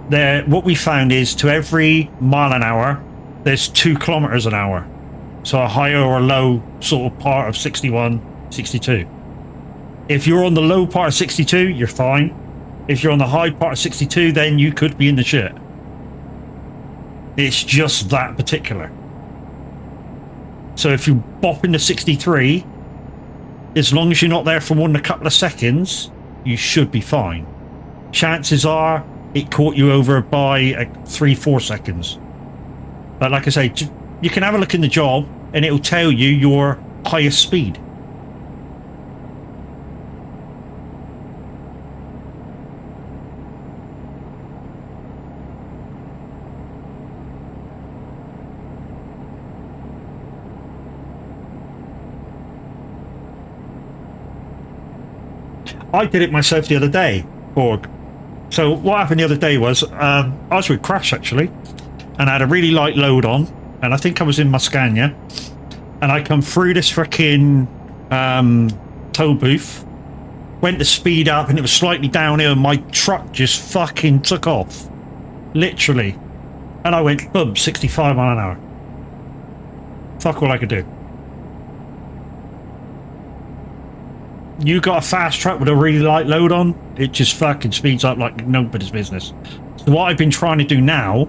there, what we found is to every mile an hour, there's 2 kilometers an hour. So a higher or low sort of part of 61, 62. If you're on the low part of 62, you're fine. If you're on the high part of 62, then you could be in the shit. It's just that particular. So if you bop into 63, as long as you're not there for more than a couple of seconds, you should be fine. Chances are it caught you over by 3-4 seconds. But like I say, you can have a look in the job and it'll tell you your highest speed. I did it myself the other day, Borg. So what happened the other day was, I was with Crash actually, and I had a really light load on, and I think I was in Muscania, and I come through this freaking tow booth, went to speed up, and it was slightly downhill, and my truck just fucking took off. Literally. And I went, boom, 65 mile an hour. Fuck all I could do. You got a fast truck with a really light load on, it just fucking speeds up like nobody's business. So what I've been trying to do now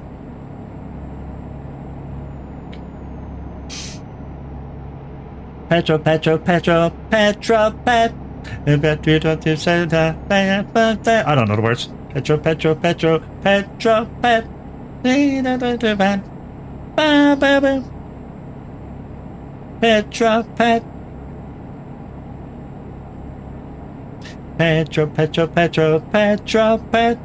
Petro, Petro, Petro, Petro, Pet. I don't know the words. Petro, Petro, Petro, Petro, Pet. Petro, Pet. Petro, Petro, Petro, Petro, Pet.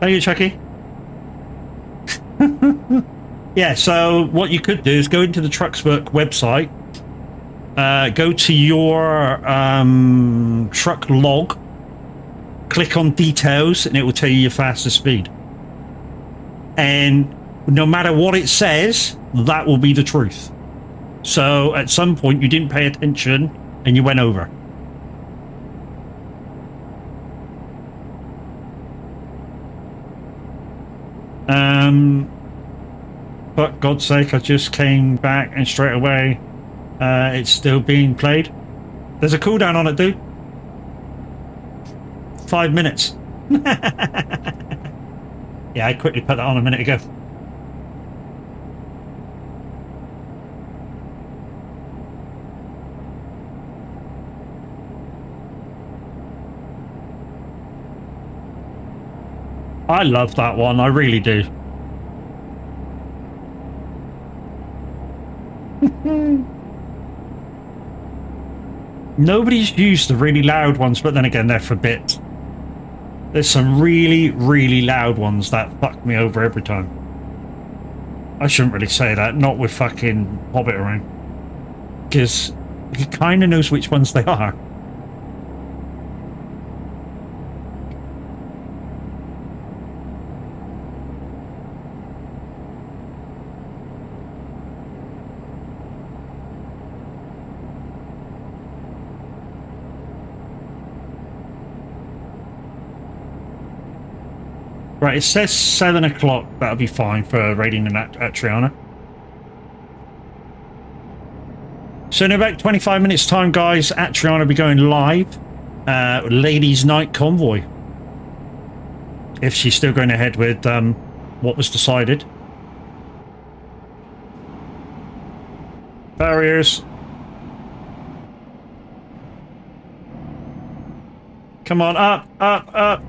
Are you Chucky? Yeah, so what you could do is go into the Trucksbook website, go to your truck log, click on details, and it will tell you your fastest speed. And no matter what it says, that will be the truth. So at some point you didn't pay attention and you went over. But God's sake, I just came back and straight away it's still being played. There's a cooldown on it, dude. 5 minutes. Yeah, I quickly put that on a minute ago. I love that one, I really do. Nobody's used the really loud ones, but then again, they're for bits. There's some really, really loud ones that fuck me over every time. I shouldn't really say that, not with fucking Hobbit around. Because he kind of knows which ones they are. Right, it says 7 o'clock. That'll be fine for raiding at Triana. So in about 25 minutes time, guys, at Triana will be going live. Ladies' Night Convoy. If she's still going ahead with what was decided. Barriers. Come on, up, up, up.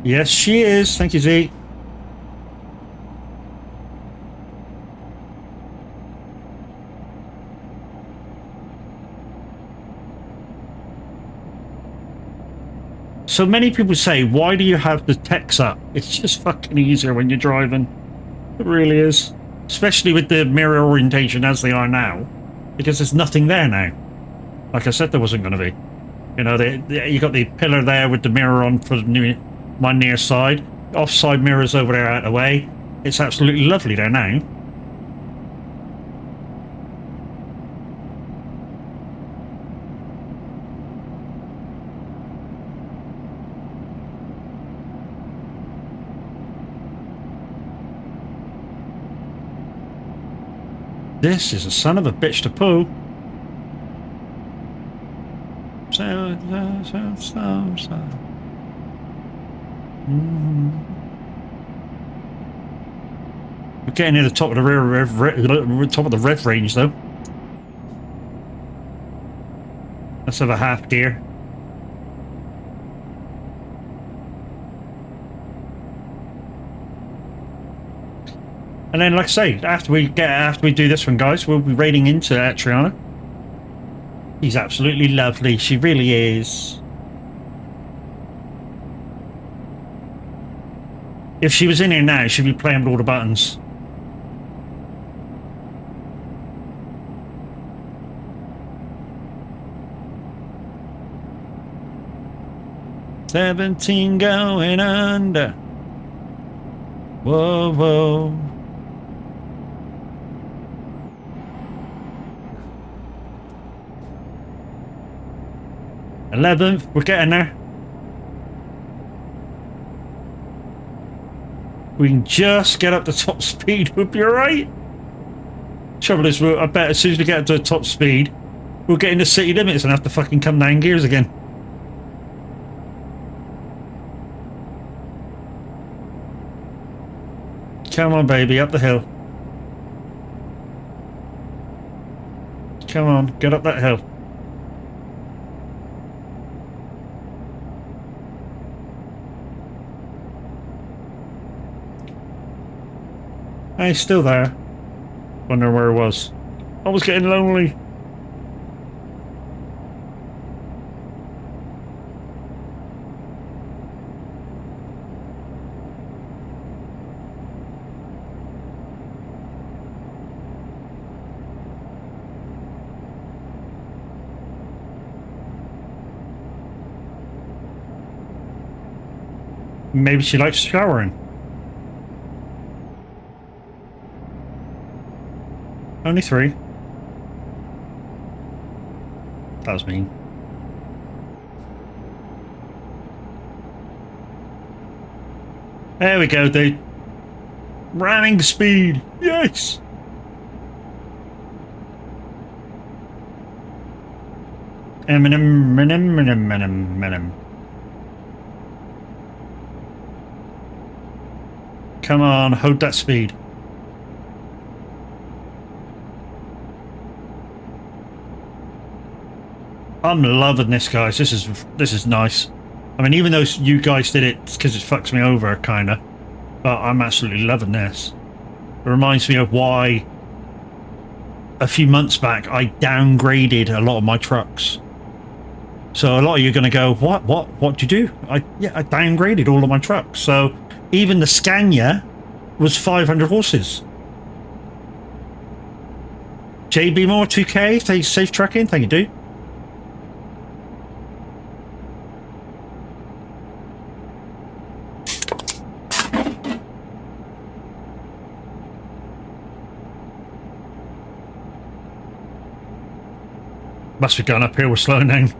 Yes, she is. Thank you, Z. So many people say, why do you have the text up? It's just fucking easier when you're driving. It really is. Especially with the mirror orientation as they are now. Because there's nothing there now. Like I said there wasn't going to be. You know, you got the pillar there with the mirror on for my near side. Offside mirrors over there out of the way. It's absolutely lovely there now. This is a son of a bitch to pull. We're getting near the top of the top of the rev range though. Let's have a half gear. And then, like I say, after we do this one, guys, we'll be raiding into Triana. She's absolutely lovely. She really is. If she was in here now, she'd be playing with all the buttons. "17 going under. Whoa, whoa." 11th, we're getting there. We can just get up to top speed, we'll be alright. Trouble is, I bet as soon as we get up to top speed, we'll get into city limits and have to fucking come down gears again. Come on, baby, up the hill. Come on, get up that hill. He's still there. Wonder where it was. I was getting lonely. Maybe she likes showering. Only 3. That was mean. There we go, dude. Ramming speed. Yes. Eminem. Come on, hold that speed. I'm loving this, guys. This is nice. I mean, even though you guys did it because it fucks me over, kind of, but I'm absolutely loving this. It reminds me of why a few months back I downgraded a lot of my trucks. So a lot of you are going to go, what'd you do? I downgraded all of my trucks. So even the Scania was 500 horses. JB Moore 2K, safe trucking. Thank you, dude. Must be going up here, we're slowing down.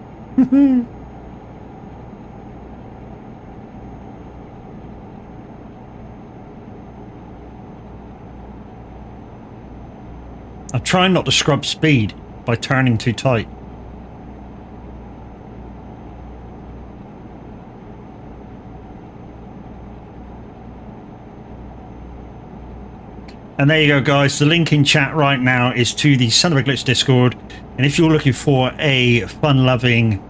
I'm trying not to scrub speed by turning too tight. And there you go, guys. The link in chat right now is to the Son of a Glitch Discord. And if you're looking for a fun-loving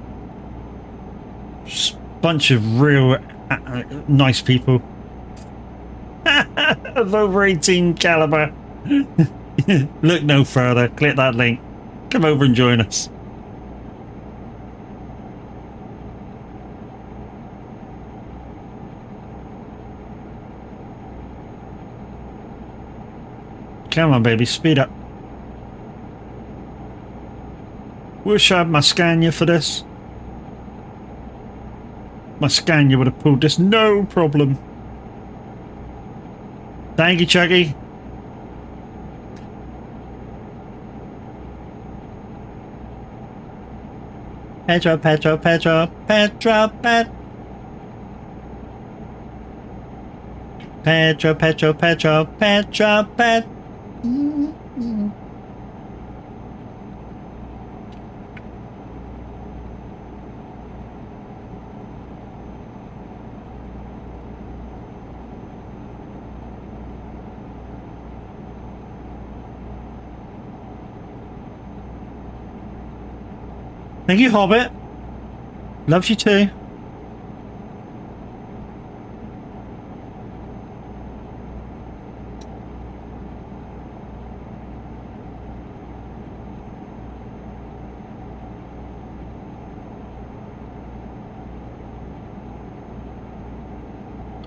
bunch of real nice people of over 18 caliber, look no further. Click that link. Come over and join us. Come on, baby, speed up. Wish I had my Scania for this. My Scania would have pulled this, no problem. Thank you, Chucky. Petra, Petra, Petra, Petra, Petra. Petra, Petra, Petra, Petra, Petra. Thank you, Hobbit. Loves you too.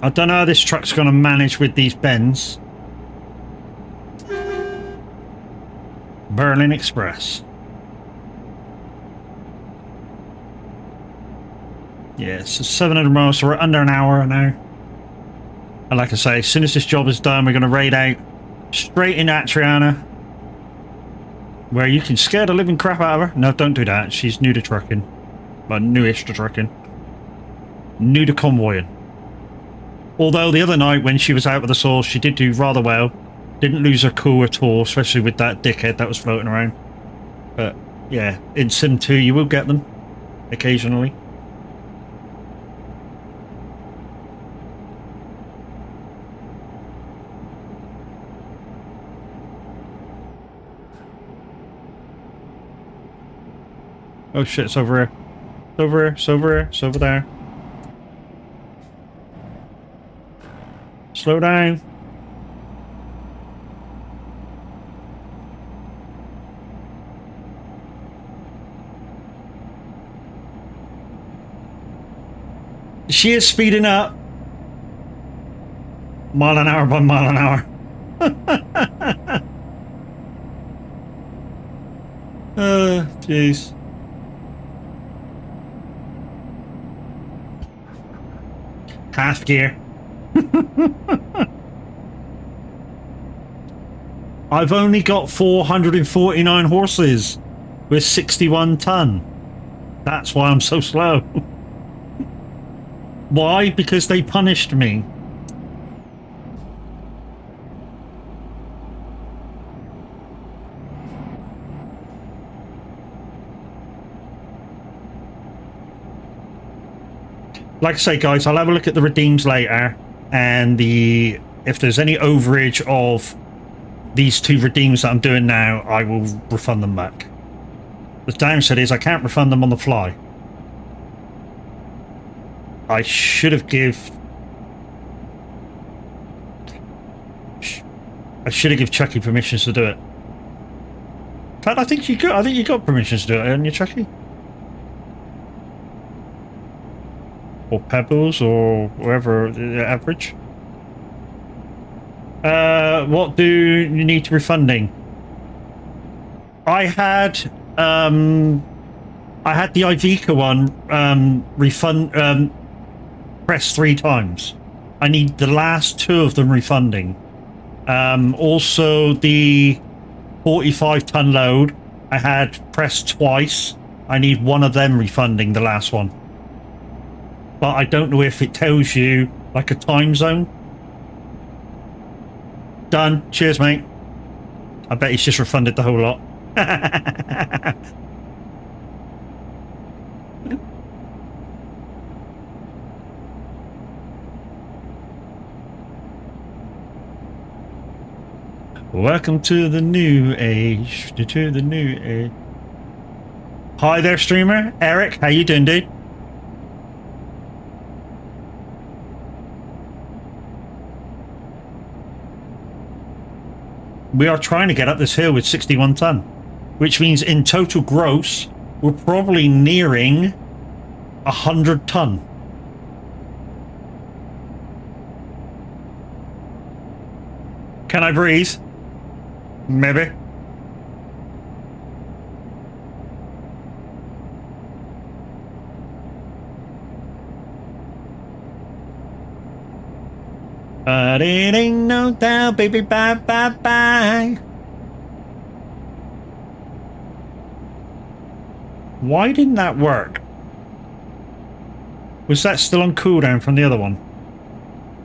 I don't know how this truck's going to manage with these bends. Berlin Express. Yeah, so 700 miles, so we're under an hour now. And like I say, as soon as this job is done, we're going to raid out straight in Atriana, where you can scare the living crap out of her. No, don't do that. She's new to trucking. Well, newish to trucking. New to convoying. Although the other night when she was out with us all, she did do rather well. Didn't lose her cool at all, especially with that dickhead that was floating around. But yeah, in Sim 2 you will get them occasionally. Oh shit, it's over here. It's over here, it's over here, it's over there. Slow down. She is speeding up. Mile an hour by mile an hour. Jeez. Half gear. I've only got 449 horses with 61 ton. That's why I'm so slow. Why? Because they punished me. Like I say, guys, I'll have a look at the redeems later, and if there's any overage of these two redeems that I'm doing now, I will refund them back. The downside is I can't refund them on the fly. I should have give Chucky permissions to do it. In fact, I think you got permissions to do it, haven't you, Chucky? Or Pebbles, or wherever, average. What do you need refunding? I had the Ivica one pressed 3 times. I need the last 2 of them refunding. Also the 45 ton load I had pressed twice. I need 1 of them refunding, the last one. But I don't know if it tells you like a time zone. Done. Cheers, mate. I bet he's just refunded the whole lot. Welcome to the new age. To the new age. Hi there, streamer. Eric, how you doing, dude? We are trying to get up this hill with 61 ton, which means in total gross, we're probably nearing 100 ton. Can I breathe? Maybe. But it ain't no doubt, baby, bye, bye, bye. Why didn't that work? Was that still on cooldown from the other one?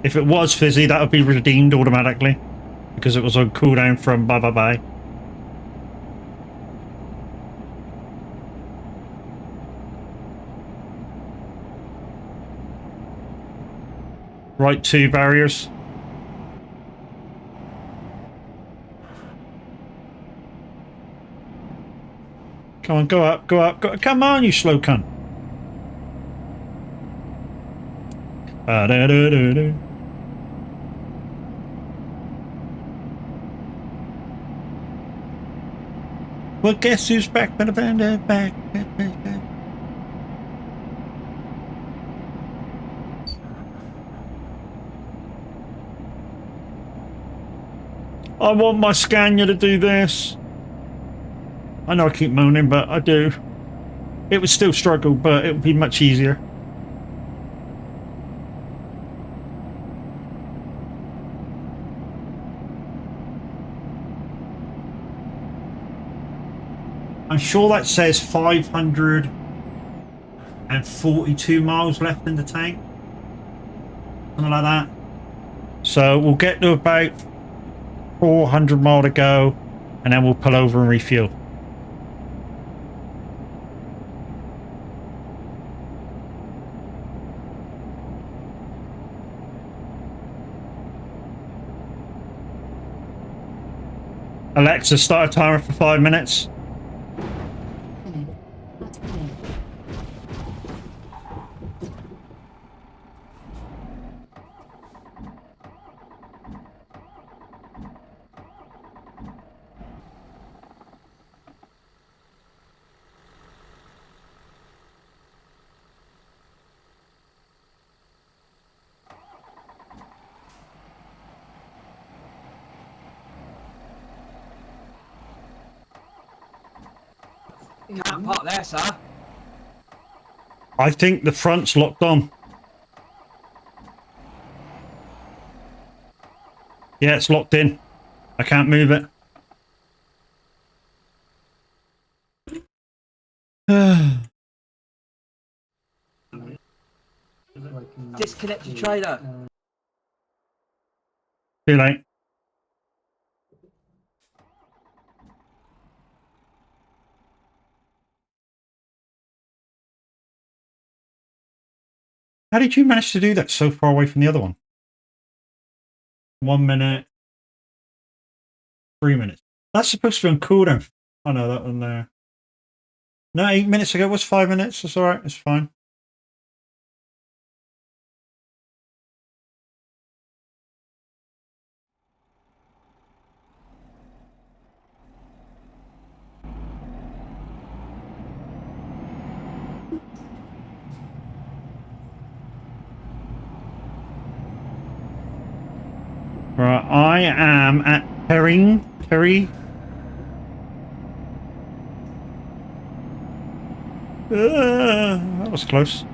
If it was fizzy, that would be redeemed automatically. Because it was on cooldown from bye, bye, bye. Right, 2 barriers. Come on, go up, go up, go up. Come on, you slow cunt. Ba-da-da-da-da. Well, guess who's back? Back. I want my Scania to do this. I know I keep moaning, but I do. It would still struggle, but it would be much easier. I'm sure that says 542 miles left in the tank. Something like that. So we'll get to about 400 mile to go, and then we'll pull over and refuel. Alexa, start a timer for 5 minutes. You can't park there, sir. I think the front's locked on. Yeah, it's locked in. I can't move it. Disconnect your trailer. Too late. How did you manage to do that so far away from the other one? 1 minute. 3 minutes. That's supposed to be on cooldown. Oh no, that one there. No, 8 minutes ago was 5 minutes. That's alright, it's fine. Right, I am at Perry. That was close.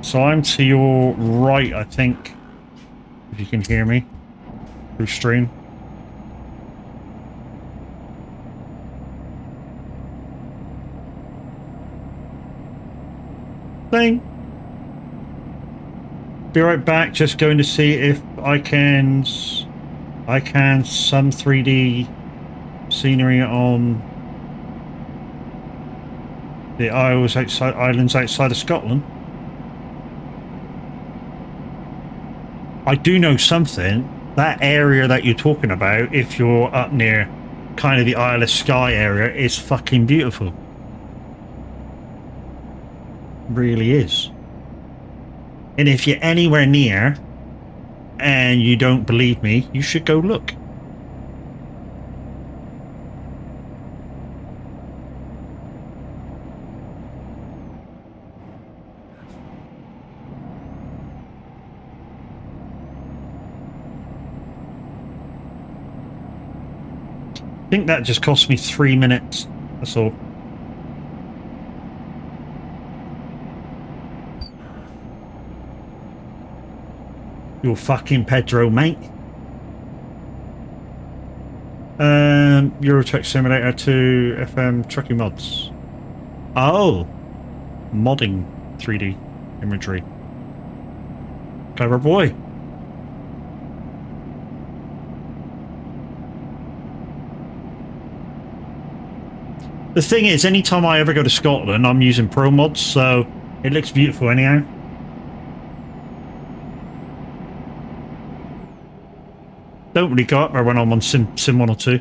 So I'm to your right, I think. If you can hear me through stream. Thing. Be right back. Just going to see if I can some 3D scenery on the islands outside of Scotland. I do know something. That area that you're talking about, if you're up near kind of the Isle of Skye area, is fucking beautiful. Really is. And if you're anywhere near and you don't believe me, you should go look. I think that just cost me 3 minutes. That's all. You're fucking Pedro, mate. Eurotruck Simulator 2 FM Trucking Mods. Oh, modding 3D imagery. Clever boy. The thing is, anytime I ever go to Scotland, I'm using Pro Mods, so it looks beautiful anyhow. Don't really go up there when I'm on Sim 1 or 2.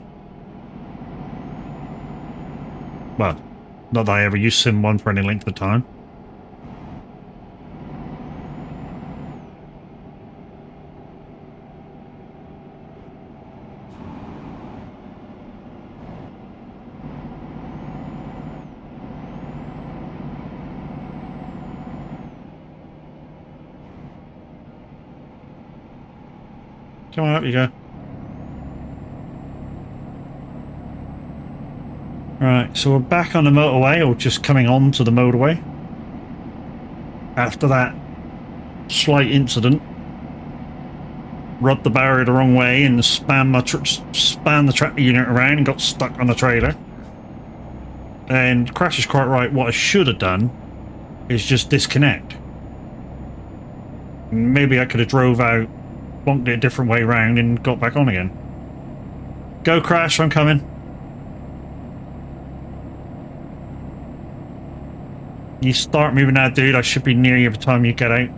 Well, not that I ever use Sim 1 for any length of time. Come on, up you go. Right, so we're back on the motorway, or just coming on to the motorway. After that slight incident. Rubbed the barrier the wrong way and span the tractor unit around and got stuck on the trailer. And Crash is quite right, what I should have done is just disconnect. Maybe I could have drove out, bonked it a different way round and got back on again. Go Crash, I'm coming. You start moving now, dude. I should be near you by the time you get out.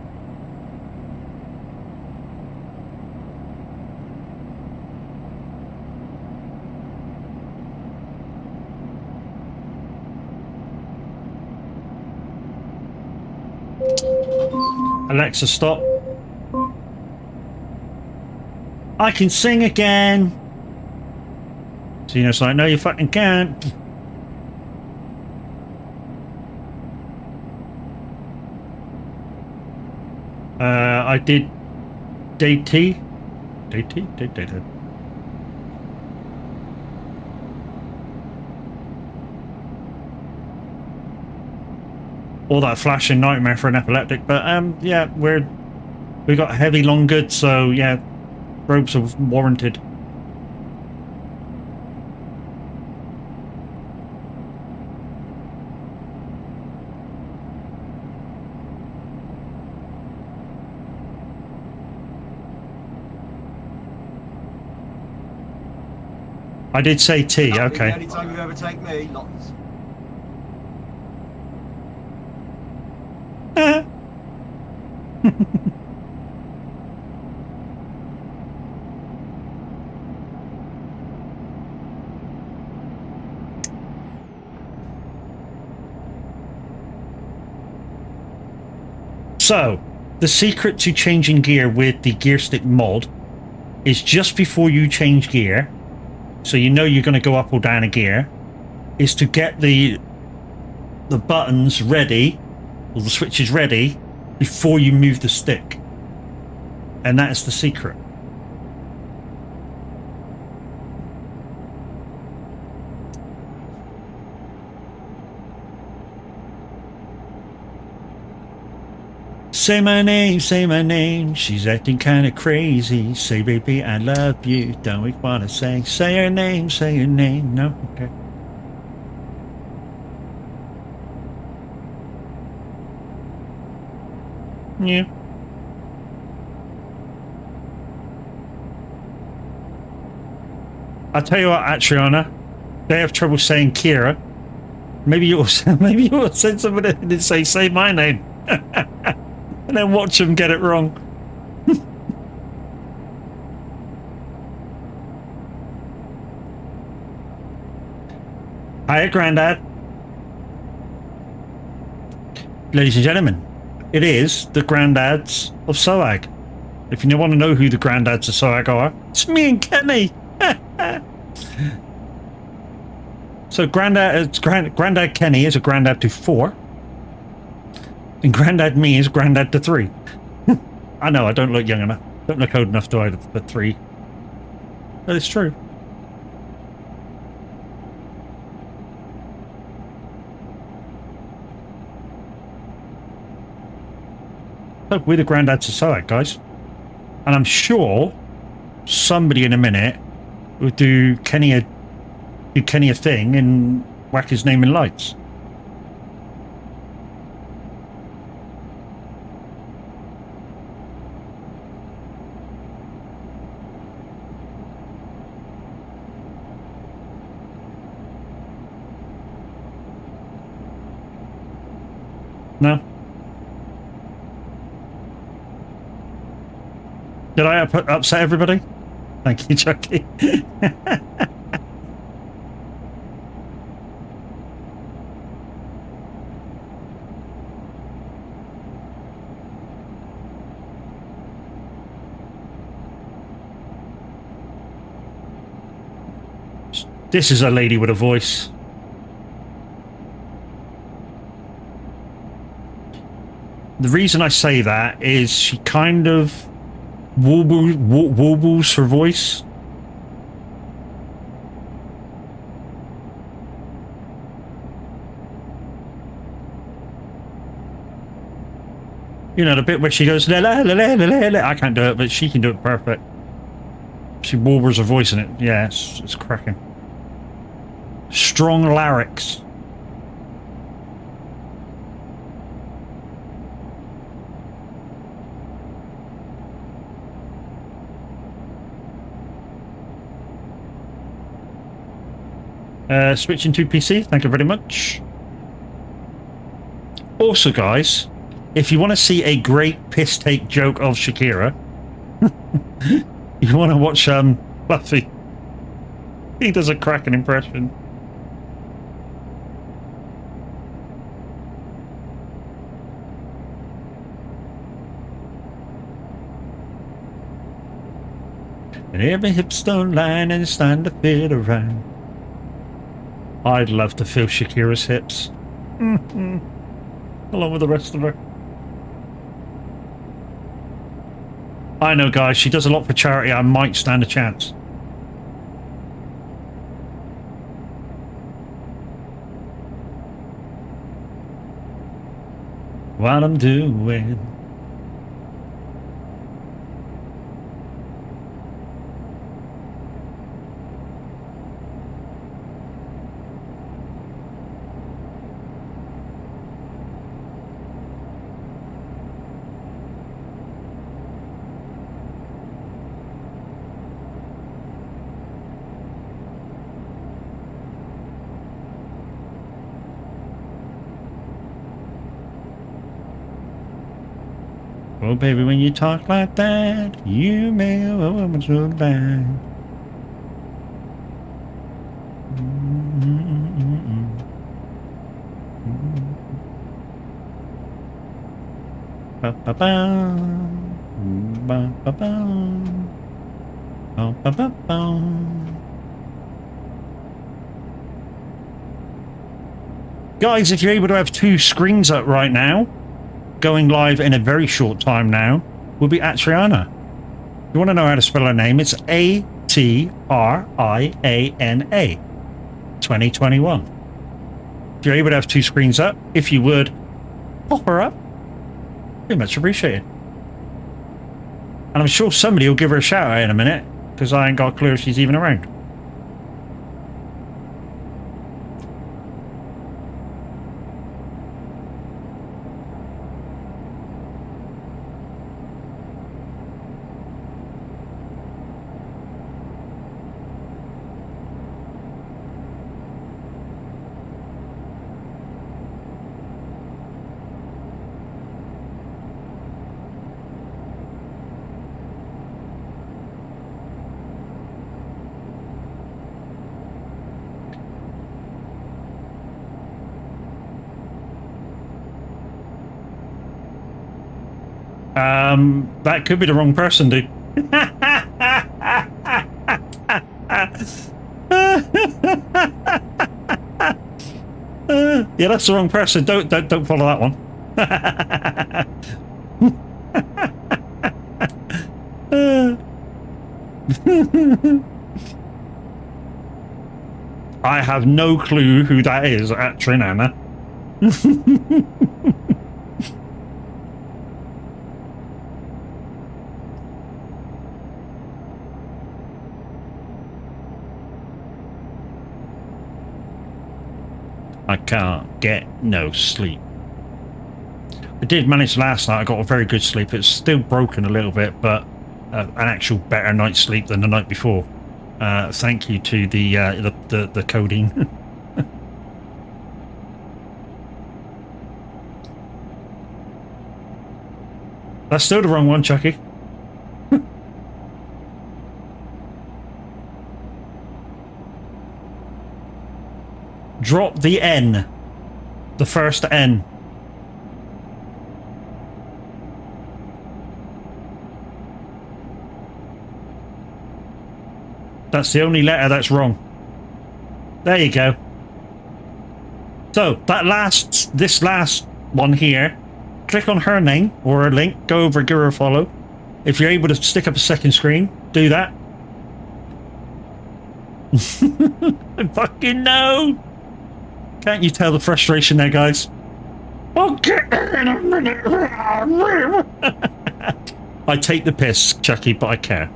Alexa, stop. I can sing again. So you know, it's like, no, you fucking can't. I did day T. All that flashing nightmare for an epileptic, but yeah, we got heavy long goods, so yeah, ropes are warranted. I did say T, okay. Anytime you overtake me, lots. So, the secret to changing gear with the gear stick mod is just before you change gear, so you know you're going to go up or down a gear, is to get the buttons ready, or the switches ready, before you move the stick. And that's the secret. Say my name, she's acting kinda crazy. Say baby I love you, don't we wanna say her name, no? Okay. Yeah. I'll tell you what, Atriana, they have trouble saying Kira. Maybe you'll send somebody and say my name. And then watch them get it wrong. Hiya, Grandad. Ladies and gentlemen, it is the Granddads of Soag. If you want to know who the Granddads of Soag are, it's me and Kenny. So Grandad Kenny is a Grandad to 4. And Grandad me is Grandad to 3. I know, I don't look young enough. Don't look old enough to either for 3. But it's true. Look, we're the granddads of soag, guys. And I'm sure somebody in a minute will do Kenny a thing and whack his name in lights. No? Did I upset everybody? Thank you, Chucky. This is a lady with a voice. The reason I say that is she kind of warbles her voice. You know, the bit where she goes, la, la, la, la, la, la. I can't do it, but she can do it perfect. She warbles her voice in it. Yeah, it's cracking. Strong larynx. Switching to PC, thank you very much. Also, guys, if you want to see a great piss take joke of Shakira, you want to watch Buffy. He does a cracking impression. And every hips don't line and it's time to fit around. I'd love to feel Shakira's hips. Along with the rest of her. I know, guys, she does a lot for charity. I might stand a chance. What I'm doing. Oh, baby, when you talk like that, you make a woman so bad. Ba ba ba, ba ba ba, ba ba ba ba. Guys, if you're able to have two screens up right now, going live in a very short time now, will be Atriana. You want to know how to spell her name? It's A-T-R-I-A-N-A. 2021. If you're able to have two screens up, if you would, pop her up. Very much appreciated. And I'm sure somebody will give her a shout out in a minute, because I ain't got a clue if she's even around. That could be the wrong person, dude. Yeah, that's the wrong person. Don't follow that one. I have no clue who that is at Trinana. I can't get no sleep. I did manage last night. I got a very good sleep. It's still broken a little bit, but an actual better night's sleep than the night before. Thank you to the codeine. That's still the wrong one, Chucky. Drop the N. The first N. That's the only letter that's wrong. There you go. So, this last one here, click on her name or her link, go over, give her a follow. If you're able to stick up a second screen, do that. I fucking know. Can't you tell the frustration there, guys? Okay. I take the piss, Chucky, but I care.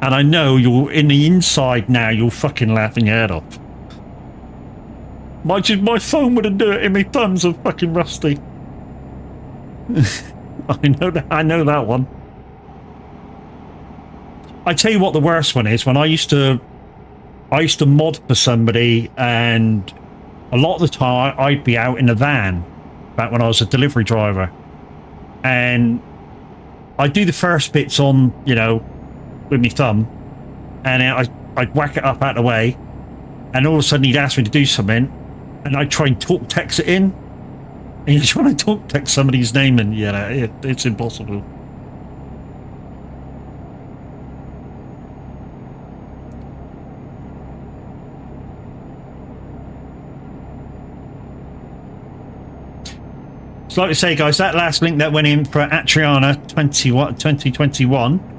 And I know you're in the inside now, you're fucking laughing your head off. My phone wouldn't do it, and my thumbs are fucking rusty. I know that one. I tell you what the worst one is, when I used to mod for somebody, and a lot of the time I'd be out in a van back when I was a delivery driver, and I'd do the first bits on, you know, with my thumb, and then I'd whack it up out of the way, and all of a sudden he'd ask me to do something, and I'd try and talk text it in, and you're trying to talk text somebody's name, and yeah, it's impossible. So like I say, guys, that last link that went in for Atriana 2021,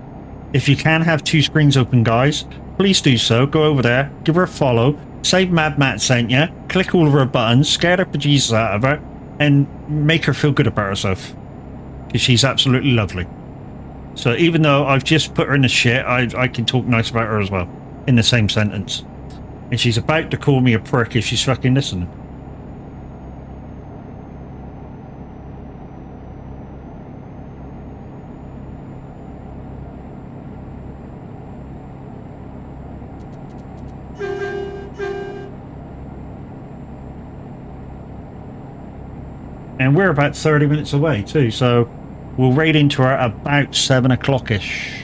if you can have two screens open, guys, please do so. Go over there, give her a follow, say Mad Matt sent you, click all of her buttons, scare the bejesus out of her, and make her feel good about herself. Because she's absolutely lovely. So even though I've just put her in the shit, I can talk nice about her as well, in the same sentence. And she's about to call me a prick if she's fucking listening. And we're about 30 minutes away too, so we'll raid into her about 7 o'clock-ish.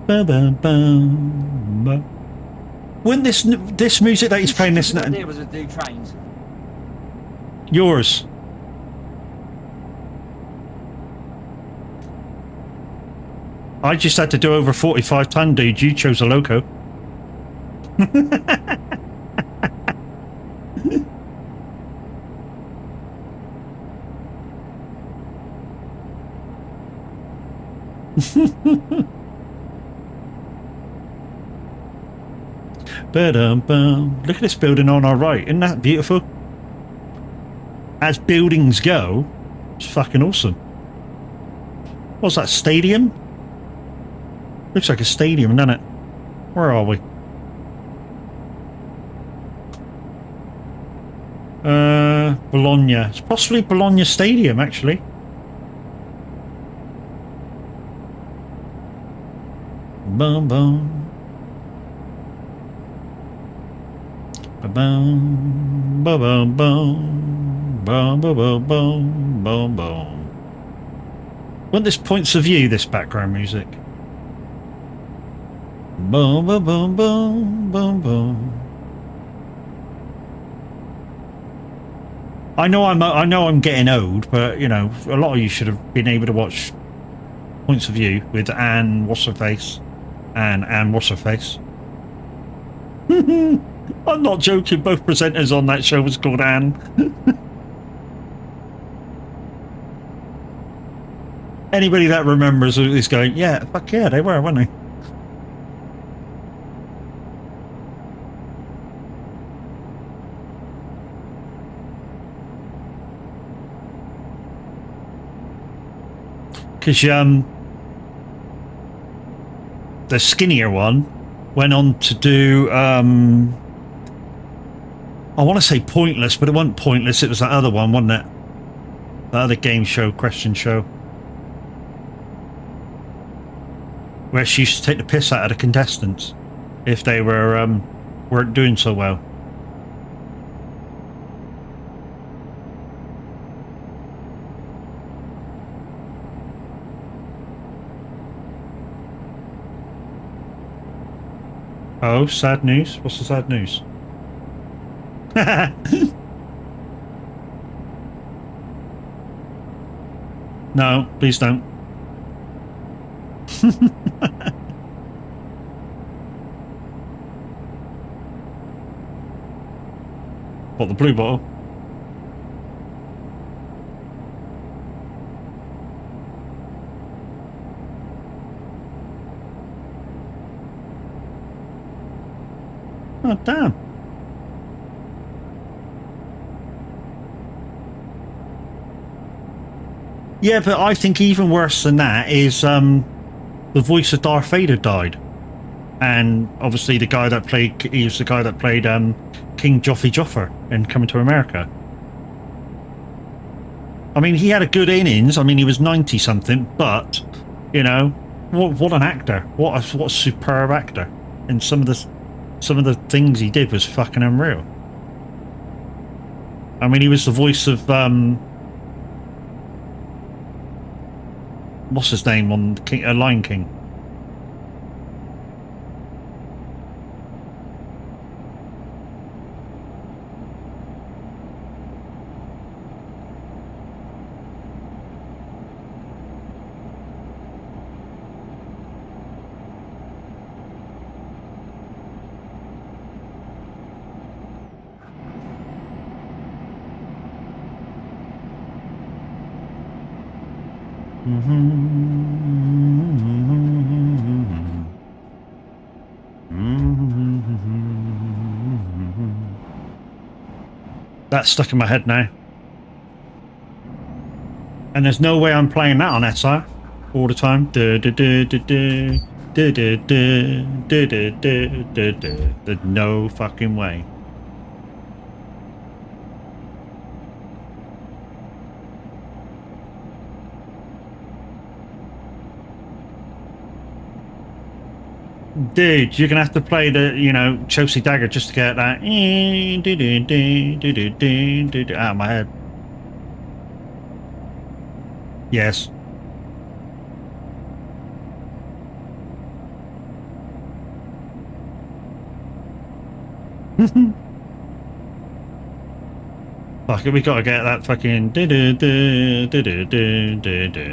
Wouldn't this music that he's playing this idea was to do trains. Yours. I just had to do over 45 ton, dude. You chose a loco. Look at this building on our right. Isn't that beautiful? As buildings go, it's fucking awesome. What's that, stadium? Looks like a stadium, doesn't it? Where are we? Bologna. It's possibly Bologna Stadium, actually. Boom, boom. Ba-boom, ba-boom, boom. Boom, boom, boom, boom, boom, boom. Want this points of view, this background music? Boom, boom, boom, boom, boom, boom. I know I'm getting old, but you know, a lot of you should have been able to watch Points of View with Anne What's-Her-Face and Anne What's-Her-Face. I'm not joking, both presenters on that show was called Anne. Anybody that remembers is going, yeah, fuck yeah, they were, weren't they? Because the skinnier one, went on to do, I want to say Pointless, but it wasn't Pointless, it was that other one, wasn't it? The other game show, question show. Where she used to take the piss out of the contestants if they weren't doing so well. Oh, sad news? What's the sad news? No, please don't. What, the blue bottle? Oh, damn. Yeah, but I think even worse than that is the voice of Darth Vader died. And obviously the guy that played, he was the guy that played King Joffrey Joffer in Coming to America. I mean, he had a good innings. I mean, he was 90 something, but you know, what an actor! What a superb actor! And some of the things he did was fucking unreal. I mean, he was the voice of what's his name on Lion King? That's stuck in my head now. And there's no way I'm playing that on SR all the time. There's no fucking way. Dude, you're gonna have to play the, you know, Chelsea Dagger just to get that out of my head. Yes. Fuck it, we gotta get that fucking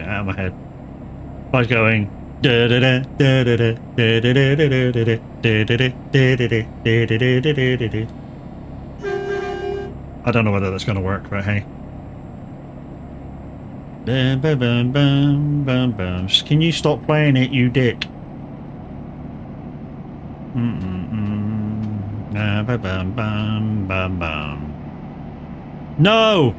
out of my head. By going. I don't know whether that's going to work, but hey. Can you stop playing it, you dick? No!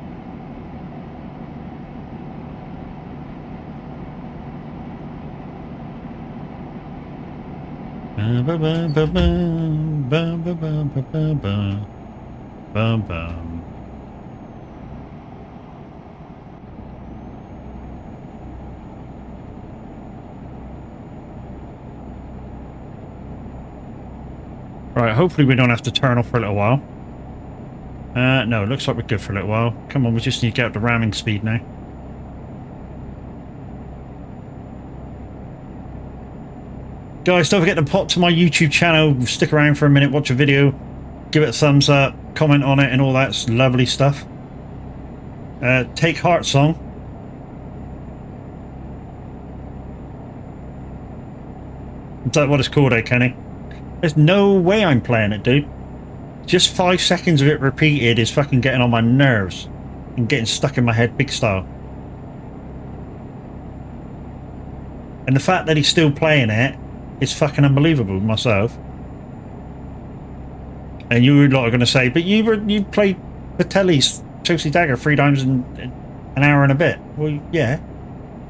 Right, hopefully we don't have to turn off for a little while. No, it looks like we're good for a little while. Come on, we just need to get up to ramming speed now. Guys, don't forget to pop to my YouTube channel, stick around for a minute, watch a video, give it a thumbs up, comment on it and all that lovely stuff. Take Heart song. Is that what it's called, eh, Kenny? There's no way I'm playing it, dude. Just 5 seconds of it repeated is fucking getting on my nerves and getting stuck in my head big style. And the fact that he's still playing it is fucking unbelievable myself. And you lot are going to say, but you played Patelli's Chelsea Dagger 3 times in an hour and a bit. Well, yeah,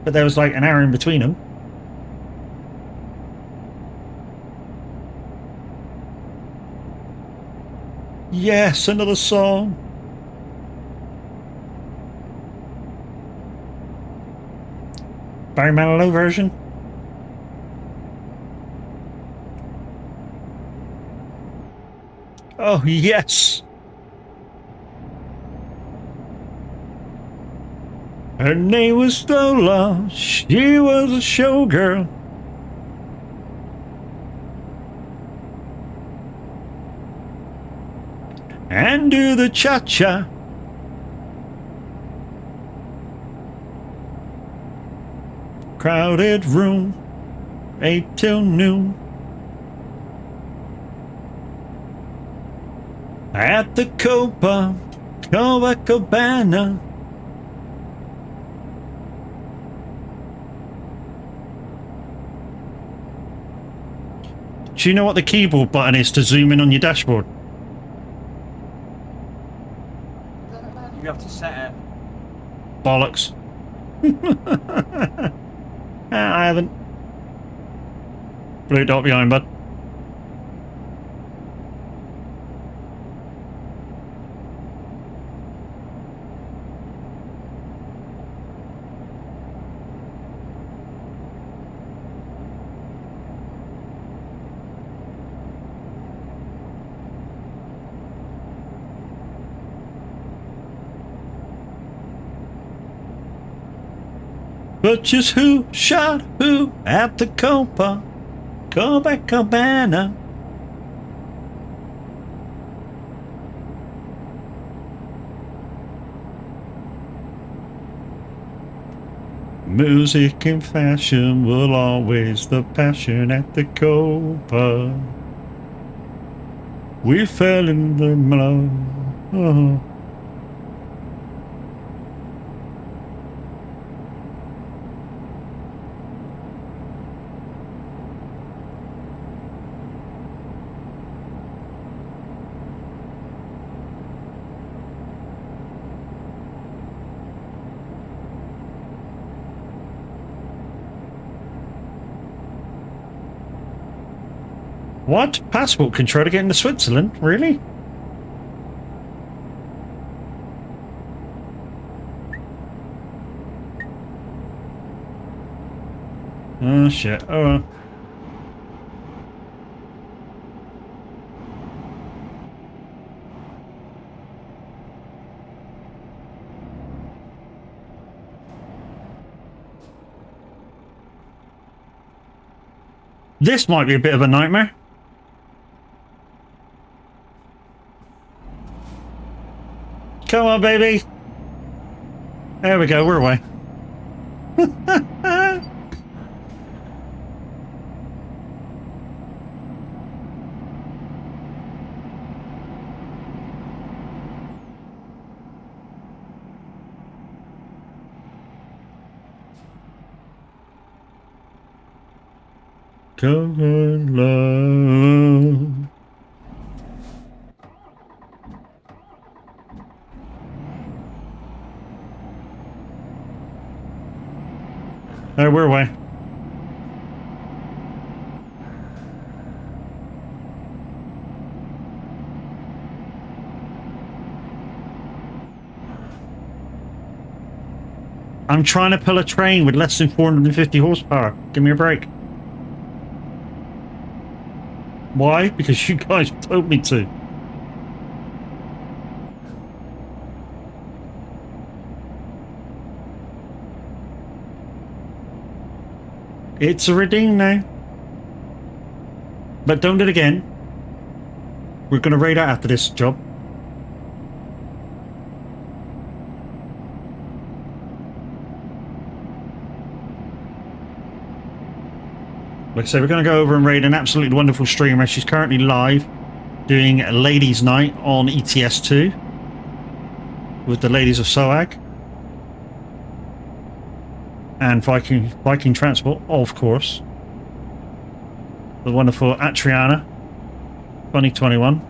but there was like an hour in between them. Yes, another song. Barry Manilow version. Oh, yes. Her name was Lola. She was a showgirl. And do the cha-cha. Crowded room, 8 till noon. At the Copacabana. Do you know what the keyboard button is to zoom in on your dashboard? You have to set it. Bollocks. I haven't. Blue dot behind, bud. But just who shot who at the Copacabana? Music and fashion will always the passion at the Copa. We fell in love. Oh. What? Passport control to get into Switzerland? Really? Oh shit. Oh well. This might be a bit of a nightmare. Come on, baby. There we go, we're away. Come on, love. Alright, we're away. I'm trying to pull a train with less than 450 horsepower. Give me a break. Why? Because you guys told me to. It's a redeem now. But don't do it again. We're going to raid out after this job. Like I say, we're going to go over and raid an absolutely wonderful streamer. She's currently live doing a ladies' night on ETS2 with the ladies of soag and Viking Transport, of course. The wonderful Atriana 2021,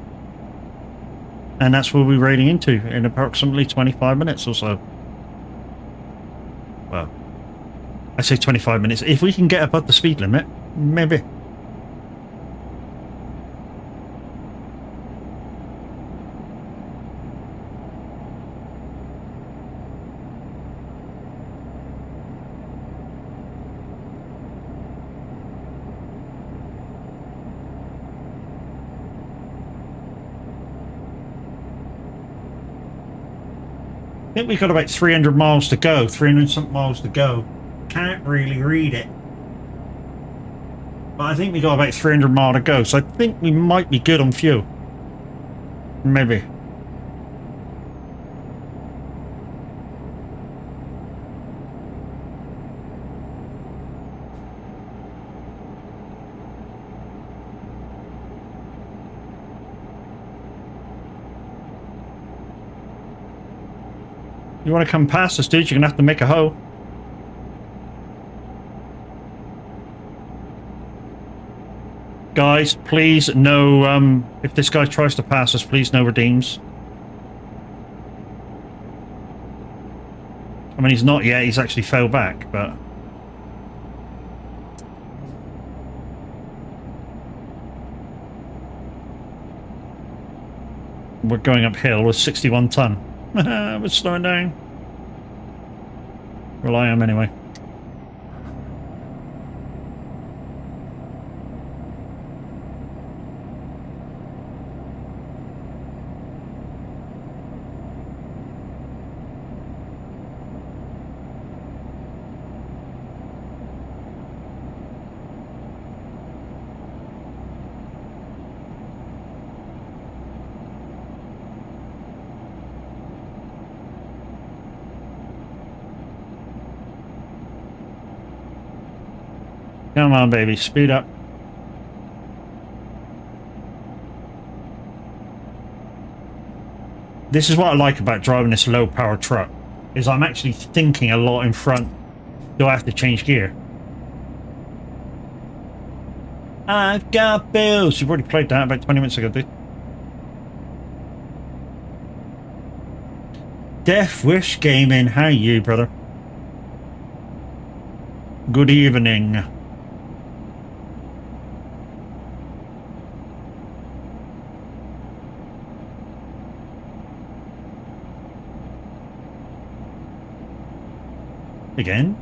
and that's what we'll be raiding into in approximately 25 minutes or so. Well, I say 25 minutes. If we can get above the speed limit, maybe. I think we've got about 300 miles to go, 300 something miles to go. Can't really read it. But I think we got about 300 miles to go, so I think we might be good on fuel. Maybe. You want to come past us, dude? You're going to have to make a hoe. Guys, please, no, if this guy tries to pass us, please, no redeems. I mean, he's not yet. He's actually fell back, but... We're going uphill with 61 ton. We're slowing down. Well, I am anyway. Come on, baby, speed up. This is what I like about driving this low-power truck, is I'm actually thinking a lot in front. Do I have to change gear? I've got bills. You've already played that about 20 minutes ago, dude. Death Wish Gaming, how are you, brother? Good evening. Again?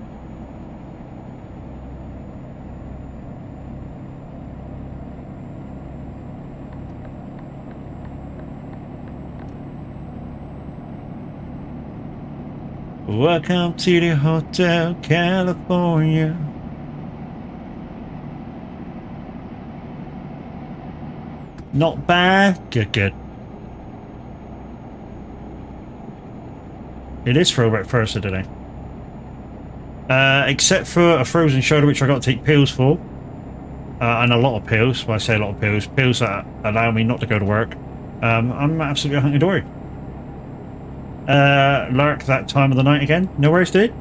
Welcome to the Hotel California. Not bad. Good, good. It is throwback Thursday today. Except for a frozen shoulder, which I got to take pills for. And a lot of pills. When I say a lot of pills, pills that allow me not to go to work. I'm absolutely hunky-dory. Lurk that time of the night again. No worries, dude.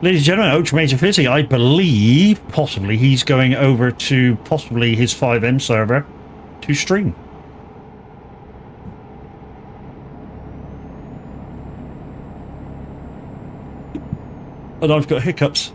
Ladies and gentlemen, Ultra Major Fizzy, I believe, possibly, he's going over to possibly his 5M server to stream. And I've got hiccups.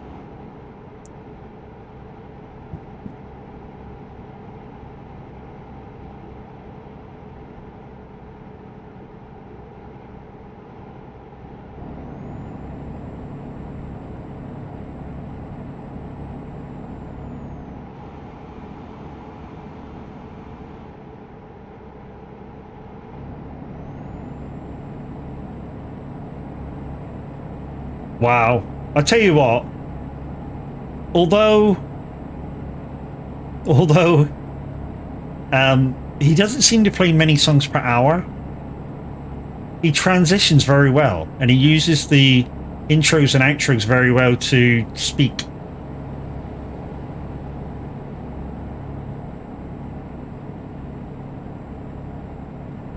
Wow. I tell you what, although he doesn't seem to play many songs per hour, he transitions very well, and he uses the intros and outros very well to speak.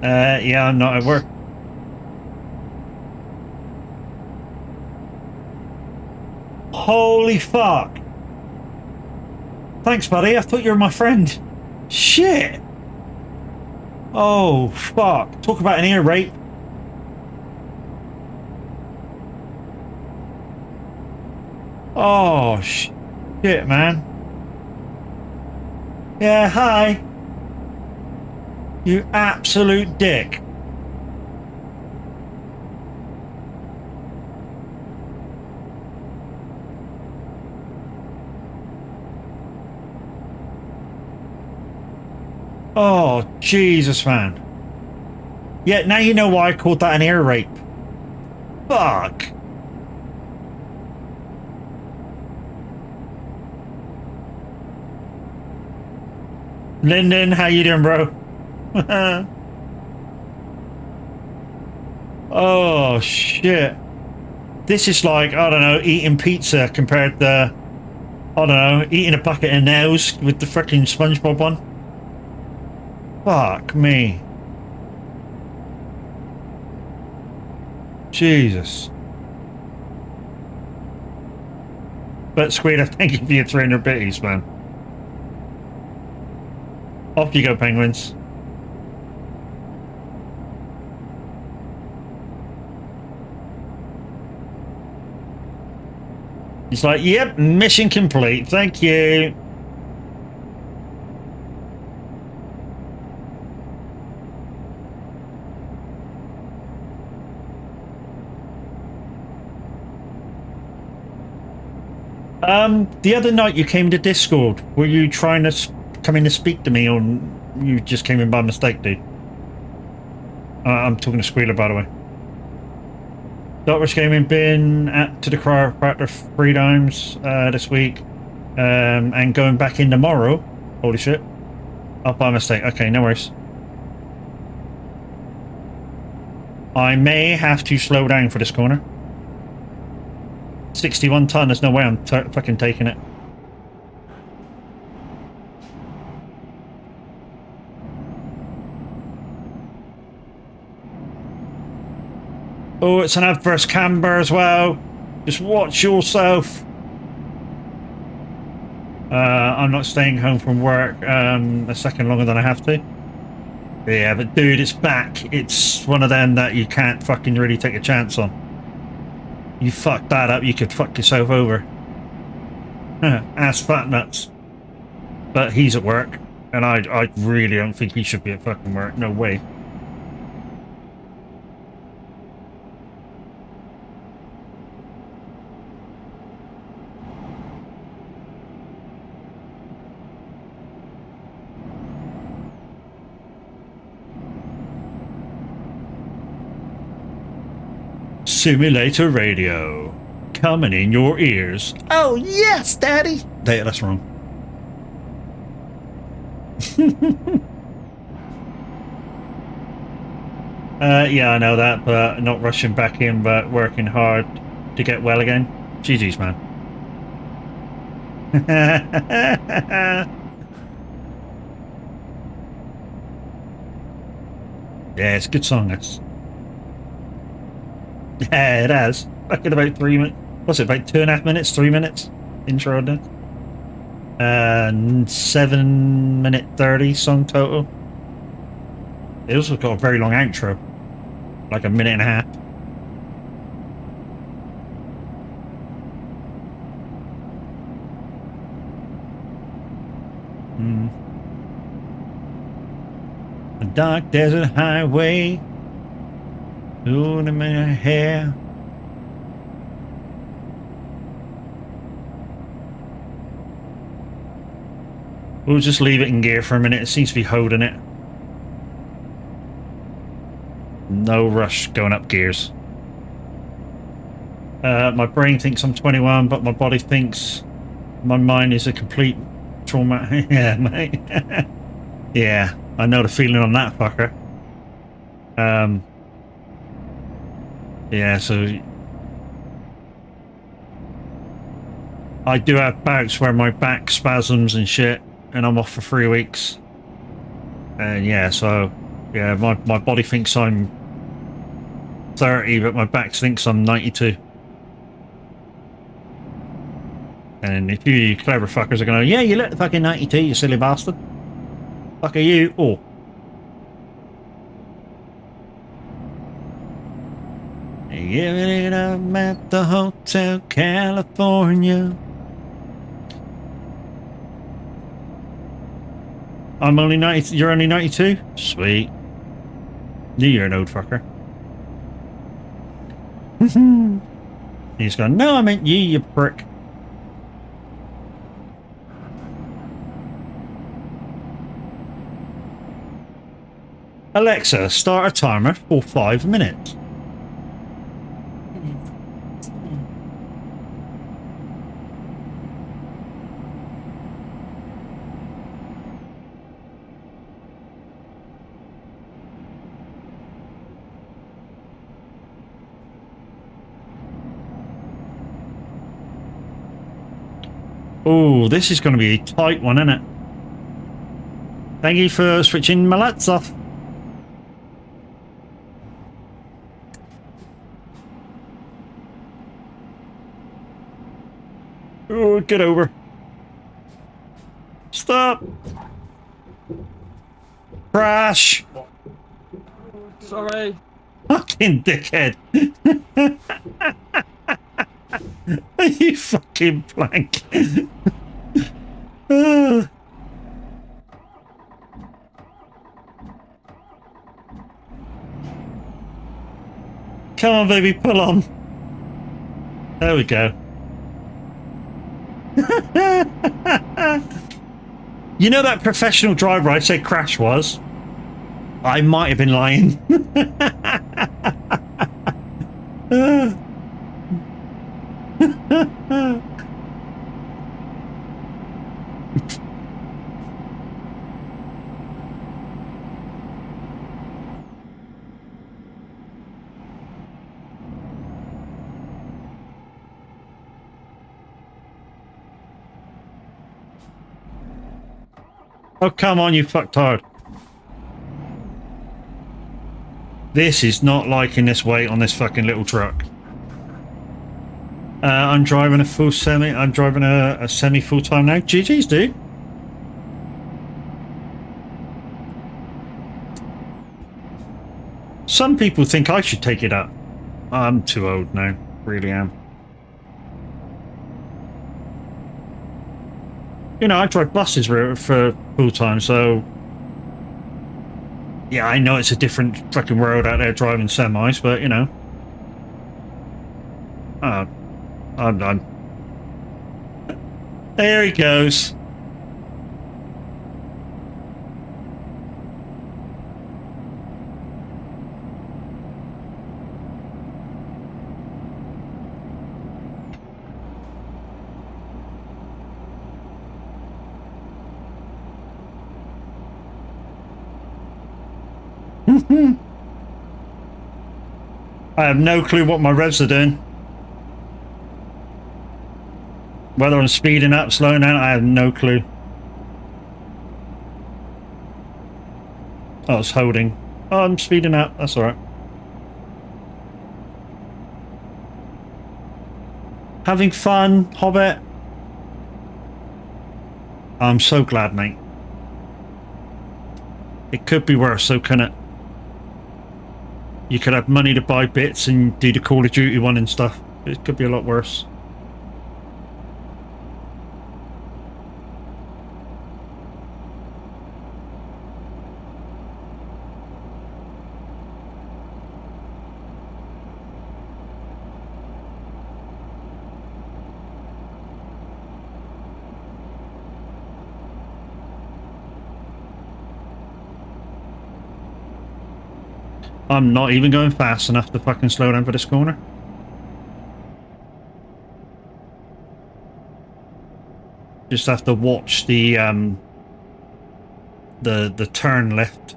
Yeah, I'm not at work. Holy fuck. Thanks, buddy. I thought you were my friend. Shit. Oh, fuck. Talk about an ear rape. Oh, shit, man. Yeah, hi. You absolute dick. Oh, Jesus, man. Yeah, now you know why I called that an air rape. Fuck. Lyndon, how you doing, bro? Oh, shit. This is like, I don't know, eating pizza compared to, I don't know, eating a bucket of nails with the freaking SpongeBob one. Fuck me. Jesus. But Squealer, thank you for your 300 bitties, man. Off you go, penguins. He's like, yep, mission complete. Thank you. The other night you came to Discord. Were you trying to come in to speak to me, or you just came in by mistake, dude? I'm talking to Squealer, by the way. Doctor's Gaming been to the chiropractor 3 times this week, and going back in tomorrow. Holy shit! Oh, by mistake. Okay, no worries. I may have to slow down for this corner. 61 ton. There's no way I'm fucking taking it. Oh, it's an adverse camber as well. Just watch yourself. I'm not staying home from work a second longer than I have to. Yeah, but dude, it's back. It's one of them that you can't fucking really take a chance on. You fuck that up, you could fuck yourself over. Ass fat nuts. But he's at work, and I really don't think he should be at fucking work. No way. Simulator radio. Coming in your ears. Oh, yes, Daddy! That's wrong. Yeah, I know that, but not rushing back in, but working hard to get well again. GG's, man. Yeah, it's a good song, this. Yeah, it has. Back in about 3 minutes. What's it, about 2.5 minutes, 3 minutes? Intro done. 7 minute 30 song total. It also got a very long outro. Like 1.5 minutes. A dark desert highway. Ooh, in my hair. We'll just leave it in gear for a minute. It seems to be holding it. No rush going up gears. My brain thinks I'm 21, but my body thinks my mind is a complete trauma. Yeah, mate. Yeah, I know the feeling on that fucker. Yeah, so I do have bouts where my back spasms and shit, and I'm off for 3 weeks. And yeah, so yeah, my body thinks I'm 30, but my back thinks I'm 92. And if you clever fuckers are going, yeah, you look fucking 92, you silly bastard. Fuck are you? Oh. Giving it up at the Hotel California. I'm only 90. You're only 92? Sweet. You're an old fucker. He's gone, no, I meant you prick. Alexa, start a timer for 5 minutes. Oh, this is going to be a tight one, isn't it? Thank you for switching my lights off. Oh, get over. Stop. Crash. Sorry. Fucking dickhead. You fucking plank. Come on, baby, pull on. There we go. You know that professional driver I said Crash was? I might have been lying. Oh, come on, you fucktard. This is not liking this weight on this fucking little truck. I'm driving a full semi. I'm driving a semi full time now. GG's, dude. Some people think I should take it up. I'm too old now. Really am. You know, I drive buses for full time, so yeah, I know it's a different fucking world out there driving semis, but you know, I'm done. There he goes. I have no clue what my revs are doing. Whether I'm speeding up, slowing down, I have no clue. Oh, it's holding. Oh, I'm speeding up. That's alright. Having fun, Hobbit? I'm so glad, mate. It could be worse, so can it? You could have money to buy bits and do the Call of Duty one and stuff. It could be a lot worse. I'm not even going fast enough to fucking slow down for this corner. Just have to watch the turn left.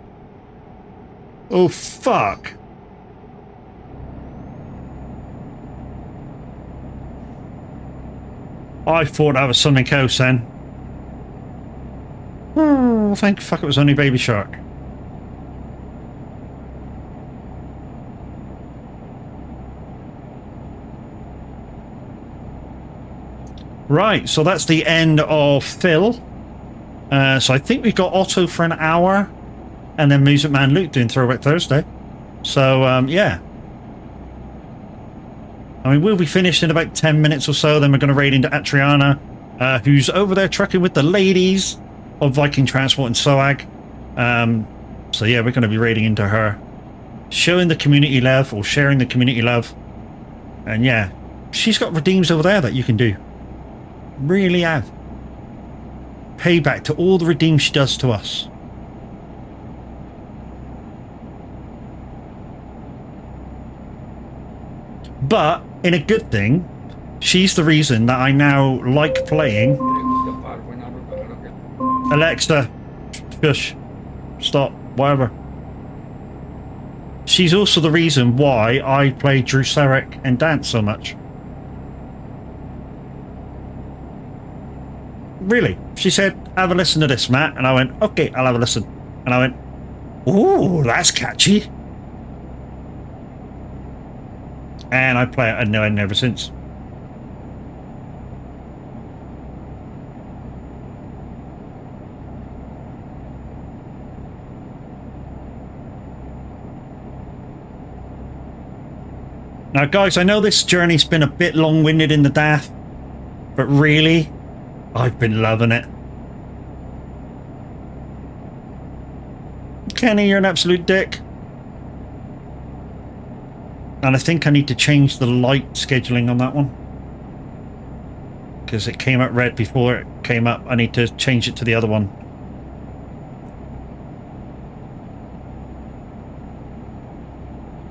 Oh fuck. I thought that was something else then. Oh, thank fuck it was only Baby Shark. Right, so that's the end of Phil. So I think we've got Otto for an hour, and then Music Man Luke doing Throwback Thursday. So, yeah. I mean, we'll be finished in about 10 minutes or so, then we're going to raid into Atriana, who's over there trucking with the ladies of Viking Transport and SOAG. So yeah, we're going to be raiding into her. Showing the community love, or sharing the community love. And yeah, she's got redeems over there that you can do. Really have. Payback to all the redeems she does to us. But in a good thing, she's the reason that I now like playing. Alexa, shush, stop, whatever. She's also the reason why I play Druseric and Dance so much. Really. She said, have a listen to this, Matt. And I went, okay, I'll have a listen. And I went, ooh, that's catchy. And I play it and ever since. Now, guys, I know this journey's been a bit long-winded in the DAF, but really, I've been loving it. Kenny, you're an absolute dick. And I think I need to change the light scheduling on that one. Because it came up red before it came up. I need to change it to the other one.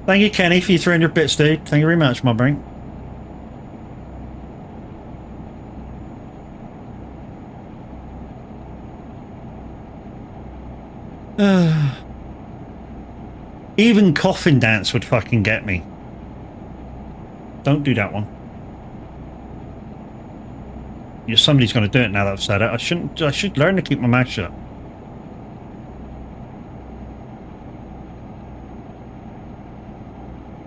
Thank you, Kenny, for your 300 bits, dude. Thank you very much, my brain. Even Coffin Dance would fucking get me. Don't do that one. Somebody's going to do it now that I've said it. I should learn to keep my mouth shut.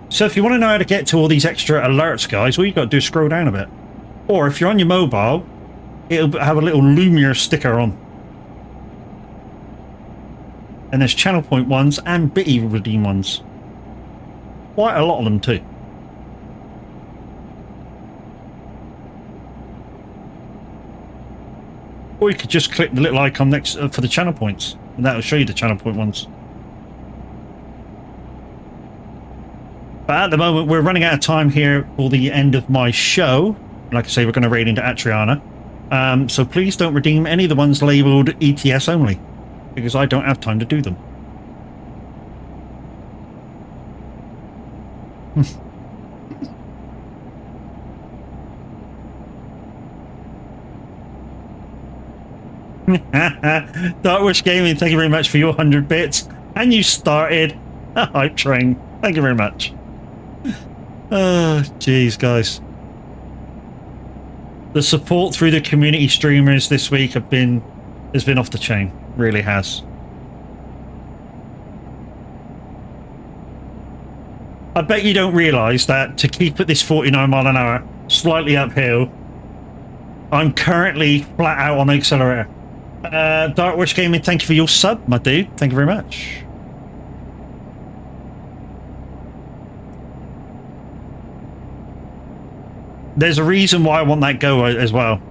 So if you want to know how to get to all these extra alerts, guys, all you got to do is scroll down a bit. Or if you're on your mobile, it'll have a little Lumiere sticker on. And there's channel point ones and bitty redeem ones. Quite a lot of them too. Or you could just click the little icon next for the channel points, and that'll show you the channel point ones. But at the moment, we're running out of time here for the end of my show. Like I say, we're going to raid into Atriana. So please don't redeem any of the ones labelled ETS only, because I don't have time to do them. Darkwish Gaming, thank you very much for your 100 bits. And you started a hype train. Thank you very much. Oh, jeez, guys. The support through the community streamers this week has been off the chain. Really has. I bet you don't realise that to keep at this 49 mile an hour, slightly uphill, I'm currently flat out on the accelerator. Darkwish Gaming, thank you for your sub, my dude. Thank you very much. There's a reason why I want that go as well.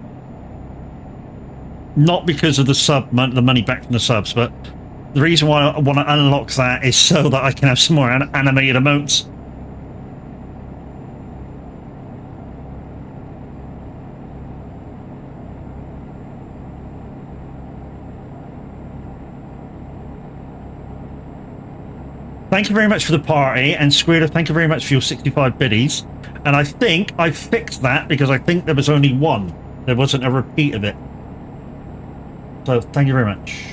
Not because of the money back from the subs, but the reason why I want to unlock that is so that I can have some more animated emotes. Thank you very much for the party, and Squirter, thank you very much for your 65 biddies. And I think I fixed that because I think there was only one. There wasn't a repeat of it. So thank you very much.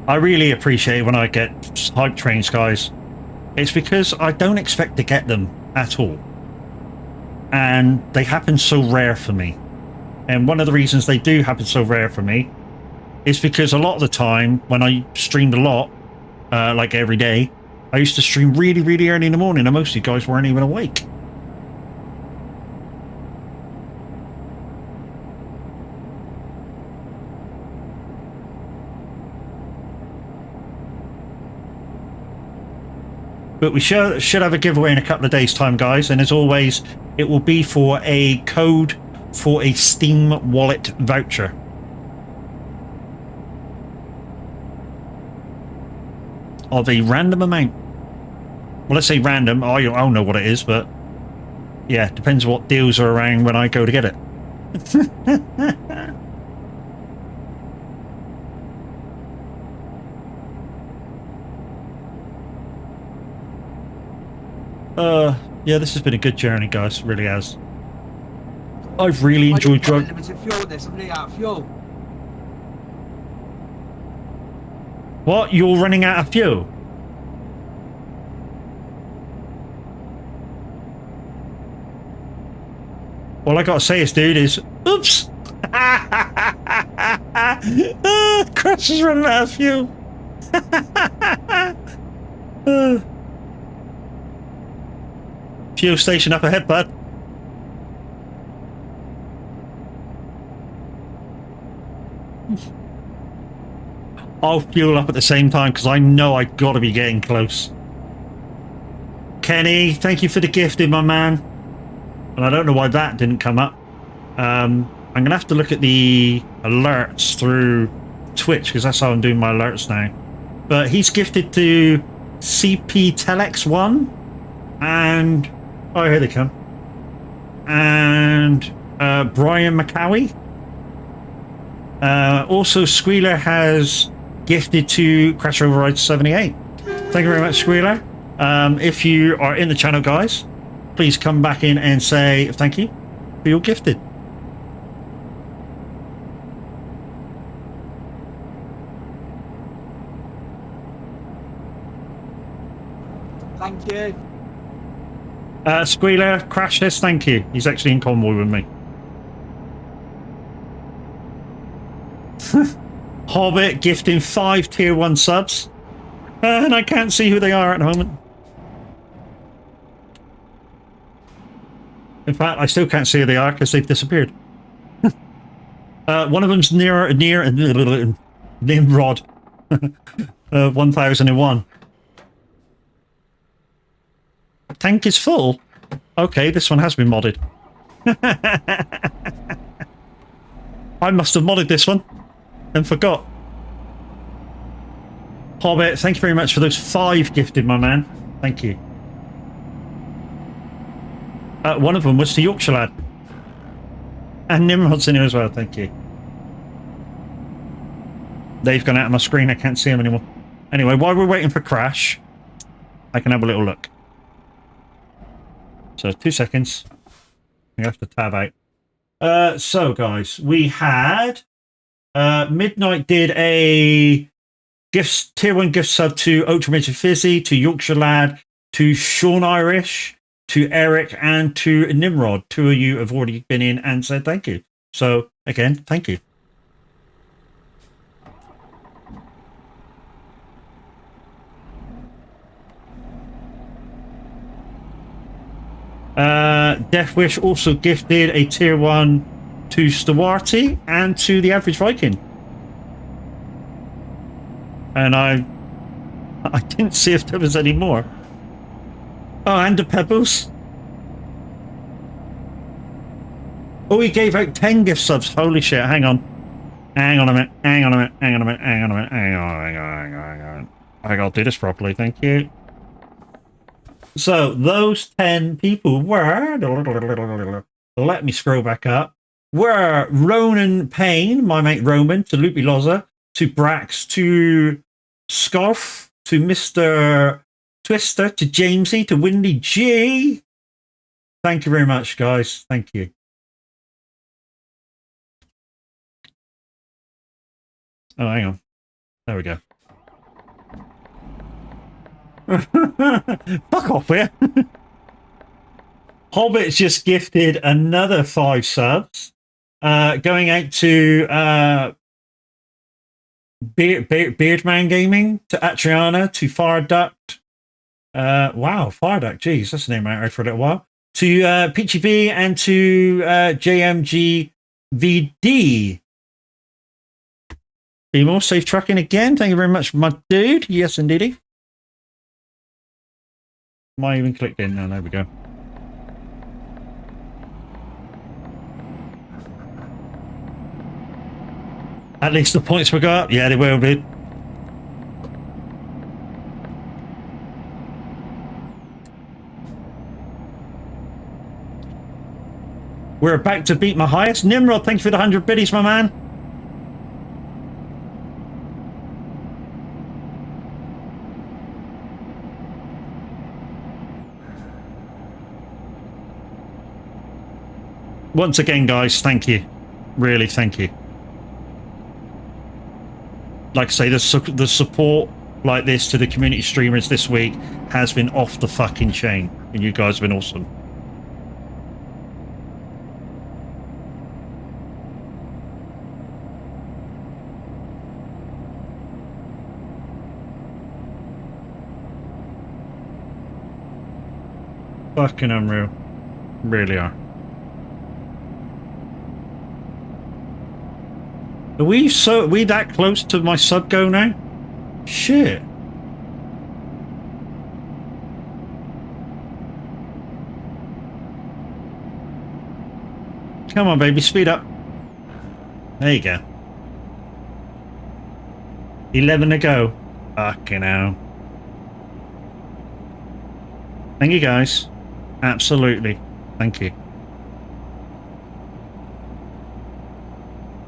I really appreciate when I get hype trains, guys. It's because I don't expect to get them at all. And they happen so rare for me. And one of the reasons they do happen so rare for me is because a lot of the time when I streamed a lot, like every day, I used to stream really, really early in the morning and most of you guys weren't even awake. But we should have a giveaway in a couple of days' time, guys. And as always, it will be for a code for a Steam wallet voucher. Of a random amount. Well, let's say random. I don't know what it is, but yeah, depends what deals are around when I go to get it. Yeah, this has been a good journey, guys. It really has. I've really enjoyed driving. Limited fuel. There's somebody out of fuel. What? You're running out of fuel? All I gotta say is, dude, is oops. Crash is running out of fuel. Fuel station up ahead, bud. I'll fuel up at the same time because I know I gotta be getting close. Kenny, thank you for the gifting, my man. And I don't know why that didn't come up. I'm gonna have to look at the alerts through Twitch because that's how I'm doing my alerts now. But he's gifted to CP Telex1 and oh, here they come. And Brian McCowie. Also, Squealer has gifted to Crash Override 78. Thank you very much, Squealer. If you are in the channel, guys, please come back in and say thank you for your gifted. Thank you. Squealer, Crash says thank you. He's actually in Convoy with me. Hobbit gifting 5 tier 1 subs. And I can't see who they are at the moment. In fact, I still can't see who they are because they've disappeared. One of them's near Nimrod. 1001. Tank is full. Okay, this one has been modded. I must have modded this one and forgot. Hobbit, thank you very much for those 5 gifted, my man. Thank you. One of them was to Yorkshire Lad. And Nimrod's in here as well, thank you. They've gone out of my screen, I can't see them anymore. Anyway, while we're waiting for Crash, I can have a little look. So 2 seconds. I have to tab out. So guys, we had Midnight did a gifts tier 1 gift sub to Ultra Major Fizzy, to Yorkshire Lad, to Sean Irish, to Eric, and to Nimrod. 2 of you have already been in and said thank you. So again, thank you. Death Wish also gifted a tier 1 to Stewarty and to the Average Viking. And I didn't see if there was any more. Oh, and the Pebbles. Oh, he gave out 10 gift subs. Holy shit, hang on. Hang on a minute, hang on a minute, hang on a minute, hang on a minute, hang on. I gotta do this properly, thank you. So, those 10 people were... Let me scroll back up. Were Ronan Payne, my mate Roman, to Loopy Loza, to Brax, to Scarf, to Mr. Twister, to Jamesy, to Windy G. Thank you very much, guys. Thank you. Oh, hang on. There we go. Fuck off here. Hobbit's just gifted another 5 subs. Going out to Beardman Gaming, to Atriana, to Fireduct. Wow, Fireduct, geez, that's a name I heard for a little while. To Peachy B and to JMG VD. Be more safe trucking again. Thank you very much, my dude. Yes, indeedy. Am I even clicked in? No, there we go. At least the points will go up. Yeah, they will be. We're about to beat my highest. Nimrod, thank you for the 100 biddies, my man. Once again, guys, thank you. Really, thank you. Like I say, the support like this to the community streamers this week has been off the fucking chain. And you guys have been awesome. Fucking unreal. Really are. Are we that close to my sub go now? Shit. Come on, baby, speed up. There you go. 11 to go. Fucking hell. Thank you, guys. Absolutely. Thank you.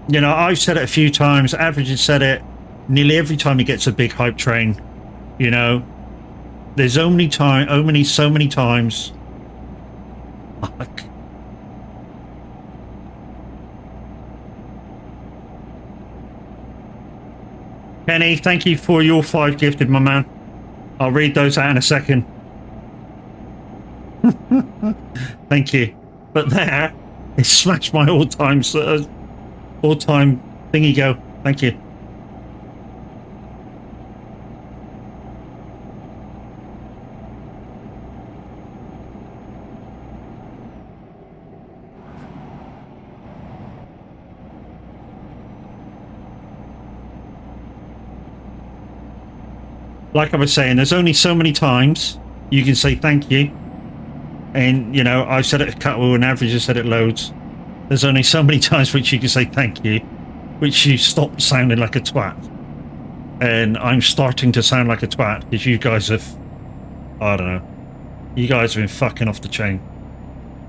You know, I've said it a few times. Average has said it nearly every time he gets a big hype train. You know, there's so many times. Fuck. Kenny, thank you for your 5 gifted, my man. I'll read those out in a second. Thank you. But there, it smashed my all-time thingy go. Thank you. Like I was saying, there's only so many times you can say thank you. And, you know, I've said it a couple and Average has said it loads. There's only so many times which you can say thank you, which you stop sounding like a twat. And I'm starting to sound like a twat because you guys have, I don't know, you guys have been fucking off the chain.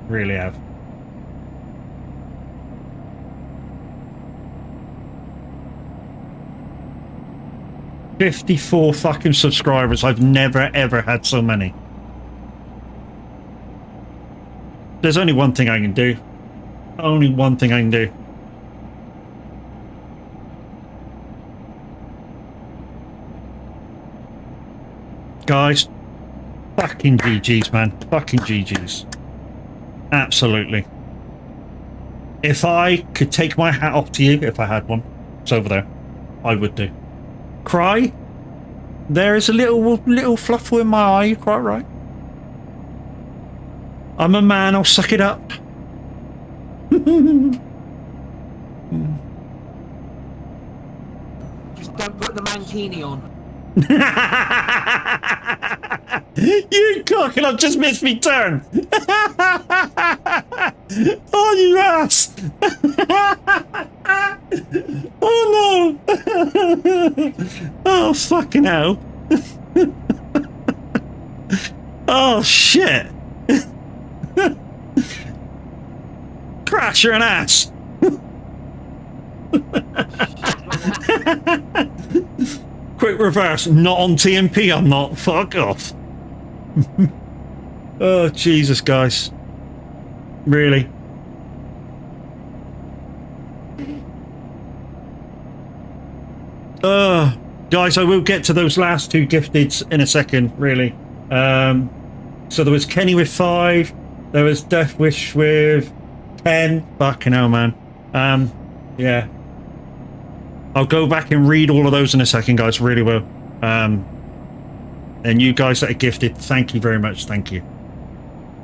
Really have. $54 fucking subscribers. I've never ever had so many. There's only one thing I can do. Only one thing I can do. Guys, fucking GG's, man. Fucking GG's. Absolutely. If I could take my hat off to you, if I had one, it's over there, I would do. Cry? There is a little fluffle in my eye, you're quite right. I'm a man, I'll suck it up. Just don't put the mankini on. You cock, and I've just missed me turn. Oh, you ass. Oh no. Oh, fucking hell. Oh shit. Crash, you're an ass. Quick reverse, not on TMP, I'm not. Fuck off. Oh, Jesus, guys. Really? Guys, I will get to those last 2 gifteds in a second, really. So there was Kenny with 5. There was Death Wish with 10. Fucking hell, man. Yeah. I'll go back and read all of those in a second, guys. Really will. And you guys that are gifted, thank you very much. Thank you.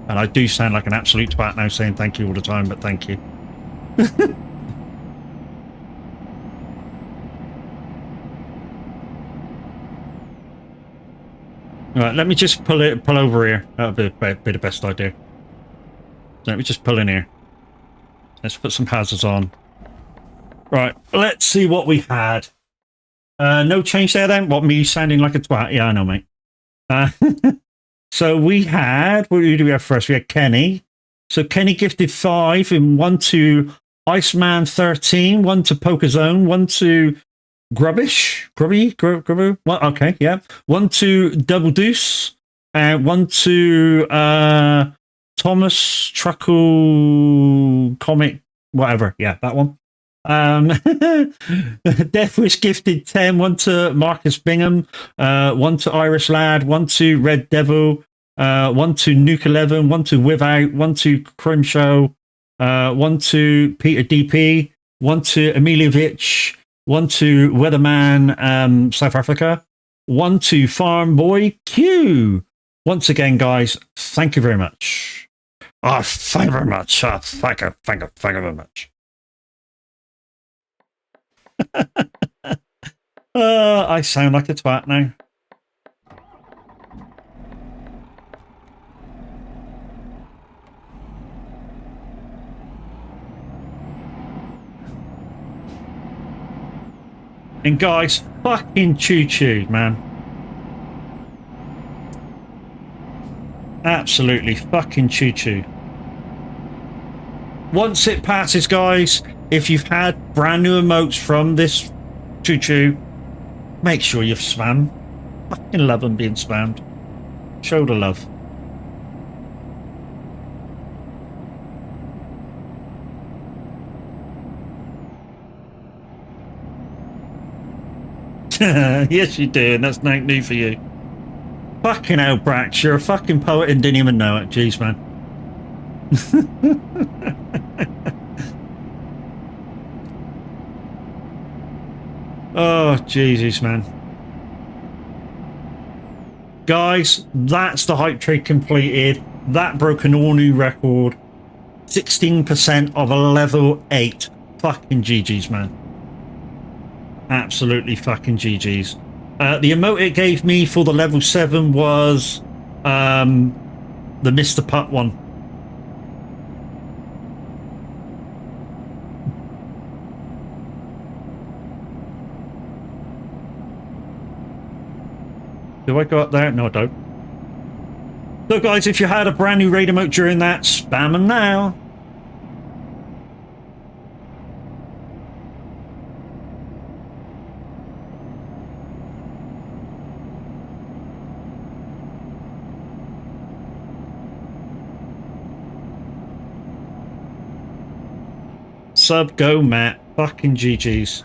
And I do sound like an absolute twat now saying thank you all the time, but thank you. All right, let me just pull over here. That'll be the best idea. Let me just pull in here. Let's put some hazards on. Right, let's see what we had. No change there then? What, me sounding like a twat? Yeah, I know, mate. So we had, what do we have first? We had Kenny. So Kenny gifted 5, and 1 to Iceman 13, 1 to Poker Zone, 1 to Grubby. Well, okay, yeah. 1 to Double Deuce, and 1 to Thomas Truckle Comic, whatever. Yeah, that one. Death Wish gifted 10, 1 to Marcus Bingham, 1 to Irish Lad, 1 to Red Devil, 1 to Nuke 11, 1 to Without, 1 to Crim Show, 1 to Peter DP, 1 to Emiliovic, 1 to Weatherman South Africa, 1 to Farm Boy Q. Once again, guys, thank you very much. Thank you very much. Thank you very much. I sound like a twat now. And guys, fucking choo-choo, man. Absolutely fucking choo-choo. Once it passes, guys, if you've had brand new emotes from this choo-choo, make sure you've spammed. Fucking love them being spammed. Show the love. Yes, you do, and that's not new for you. Fucking hell, Brax, you're a fucking poet and didn't even know it. Jeez, man. Oh, Jesus, man. Guys, that's the hype trade completed. That broke an all-new record. 16% of a level 8. Fucking GG's, man. Absolutely fucking GG's. The emote it gave me for the level 7 was the Mr. Putt one. Do I go up there? No, I don't. So guys, if you had a brand new raid emote during that, spam them now. Sub, go, Matt. Fucking GG's.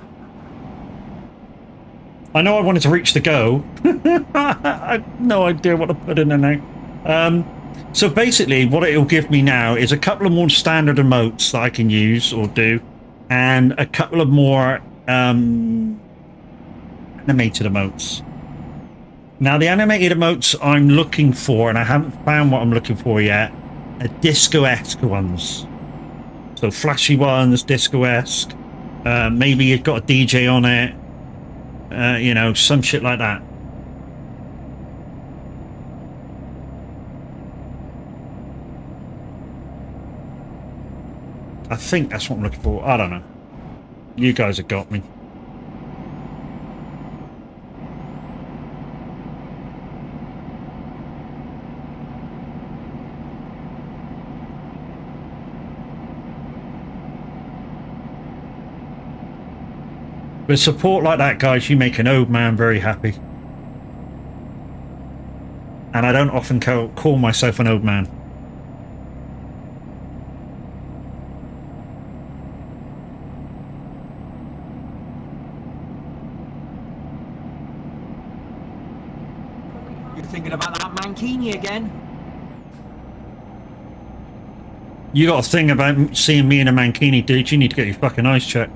I know I wanted to reach the go. I have no idea what to put in there now. So basically, what it'll give me now is a couple of more standard emotes that I can use or do, and a couple of more animated emotes. Now, the animated emotes I'm looking for, and I haven't found what I'm looking for yet, are disco-esque ones. So flashy ones, disco-esque. Maybe you've got a DJ on it. You know, some shit like that. I think that's what I'm looking for. I don't know. You guys have got me. With support like that, guys, you make an old man very happy. And I don't often call myself an old man. You're thinking about that Mankini again? You got a thing about seeing me in a mankini, dude. You need to get your fucking eyes checked.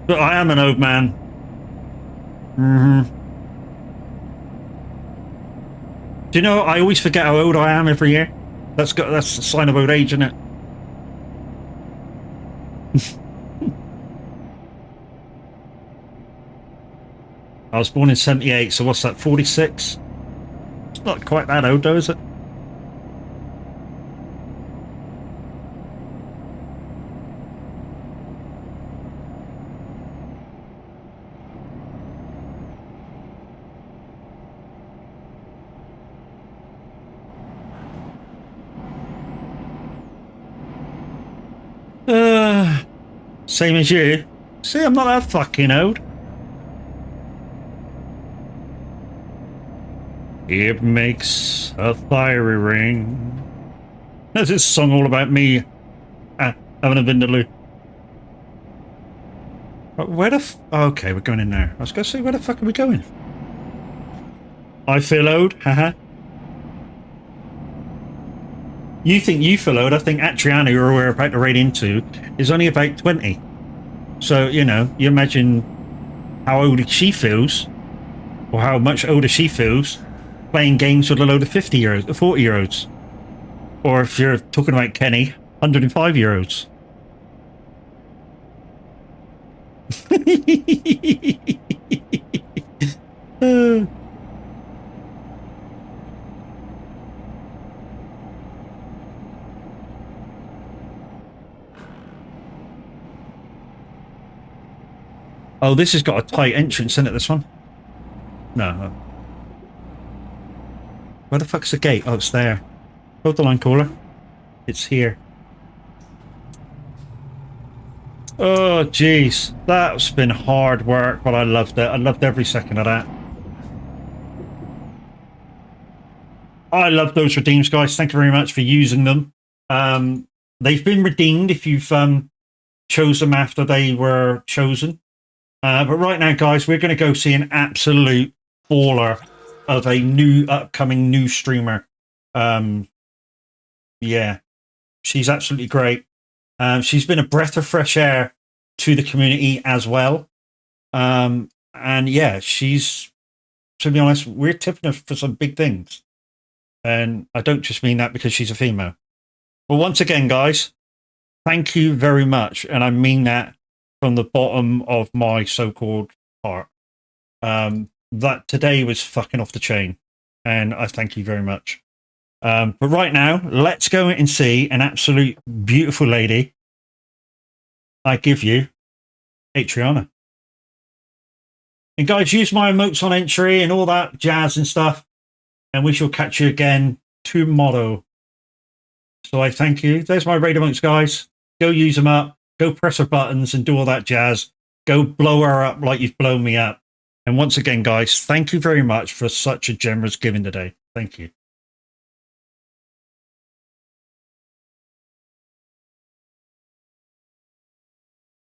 But I am an old man. Do you know, I always forget how old I am every year. That's a sign of old age, isn't it? I was born in 78, so what's that, 46? It's not quite that old though, is it? Same as you. See, I'm not that fucking old. It makes a fiery ring. That's this song all about me having a vindaloo. Where the okay, we're going in there. I was going to say, where the fuck are we going? I feel old, haha. You think you feel old, I think Atriana, who we're about to raid into, is only about 20. So, you know, you imagine how old she feels, or how much older she feels, playing games with a load of 50-year-olds, 40-year-olds. Or if you're talking about Kenny, 105-year-olds. Oh, this has got a tight entrance in it, this one. No. Where the fuck's the gate? Oh, it's there. Hold the line, caller. It's here. Oh, jeez. That's been hard work, but I loved it. I loved every second of that. I love those redeems, guys. Thank you very much for using them. They've been redeemed if you've chose them after they were chosen. But right now, guys, we're going to go see an absolute baller of a new upcoming new streamer. Yeah, she's absolutely great. She's been a breath of fresh air to the community as well. And yeah, she's, to be honest, we're tipping her for some big things. And I don't just mean that because she's a female. But once again, guys, thank you very much. And I mean that from the bottom of my so-called heart. That today was fucking off the chain. And I thank you very much. But right now, let's go and see an absolute beautiful lady. I give you Atriana. And guys, use my emotes on entry and all that jazz and stuff. And we shall catch you again tomorrow. So I thank you. There's my raid emotes, guys. Go use them up. Go press her buttons and do all that jazz. Go blow her up like you've blown me up. And once again, guys, thank you very much for such a generous giving today. Thank you.